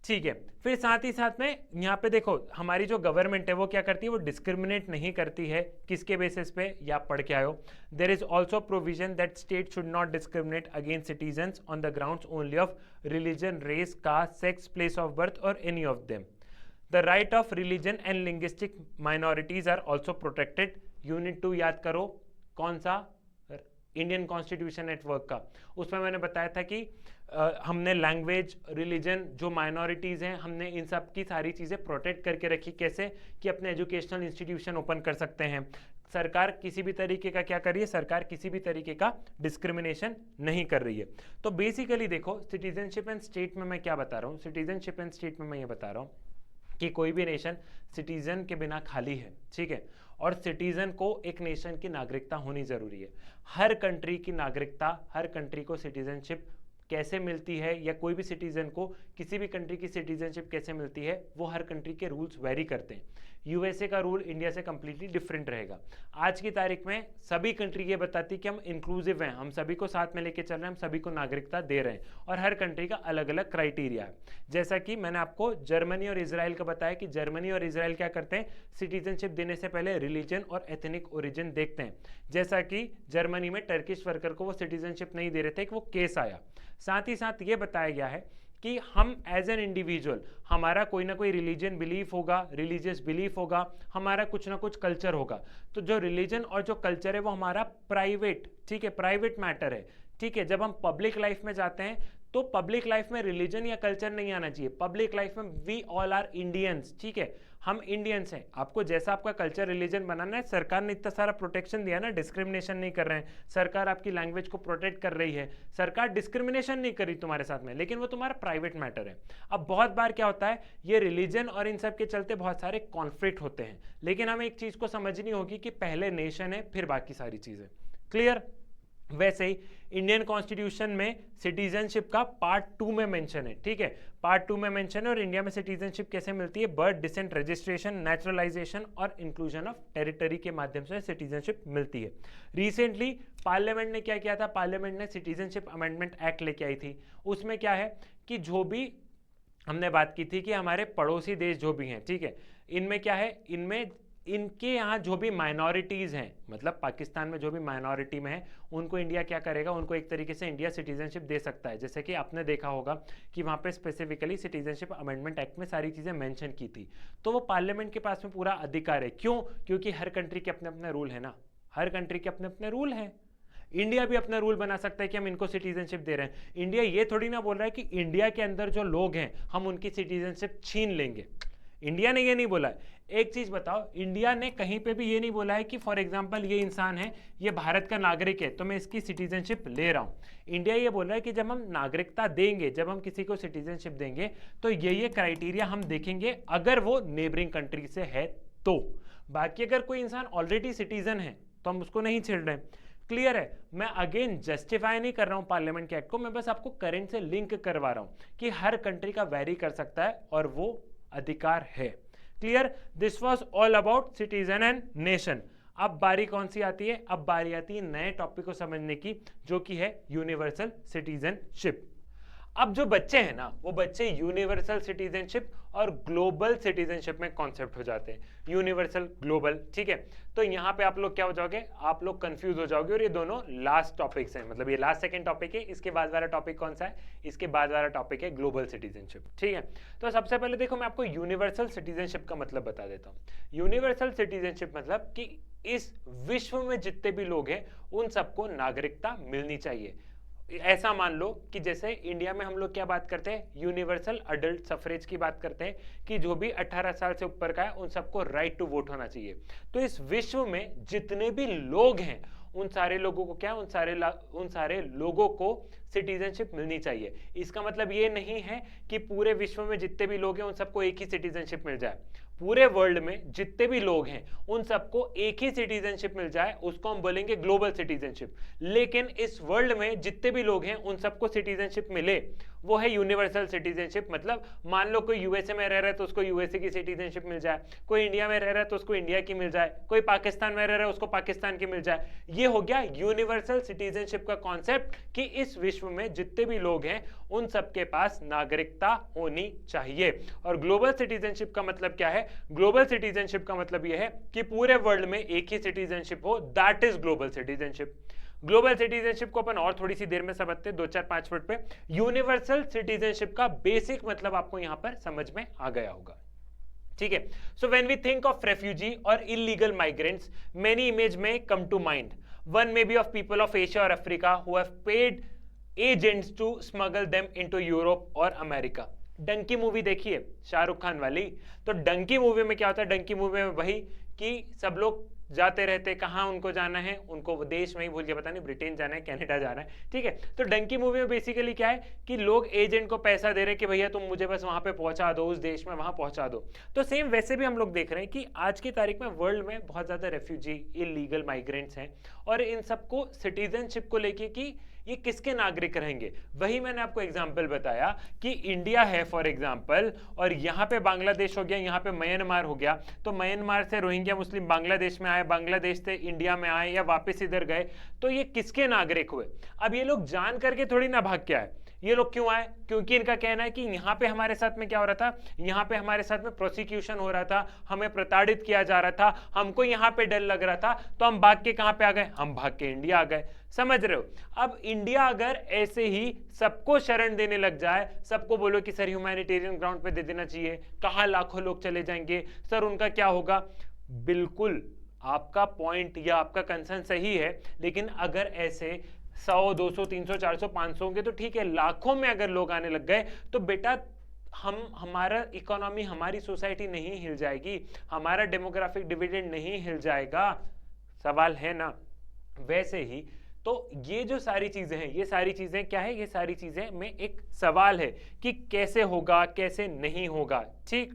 ठीक है। फिर साथ ही साथ में यहाँ पे देखो, हमारी जो गवर्नमेंट है वो क्या करती है, वो डिस्क्रिमिनेट नहीं करती है, किसके बेसिस पे, या पढ़ के आयो, there is also provision that state should not discriminate against citizens on the grounds only of religion, race, caste, sex, place of birth और any of them. The right of religion and linguistic minorities are also protected. Unit 2 याद करो, कौन सा, Indian constitution network का, उसमें मैंने बताया था कि हमने लैंग्वेज, रिलीजन, जो माइनॉरिटीज़ हैं, हमने इन सब की सारी चीज़ें प्रोटेक्ट करके रखी। कैसे कि अपने एजुकेशनल इंस्टीट्यूशन ओपन कर सकते हैं। सरकार किसी भी तरीके का क्या कर रही है, सरकार किसी भी तरीके का डिस्क्रिमिनेशन नहीं कर रही है। तो बेसिकली देखो, सिटीजनशिप एंड स्टेट में मैं क्या बता रहा हूँ, सिटीजनशिप एंड स्टेट में मैं ये बता रहा हूँ कि कोई भी नेशन सिटीजन के बिना खाली है, ठीक है, और सिटीजन को एक नेशन की नागरिकता होनी जरूरी है। हर कंट्री की नागरिकता, हर कंट्री को सिटीजनशिप कैसे मिलती है, या कोई भी सिटीजन को किसी भी कंट्री की सिटीजनशिप कैसे मिलती है, वो हर कंट्री के रूल्स वेरी करते हैं। यूएसए का रूल इंडिया से कंप्लीटली डिफरेंट रहेगा। आज की तारीख में सभी कंट्री ये बताती कि हम इंक्लूसिव हैं, हम सभी को साथ में लेके चल रहे हैं, हम सभी को नागरिकता दे रहे हैं, और हर कंट्री का अलग अलग क्राइटेरिया है। जैसा कि मैंने आपको जर्मनी और इजराइल का बताया कि जर्मनी और इजराइल क्या करते हैं, सिटीजनशिप देने से पहले रिलीजन और एथनिक ओरिजिन देखते हैं। जैसा कि जर्मनी में टर्किश वर्कर को वो सिटीजनशिप नहीं दे रहे थे, कि वो केस आया। साथ ही साथ ये बताया गया है कि हम एज एन इंडिविजुअल, हमारा कोई ना कोई रिलीजन बिलीफ होगा, रिलीजियस बिलीफ होगा, हमारा कुछ ना कुछ कल्चर होगा। तो जो रिलीजन और जो कल्चर है वो हमारा प्राइवेट, ठीक है, प्राइवेट मैटर है, ठीक है। जब हम पब्लिक लाइफ में जाते हैं तो पब्लिक लाइफ में रिलीजन या कल्चर नहीं आना चाहिए। पब्लिक लाइफ में वी ऑल आर इंडियंस, ठीक है, हम इंडियंस हैं। आपको जैसा आपका कल्चर रिलीजन बनाना है, सरकार ने इतना सारा प्रोटेक्शन दिया ना, डिस्क्रिमिनेशन नहीं कर रहे हैं, सरकार आपकी लैंग्वेज को प्रोटेक्ट कर रही है, सरकार डिस्क्रिमिनेशन नहीं करी तुम्हारे साथ में, लेकिन वो तुम्हारा प्राइवेट मैटर है। अब बहुत बार क्या होता है, ये रिलीजन और इन सब के चलते बहुत सारे कॉन्फ्लिक्ट होते हैं, लेकिन हमें एक चीज को समझनी होगी कि पहले नेशन है फिर बाकी सारी चीजें। क्लियर? वैसे ही इंडियन कॉन्स्टिट्यूशन में सिटीजनशिप का पार्ट 2 में मेंशन है, ठीक है, पार्ट 2 में मेंशन है। और इंडिया में सिटीजनशिप कैसे मिलती है? बर्थ, डिसेंट, रजिस्ट्रेशन, नेचुरलाइजेशन और इंक्लूजन ऑफ टेरिटरी के माध्यम से सिटीजनशिप मिलती है। रिसेंटली पार्लियामेंट ने क्या किया था? पार्लियामेंट ने सिटीजनशिप अमेंडमेंट एक्ट लेके आई थी। उसमें क्या है कि जो भी हमने बात की थी कि हमारे पड़ोसी देश जो भी हैं, ठीक है, इनमें क्या है, इनमें इनके यहाँ जो भी माइनॉरिटीज हैं, मतलब पाकिस्तान में जो भी माइनॉरिटी में है, उनको इंडिया क्या करेगा? उनको एक तरीके से इंडिया सिटीजनशिप दे सकता है। जैसे कि आपने देखा होगा कि वहाँ पे स्पेसिफिकली सिटीजनशिप अमेंडमेंट एक्ट में सारी चीज़ें मेंशन की थी। तो वो पार्लियामेंट के पास में पूरा अधिकार है। क्यों? क्योंकि हर कंट्री के अपने अपने रूल है ना, हर कंट्री के अपने अपने रूल हैं। इंडिया भी अपना रूल बना सकता है कि हम इनको सिटीजनशिप दे रहे हैं। इंडिया ये थोड़ी ना बोल रहा है कि इंडिया के अंदर जो लोग हैं हम उनकी सिटीजनशिप छीन लेंगे। इंडिया ने ये नहीं बोला है। एक चीज बताओ, इंडिया ने कहीं पे भी ये नहीं बोला है कि फॉर एग्जांपल ये इंसान है, ये भारत का नागरिक है, तो मैं इसकी सिटीजनशिप ले रहा हूं। इंडिया ये बोल रहा है कि जब हम नागरिकता देंगे, जब हम किसी को सिटीजनशिप देंगे, तो ये क्राइटेरिया हम देखेंगे, अगर वो नेबरिंग कंट्री से है तो। बाकी अगर कोई इंसान ऑलरेडी सिटीजन है तो हम उसको नहीं छेड़ रहे। क्लियर है? मैं अगेन जस्टिफाई नहीं कर रहा हूं पार्लियामेंट के एक्ट को, मैं बस आपको करंट से लिंक करवा रहा हूं कि हर कंट्री का वेरी कर सकता है और वो अधिकार है। Clear? This was all about citizen and nation. अब बारी कौन सी आती है? अब बारी आती है नए टॉपिक को समझने की, जो कि है यूनिवर्सल सिटीजनशिप। अब जो बच्चे हैं ना, वो बच्चे यूनिवर्सल सिटीजनशिप और ग्लोबल सिटीजनशिप में कॉन्सेप्ट हो जाते हैं। यूनिवर्सल, ग्लोबल, ठीक है। तो यहाँ पे आप लोग क्या हो जाओगे? आप लोग कंफ्यूज हो जाओगे। और ये दोनों लास्ट टॉपिक्स हैं, मतलब ये लास्ट सेकंड टॉपिक है। इसके बाद वाला टॉपिक कौन सा है? इसके बाद वाला टॉपिक है ग्लोबल सिटीजनशिप, ठीक है। तो सबसे पहले देखो, मैं आपको यूनिवर्सल सिटीजनशिप का मतलब बता देता हूँ। यूनिवर्सल सिटीजनशिप मतलब कि इस विश्व में जितने भी लोग हैं उन सबको नागरिकता मिलनी चाहिए। ऐसा मान लो कि जैसे इंडिया में हम लोग क्या बात करते हैं? यूनिवर्सल अडल्ट सफरेज की बात करते हैं कि जो भी 18 साल से ऊपर का है उन सबको राइट टू वोट होना चाहिए। तो इस विश्व में जितने भी लोग हैं उन सारे लोगों को क्या, उन सारे लोगों को सिटीजनशिप मिलनी चाहिए। इसका मतलब ये नहीं है कि पूरे विश्व में जितने भी लोग हैं उन सबको एक ही सिटीजनशिप मिल जाए। पूरे वर्ल्ड में जितने भी लोग हैं उन सबको एक ही सिटीजनशिप मिल जाए, उसको हम बोलेंगे ग्लोबल सिटीजनशिप। लेकिन इस वर्ल्ड में जितने भी लोग हैं उन सबको सिटीजनशिप मिले, वो है यूनिवर्सल सिटीजनशिप। मतलब मान लो कोई यूएसए में रह रहा है तो उसको यूएसए की सिटीजनशिप मिल जाए, कोई इंडिया में रह रहा है तो उसको इंडिया की मिल जाए, कोई पाकिस्तान में रह रहा है उसको पाकिस्तान की मिल जाए। ये हो गया यूनिवर्सल सिटीजनशिप का कॉन्सेप्ट कि इस विश्व में जितने भी लोग हैं उन सबके पास नागरिकता होनी चाहिए। और ग्लोबल सिटीजनशिप का मतलब क्या है? ग्लोबल सिटीजनशिप का मतलब यह है कि पूरे वर्ल्ड में एक ही सिटीजनशिप हो, that is global citizenship. Global citizenship को अपन और थोड़ी सी देर में समझते हैं, 2-4-5 मिनट पे। यूनिवर्सल सिटीजनशिप का बेसिक मतलब आपको यहां पर समझ में आ गया होगा, ठीक है। So when we think of refugee और इलीगल माइग्रेंट्स, मेनी इमेज में come to mind. One may be of people of Asia और Africa who have paid agents to smuggle them into Europe और अमेरिका। डंकी मूवी देखिए, शाहरुख खान वाली। तो Dunki movie में क्या होता है? डंकी मूवी में वही कि सब लोग जाते रहते, कहाँ उनको जाना है, उनको देश में ही भूल के, पता नहीं ब्रिटेन जाना है, कनाडा जाना है, ठीक है। तो डंकी मूवी में बेसिकली क्या है कि लोग एजेंट को पैसा दे रहे कि भैया तुम मुझे बस वहां पे पहुंचा दो, उस देश में वहां पहुंचा दो। तो सेम वैसे भी हम लोग देख रहे हैं कि आज की तारीख में वर्ल्ड में बहुत ज्यादा रेफ्यूजी, इलीगल माइग्रेंट्स हैं, और इन सबको सिटीजनशिप को लेके कि ये किसके नागरिक रहेंगे। वही मैंने आपको एग्जांपल बताया कि इंडिया है फॉर एग्जांपल, और यहाँ पे बांग्लादेश हो गया, यहाँ पे म्यांमार हो गया। तो म्यांमार से रोहिंग्या मुस्लिम बांग्लादेश में आए, बांग्लादेश से इंडिया में आए या वापस इधर गए, तो ये किसके नागरिक हुए? अब ये लोग जान करके थोड़ी ना भाग के आए। ये लोग क्यों आए? क्योंकि इनका कहना है कि यहाँ पे हमारे साथ में क्या हो रहा था, यहाँ पे हमारे साथ में प्रोसिक्यूशन हो रहा था, हमें प्रताड़ित किया जा रहा था, हमको यहाँ पे डर लग रहा था, तो हम भाग के कहाँ पे आ गए? हम भाग के इंडिया आ गए। समझ रहे हो? अब इंडिया अगर ऐसे ही सबको शरण देने लग जाए, सबको बोलो कि सर ह्यूमैनिटेरियन ग्राउंड पे दे देना चाहिए, कहाँ लाखों लोग चले जाएंगे, सर उनका क्या होगा? बिल्कुल आपका पॉइंट या आपका कंसर्न सही है, लेकिन अगर ऐसे 100, 200, 300, 400, 500 होंगे तो ठीक है, लाखों में अगर लोग आने लग गए तो बेटा हमारा इकोनॉमी, हमारी सोसाइटी नहीं हिल जाएगी, हमारा डेमोग्राफिक डिविडेंड नहीं हिल जाएगा। सवाल है ना। वैसे ही तो ये जो सारी चीजें हैं, ये सारी चीजें क्या है, ये सारी चीजें में एक सवाल है कि कैसे होगा, कैसे नहीं होगा, ठीक।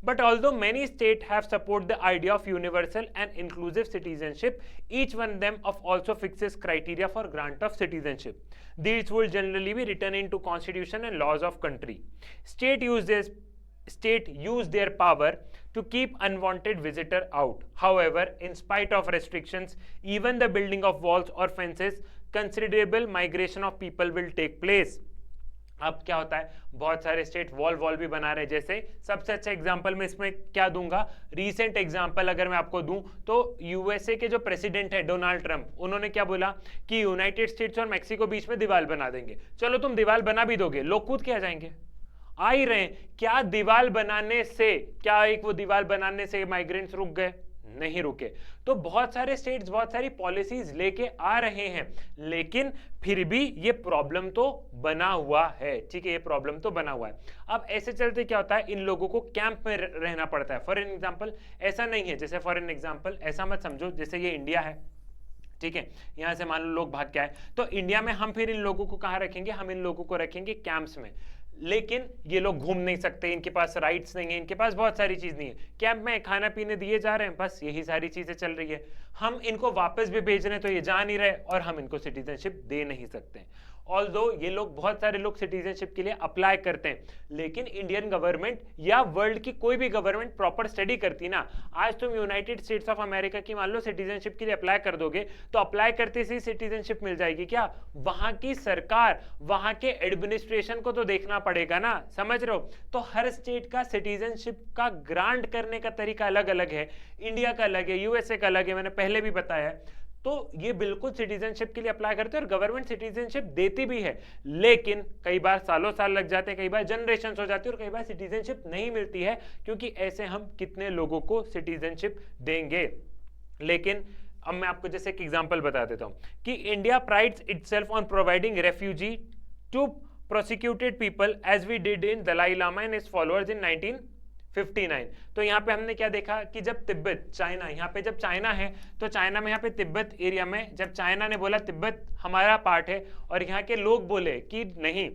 But although many states have supported the idea of universal and inclusive citizenship, each one of them also fixes criteria for grant of citizenship. These will generally be written into constitution and laws of country. State use their power to keep unwanted visitor out. However, in spite of restrictions, even the building of walls or fences, considerable migration of people will take place. अब क्या होता है, बहुत सारे state wall भी बना रहे हैं। जैसे सबसे अच्छा एग्जांपल मैं इसमें क्या दूंगा, रीसेंट एग्जांपल अगर मैं आपको दूं तो यूएसए के जो प्रेसिडेंट है डोनाल्ड ट्रंप, उन्होंने क्या बोला कि यूनाइटेड स्टेट्स और मैक्सिको बीच में दीवार बना देंगे। चलो तुम दीवार बना भी दोगे, लोग कूद के आ जाएंगे, आ ही रहे हैं। क्या दीवार बनाने से, क्या एक वो दीवार बनाने से माइग्रेंट्स रुक गए? नहीं रुके। तो बहुत सारे स्टेट्स बहुत सारी पॉलिसीज लेके आ रहे हैं, लेकिन फिर भी ये प्रॉब्लम तो बना हुआ है, ठीक है, ये प्रॉब्लम तो बना हुआ है। अब ऐसे चलते क्या होता है, इन लोगों को कैंप में रहना पड़ता है। फॉर एग्जांपल ऐसा नहीं है, जैसे फॉर एग्जांपल ऐसा मत समझो जैसे ये इंडिया है, ठीक है, यहां से मान लो लोग भाग के आए, तो इंडिया में हम फिर इन लोगों को कहां रखेंगे, हम इन लोगों को रखेंगे कैंप्स में। लेकिन ये लोग घूम नहीं सकते, इनके पास राइट्स नहीं है, इनके पास बहुत सारी चीज नहीं है। कैंप में खाना पीने दिए जा रहे हैं, बस यही सारी चीजें चल रही है। हम इनको वापस भी भेज रहे हैं तो ये जा नहीं रहे, और हम इनको सिटीजनशिप दे नहीं सकते। ऑल्दो ये लोग, बहुत सारे लोग सिटीजनशिप के लिए अप्लाई करते हैं, लेकिन इंडियन गवर्नमेंट या वर्ल्ड की कोई भी गवर्नमेंट प्रॉपर स्टडी करती ना। आज तुम यूनाइटेड स्टेट्स ऑफ अमेरिका की मान लो सिटीजनशिप के लिए अप्लाई कर दोगे, तो अप्लाई करते से ही सिटीजनशिप मिल जाएगी क्या? वहां की सरकार, वहां के एडमिनिस्ट्रेशन को तो देखना पड़ेगा ना, समझ रहे हो? तो हर स्टेट का सिटीजनशिप का ग्रांट करने का तरीका अलग अलग है, इंडिया का अलग है, यूएसए का अलग है, मैंने पहले भी बताया है। तो ये बिल्कुल सिटीजनशिप के लिए अप्लाई करते हैं और गवर्नमेंट सिटीजनशिप देती भी है, लेकिन कई बार सालों साल लग जाते हैं, कई बार जनरेशन हो जाती है, और कई बार सिटीजनशिप नहीं मिलती है, क्योंकि ऐसे हम कितने लोगों को सिटीजनशिप देंगे। लेकिन अब मैं आपको जैसे एक एग्जांपल बता देता हूं कि India prides itself on providing refugee to prosecuted people as we did in Dalai Lama and his followers in 1959। तो यहाँ पे हमने क्या देखा कि जब तिब्बत, चाइना, यहाँ पे जब चाइना है तो चाइना में यहाँ पे तिब्बत एरिया में जब चाइना ने बोला तिब्बत हमारा पार्ट है, और यहाँ के लोग बोले कि नहीं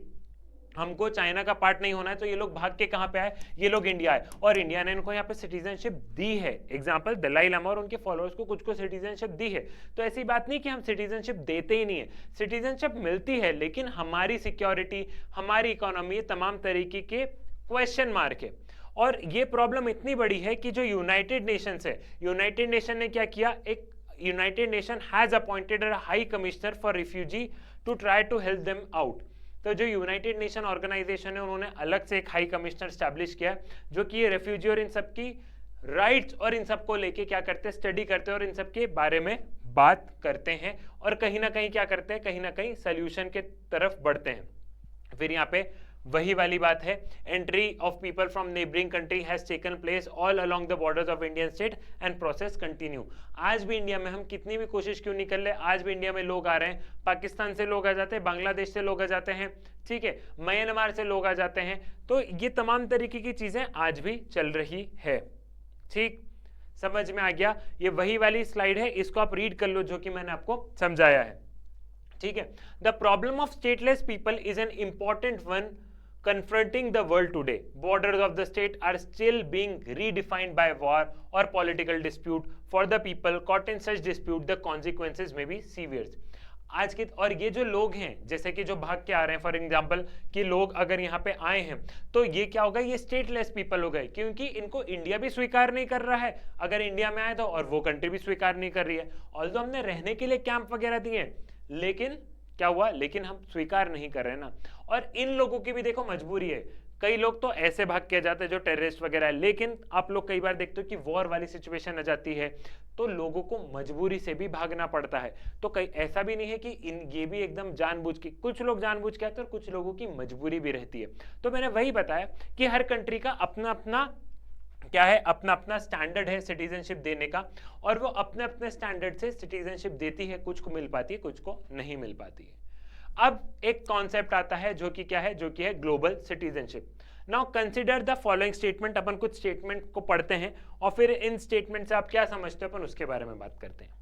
हमको चाइना का पार्ट नहीं होना है, तो ये लोग भाग के कहाँ पे आए, ये लोग इंडिया आए, और इंडिया ने इनको यहाँ पे सिटीजनशिप दी है। एग्जांपल दलाई लामा और उनके फॉलोअर्स को कुछ को सिटीजनशिप दी है। तो ऐसी बात नहीं कि हम सिटीजनशिप देते ही नहीं है, सिटीजनशिप मिलती है, लेकिन हमारी सिक्योरिटी, हमारी इकोनॉमी, तमाम तरीके के क्वेश्चन मार्क है। और ये प्रॉब्लम इतनी बड़ी है कि जो यूनाइटेड नेशंस है, यूनाइटेड नेशन ने क्या किया, एक United Nation has appointed a high commissioner for refugee to try to help them out. तो जो यूनाइटेड नेशन ऑर्गेनाइजेशन है, उन्होंने अलग से एक हाई कमिश्नर स्टैब्लिश किया, जो कि ये रेफ्यूजी और इन सब की राइट्स और इन सबको लेके क्या करते हैं, स्टडी करते हैं और इन सब के बारे में बात करते हैं, और कहीं ना कहीं क्या करते हैं, कहीं ना कहीं सोल्यूशन के तरफ बढ़ते हैं। फिर यहाँ पे वही वाली बात है, entry of people from neighbouring country has taken place all along the borders of Indian state and process continue. आज भी इंडिया में हम कितनी भी कोशिश क्यों नहीं कर ले, आज भी इंडिया में लोग आ रहे हैं, पाकिस्तान से लोग आ जाते हैं, बांग्लादेश से लोग आ जाते हैं, ठीक है, म्यांमार से लोग आ जाते हैं। तो ये तमाम तरीके की चीजें आज भी चल रही है, ठीक, समझ में आ गया? ये वही वाली स्लाइड है, इसको आप रीड कर लो जो कि मैंने आपको समझाया है, ठीक है। The problem of stateless people is an important one confronting the world today. Borders of the state are still being redefined by war or political dispute. For the people caught in such dispute, the consequences may be severe. आज के, और ये जो लोग हैं, जैसे कि जो भाग के आ रहे हैं, फॉर एग्जांपल कि लोग अगर यहाँ पे आए हैं, तो ये क्या होगा, ये स्टेटलेस पीपल हो गए, क्योंकि इनको इंडिया भी स्वीकार नहीं कर रहा है अगर इंडिया में आए तो, और वो कंट्री भी स्वीकार नहीं कर रही है। ऑल्दो हमने रहने के लिए कैंप वगैरह दिए, लेकिन क्या हुआ, लेकिन हम स्वीकार नहीं कर रहे ना। और इन लोगों की भी देखो मजबूरी है, कई लोग तो ऐसे भाग के जाते हैं जो टेररिस्ट वगैरह है, लेकिन आप लोग कई बार देखते हो कि वॉर वाली सिचुएशन आ जाती है, तो लोगों को मजबूरी से भी भागना पड़ता है। तो कई ऐसा भी नहीं है कि ये भी एकदम जानबूझ के, कुछ लोग जानबूझ के आते हैं और कुछ लोगों की मजबूरी भी रहती है। तो मैंने वही बताया कि हर कंट्री का अपना अपना क्या है, अपना अपना स्टैंडर्ड है सिटीजनशिप देने का, और वो अपने अपने स्टैंडर्ड से सिटीजनशिप देती है, कुछ को मिल पाती है, कुछ को नहीं मिल पाती है। अब एक कॉन्सेप्ट आता है जो कि क्या है, जो कि है global citizenship. Now consider the following statement. अपन कुछ स्टेटमेंट को पढ़ते हैं और फिर इन स्टेटमेंट से आप क्या समझते हो अपन उसके बारे में बात करते हैं।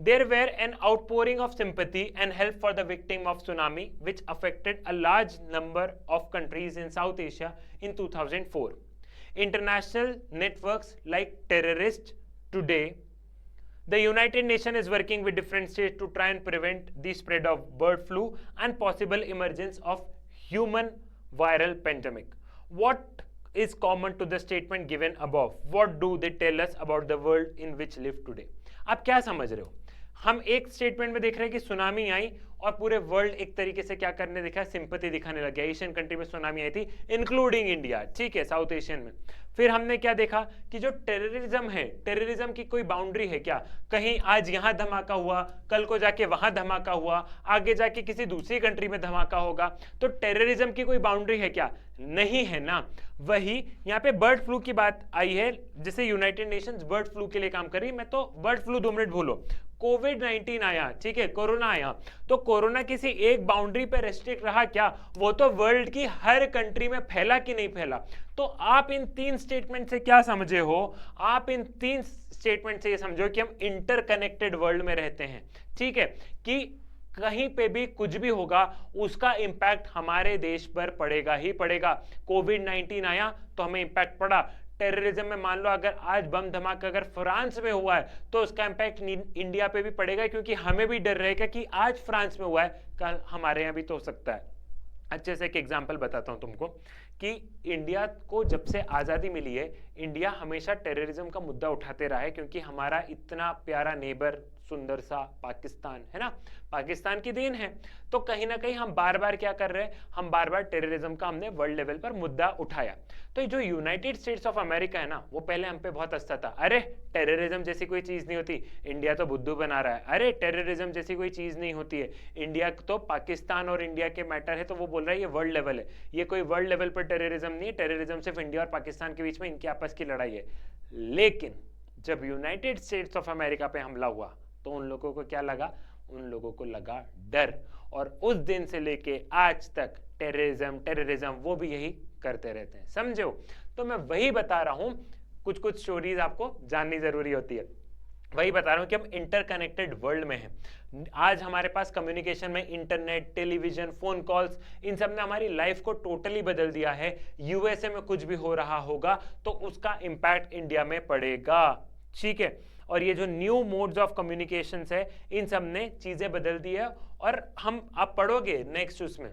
There were an outpouring of sympathy and help for the victim of tsunami, which affected a large number of countries in South Asia in 2004. International networks like Terrorist Today, the United Nations is working with different states to try and prevent the spread of bird flu and possible emergence of human viral pandemic. What is common to the statement given above? What do they tell us about the world in which live today? आप क्या समझ रहे हो? हम एक statement में देख रहे हैं कि सुनामी आई और पूरे वर्ल्ड एक तरीके से क्या करने दिखा, सिंपैथी दिखाने लग गया। एशियन कंट्री में सुनामी आई थी इंक्लूडिंग इंडिया, ठीक है, साउथ एशियन में। फिर हमने क्या देखा कि जो टेररिज्म है, टेररिज्म की कोई बाउंड्री है क्या? कहीं आज यहां धमाका हुआ, कल को जाके वहां धमाका हुआ, आगे जाके किसी दूसरी कंट्री में धमाका होगा, तो टेररिज्म की कोई बाउंड्री है क्या? नहीं है ना। वही यहाँ पे बर्ड फ्लू की बात आई है, जैसे यूनाइटेड नेशंस बर्ड फ्लू के लिए काम कर रही है। मैं तो बर्ड फ्लू 2 मिनट भूलो, कोविड-19 आया, ठीक है, कोरोना आया, तो कोरोना किसी एक बाउंड्री पे रेस्ट्रिक्ट रहा क्या? वो तो वर्ल्ड की हर कंट्री में फैला कि नहीं फैला। तो आप इन 3 स्टेटमेंट से क्या समझे हो? आप इन 3 स्टेटमेंट से ये समझो कि हम इंटरकनेक्टेड वर्ल्ड में रहते हैं, ठीक है, कि कहीं पे भी कुछ भी होगा उसका इंपैक्ट हमारे देश पर पड़ेगा ही पड़ेगा। कोविड-19 आया तो हमें इंपैक्ट पड़ा। टेररिज्म में मान लो अगर आज बम धमाका अगर फ्रांस में हुआ है तो उसका इंपैक्ट इंडिया पे भी पड़ेगा, क्योंकि हमें भी डर रहेगा कि आज फ्रांस में हुआ है, कल हमारे यहाँ भी तो हो सकता है। अच्छे से एक एग्जांपल बताता हूं तुमको कि इंडिया को जब से आज़ादी मिली है, इंडिया हमेशा टेररिज्म का मुद्दा उठाते रहा है, क्योंकि हमारा इतना प्यारा नेबर सुंदर सा पाकिस्तान है ना, पाकिस्तान की देन है। तो कहीं ना कहीं हम बार बार क्या कर रहे हैं, हम बार बार टेररिज्म का हमने वर्ल्ड लेवल पर मुद्दा उठाया। तो जो यूनाइटेड स्टेट्स ऑफ अमेरिका है ना, वो पहले हम पे बहुत हंसता था, अरे टेररिज्म जैसी कोई चीज नहीं होती, इंडिया तो बुद्धू बना रहा है, अरे टेररिज्म जैसी कोई चीज नहीं होती है, इंडिया तो पाकिस्तान और इंडिया के मैटर है, तो वो बोल रहा है ये वर्ल्ड लेवल है, ये कोई वर्ल्ड लेवल पर टेररिज्म नहीं है, टेररिज्म सिर्फ इंडिया और पाकिस्तान के बीच में इनकी आपस की लड़ाई है। लेकिन जब यूनाइटेड स्टेट्स ऑफ अमेरिका पे हमला हुआ तो उन लोगों को क्या लगा? उन लोगों को लगा डर, और उस दिन से लेके आज तक टेररिज्म वो भी यही करते रहते हैं, समझो। तो मैं वही बता रहा हूं, कुछ कुछ स्टोरीज आपको जाननी जरूरी होती है, वही बता रहा हूं कि हम इंटरकनेक्टेड वर्ल्ड में हैं। आज हमारे पास कम्युनिकेशन में इंटरनेट, टेलीविजन, फोन कॉल्स, इन सब ने हमारी लाइफ को टोटली बदल दिया है। यूएसए में कुछ भी हो रहा होगा तो उसका इंपैक्ट इंडिया में पड़ेगा, ठीक है। और ये जो न्यू मोड्स ऑफ कम्युनिकेशन है, इन सब ने चीजें बदल दी है। और हम आप पढ़ोगे नेक्स्ट उसमें,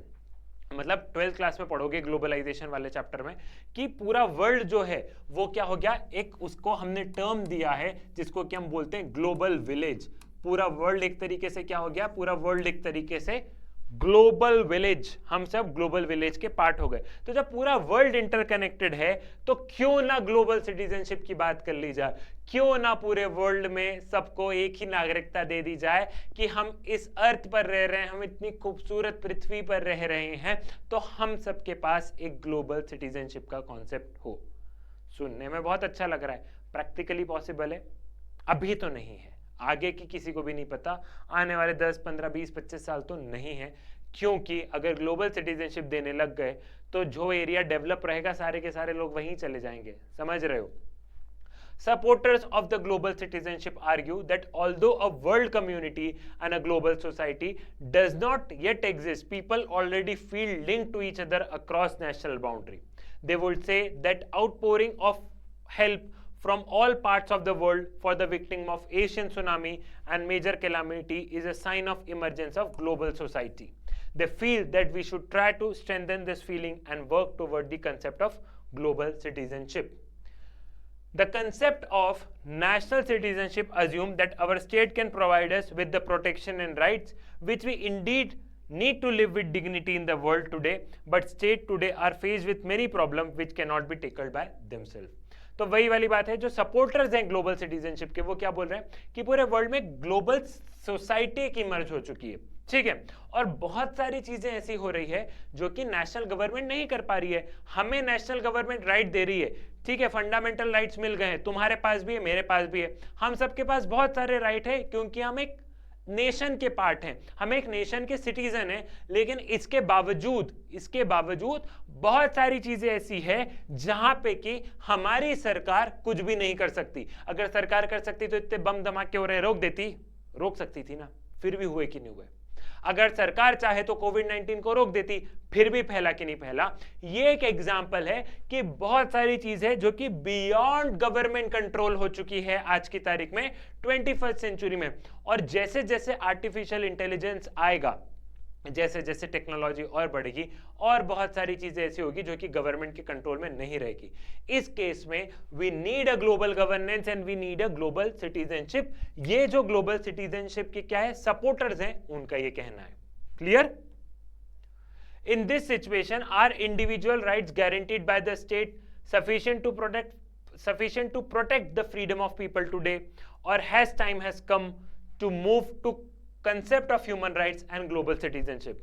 मतलब 12th क्लास में पढ़ोगे ग्लोबलाइजेशन वाले चैप्टर में, कि पूरा वर्ल्ड जो है वो क्या हो गया, एक उसको हमने टर्म दिया है जिसको कि हम बोलते हैं ग्लोबल विलेज। पूरा वर्ल्ड एक तरीके से क्या हो गया, पूरा वर्ल्ड एक तरीके से ग्लोबल विलेज, हम सब ग्लोबल विलेज के पार्ट हो गए। तो जब पूरा वर्ल्ड इंटरकनेक्टेड है तो क्यों ना ग्लोबल सिटीजनशिप की बात कर ली जाए, क्यों ना पूरे वर्ल्ड में सबको एक ही नागरिकता दे दी जाए कि हम इस अर्थ पर रह रहे हैं, हम इतनी खूबसूरत पृथ्वी पर रह रहे हैं, तो हम सबके पास एक ग्लोबल सिटीजनशिप का कॉन्सेप्ट हो। सुनने में बहुत अच्छा लग रहा है, प्रैक्टिकली पॉसिबल है? अभी तो नहीं है, आगे की किसी को भी नहीं पता, आने वाले 10, 15, 20, 25 साल तो नहीं है, क्योंकि अगर ग्लोबल सिटीजनशिप देने लग गए तो जो एरिया डेवलप रहेगा सारे के सारे लोग वहीं चले जाएंगे, समझ रहे हो। Supporters of the global citizenship argue that although a world community and a global society does not yet exist, people already feel linked to each other across national boundary. They would say that outpouring of help from all parts of the world for the victim of Asian tsunami and major calamity is a sign of emergence of global society. They feel that we should try to strengthen this feeling and work toward the concept of global citizenship. The concept of national citizenship assumes that our state can provide us with the protection and rights which we indeed need to live with dignity in the world today, but states today are faced with many problems which cannot be tackled by themselves. तो वही वाली बात है, जो supporters हैं global citizenship के, वो क्या बोल रहे हैं कि पूरे वर्ल्ड में ग्लोबल सोसाइटी की इमर्ज हो चुकी है, ठीक है। और बहुत सारी चीजें ऐसी हो रही है जो कि नेशनल गवर्नमेंट नहीं कर पा रही है, हमें नेशनल गवर्नमेंट राइट दे रही है। ठीक है, फंडामेंटल राइट्स मिल गए हैं, तुम्हारे पास भी है, मेरे पास भी है, हम सबके पास बहुत सारे राइट है, क्योंकि हम एक नेशन के पार्ट हैं, हम एक नेशन के सिटीजन हैं। लेकिन इसके बावजूद बहुत सारी चीजें ऐसी है जहां पे कि हमारी सरकार कुछ भी नहीं कर सकती। अगर सरकार कर सकती तो इतने बम धमाके हो रहे रोक सकती थी ना, फिर भी हुए कि नहीं हुए। अगर सरकार चाहे तो कोविड-19 को रोक देती, फिर भी फैला कि नहीं फैला। ये एक एग्जांपल है कि बहुत सारी चीजें जो कि बियॉन्ड गवर्नमेंट कंट्रोल हो चुकी है आज की तारीख में 21st सेंचुरी में। और जैसे जैसे आर्टिफिशियल इंटेलिजेंस आएगा, जैसे जैसे टेक्नोलॉजी और बढ़ेगी, और बहुत सारी चीजें ऐसी होगी जो कि गवर्नमेंट के कंट्रोल में नहीं रहेगी। इस केस में we need a global governance and we need a global citizenship. ये जो ग्लोबल सिटीजनशिप के क्या है सपोर्टर्स हैं, उनका ये कहना है। Clear? In this situation are individual rights guaranteed by the state sufficient to protect the freedom of people today, or has time has come to move to concept of human rights and global citizenship?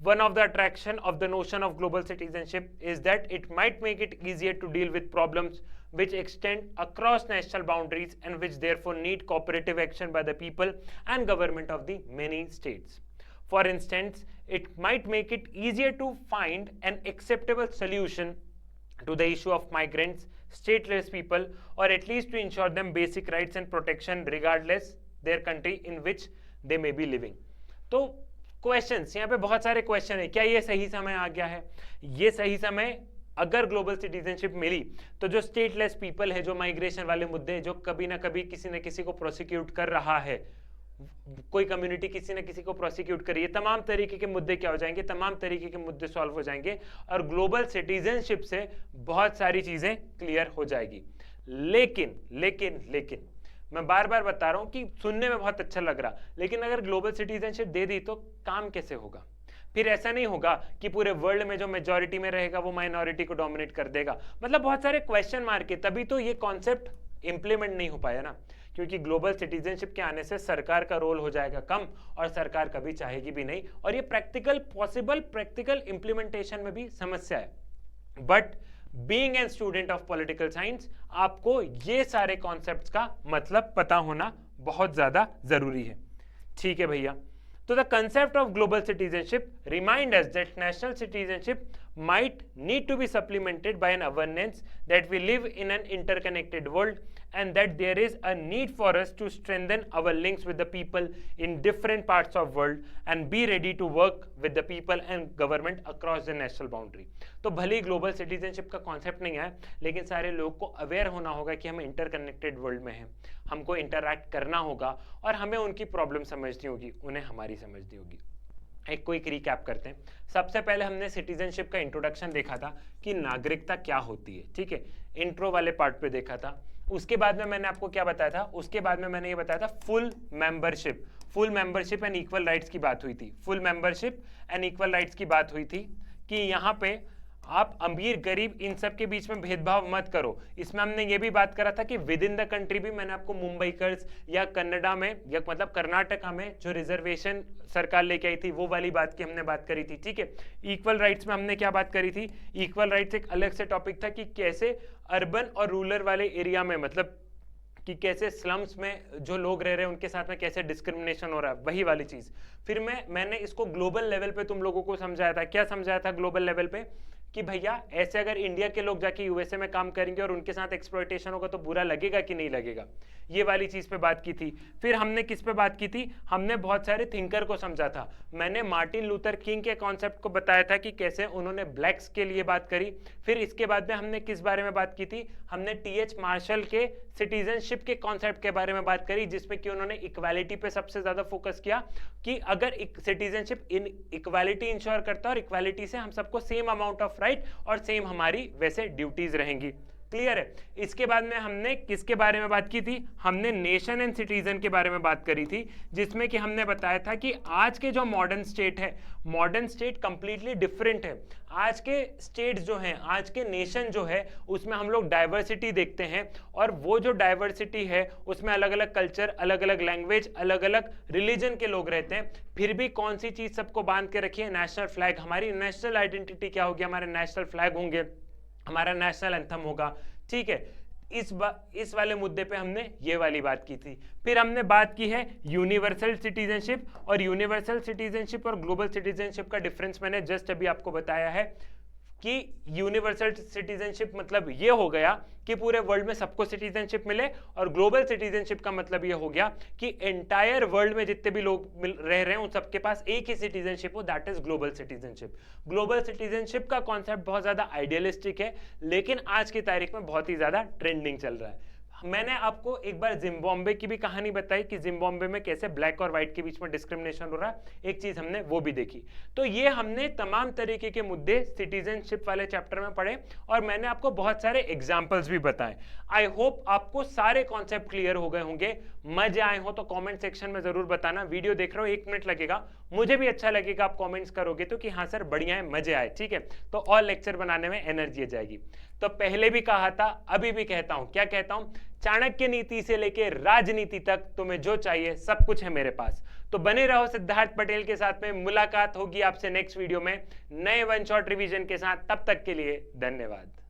One of the attraction of the notion of global citizenship is that it might make it easier to deal with problems which extend across national boundaries and which therefore need cooperative action by the people and government of the many states. For instance, it might make it easier to find an acceptable solution to the issue of migrants, stateless people, or at least to ensure them basic rights and protection regardless their country in which they may be living. तो questions यहाँ पे बहुत सारे question है। क्या ये सही समय आ गया है? ये सही समय अगर ग्लोबल सिटीजनशिप मिली तो जो स्टेटलेस पीपल है, जो माइग्रेशन वाले मुद्दे जो कभी ना कभी किसी न किसी को प्रोसिक्यूट कर रहा है, कोई कम्युनिटी किसी न किसी को प्रोसिक्यूट करिए, तमाम तरीके के मुद्दे क्या हो जाएंगे, तमाम तरीके के मुद्दे सॉल्व हो जाएंगे और ग्लोबल सिटीजनशिप से बहुत सारी चीजें क्लियर हो जाएगी। लेकिन लेकिन लेकिन मैं बार बार बता रहा हूं कि सुनने में बहुत अच्छा लग रहा, लेकिन अगर ग्लोबल सिटीजनशिप दे दी तो काम कैसे होगा? फिर ऐसा नहीं होगा कि पूरे वर्ल्ड में जो मेजॉरिटी में रहेगा वो माइनॉरिटी को डोमिनेट कर देगा। मतलब बहुत सारे क्वेश्चन मार्क है, तभी तो ये कॉन्सेप्ट इंप्लीमेंट नहीं हो पाया ना, क्योंकि ग्लोबल सिटीजनशिप के आने से सरकार का रोल हो जाएगा कम और सरकार कभी चाहेगी भी नहीं, और ये प्रैक्टिकल इंप्लीमेंटेशन में भी समस्या है। But being an student of political science आपको ये सारे कॉन्सेप्ट्स का मतलब पता होना बहुत ज्यादा जरूरी है। ठीक है भैया, तो the concept of global citizenship remind us that national citizenship might need to be supplemented by an awareness that we live in an interconnected world and that there is a need for us to strengthen our links with the people in different parts of world and be ready to work with the people and government across the national boundary. तो भले global citizenship का concept नहीं है, लेकिन सारे लोग को aware होना होगा कि हम इंटरकनेक्टेड वर्ल्ड में हैं, हमको इंटरैक्ट करना होगा और हमें उनकी प्रॉब्लम समझनी होगी, उन्हें हमारी समझनी होगी। एक क्विक रिकैप करते हैं। सबसे पहले हमने सिटीजनशिप का इंट्रोडक्शन देखा था कि नागरिकता क्या होती है, ठीक है, इंट्रो वाले पार्ट पे देखा था। उसके बाद में मैंने आपको क्या बताया था, उसके बाद में मैंने ये बताया था full membership and equal rights की बात हुई थी। Full membership and equal rights की बात हुई थी कि यहाँ पे आप अमीर गरीब इन सब के बीच में भेदभाव मत करो। इसमें हमने ये भी बात करा था कि विद इन द कंट्री भी मैंने आपको मुंबईकर्स या कन्नडा में या मतलब कर्नाटका में जो रिजर्वेशन सरकार लेके आई थी वो वाली बात की हमने बात करी थी। ठीक है, इक्वल राइट्स में हमने क्या बात करी थी, इक्वल राइट्स एक अलग से टॉपिक था कि कैसे अर्बन और रूरल वाले एरिया में मतलब कि कैसे स्लम्स में जो लोग रह रहे हैं उनके साथ में कैसे डिस्क्रिमिनेशन हो रहा है, वही वाली चीज। फिर मैंने इसको ग्लोबल लेवल पे तुम लोगों को समझाया था। क्या समझाया था ग्लोबल लेवल पे कि भैया ऐसे अगर इंडिया के लोग जाके यूएसए में काम करेंगे और उनके साथ एक्सप्लॉयटेशन होगा तो बुरा लगेगा कि नहीं लगेगा, ये वाली चीज पे बात की थी। फिर हमने किस पे बात की थी, हमने बहुत सारे थिंकर को समझा था। मैंने मार्टिन लूथर किंग के कॉन्सेप्ट को बताया था कि कैसे उन्होंने ब्लैक्स के लिए बात करी। फिर इसके बाद में हमने किस बारे में बात की थी, हमने टीएच मार्शल के सिटीजनशिप के कॉन्सेप्ट के बारे में बात करी, जिसमें कि उन्होंने इक्वालिटी पे सबसे ज्यादा फोकस किया कि अगर सिटीजनशिप इन इक्वालिटी इंश्योर करता है और इक्वालिटी से हम सबको सेम अमाउंट ऑफ राइट और सेम हमारी वैसे ड्यूटीज रहेंगी। क्लियर है। इसके बाद में हमने किसके बारे में बात की थी, हमने नेशन एंड सिटीजन के बारे में बात करी थी, जिसमें कि हमने बताया था कि आज के जो मॉडर्न स्टेट है, मॉडर्न स्टेट कंप्लीटली डिफरेंट है। आज के स्टेट्स जो हैं, आज के नेशन जो है, उसमें हम लोग डाइवर्सिटी देखते हैं, और वो जो डाइवर्सिटी है उसमें अलग अलग कल्चर, अलग अलग लैंग्वेज, अलग अलग रिलीजन के लोग रहते हैं, फिर भी कौन सी चीज सबको बांध के रखी है, नेशनल फ्लैग। हमारी नेशनल आइडेंटिटी क्या होगी, हमारे नेशनल फ्लैग होंगे, हमारा नेशनल एंथम होगा, ठीक है। इस वाले मुद्दे पे हमने ये वाली बात की थी। फिर हमने बात की है यूनिवर्सल सिटीजनशिप, और यूनिवर्सल सिटीजनशिप और ग्लोबल सिटीजनशिप का डिफरेंस मैंने जस्ट अभी आपको बताया है कि यूनिवर्सल सिटीजनशिप मतलब ये हो गया कि पूरे वर्ल्ड में सबको सिटीजनशिप मिले, और ग्लोबल सिटीजनशिप का मतलब ये हो गया कि एंटायर वर्ल्ड में जितने भी लोग रह रहे हैं उन सबके पास एक ही सिटीजनशिप हो, that is global citizenship. Global citizenship का कॉन्सेप्ट बहुत ज्यादा आइडियलिस्टिक है, लेकिन आज की तारीख में बहुत ही ज्यादा ट्रेंडिंग चल रहा है। मैंने आपको एक बार जिम्बाब्वे की भी कहानी बताई कि जिम्बाब्वे में कैसे ब्लैक और व्हाइट के बीच में डिस्क्रिमिनेशन हो रहा है, एक चीज हमने वो भी देखी। तो ये हमने तमाम तरीके के मुद्दे सिटीजनशिप वाले चैप्टर में पढ़े, और मैंने आपको बहुत सारे एग्जांपल्स भी बताए। आई होप आपको सारे कॉन्सेप्ट क्लियर हो गए होंगे। मजे आए हो तो कॉमेंट सेक्शन में जरूर बताना। वीडियो देख रहे हो 1 मिनट लगेगा, मुझे भी अच्छा लगेगा आप कॉमेंट्स करोगे तो कि हाँ सर बढ़िया है, मजे आए, ठीक है, तो और लेक्चर बनाने में एनर्जी आ जाएगी। तो पहले भी कहा था, अभी भी कहता हूं, क्या कहता हूं, चाणक्य नीति से लेके राजनीति तक तुम्हें जो चाहिए सब कुछ है मेरे पास। तो बने रहो सिद्धार्थ पटेल के साथ में। मुलाकात होगी आपसे नेक्स्ट वीडियो में नए वन शॉट रिवीजन के साथ। तब तक के लिए धन्यवाद।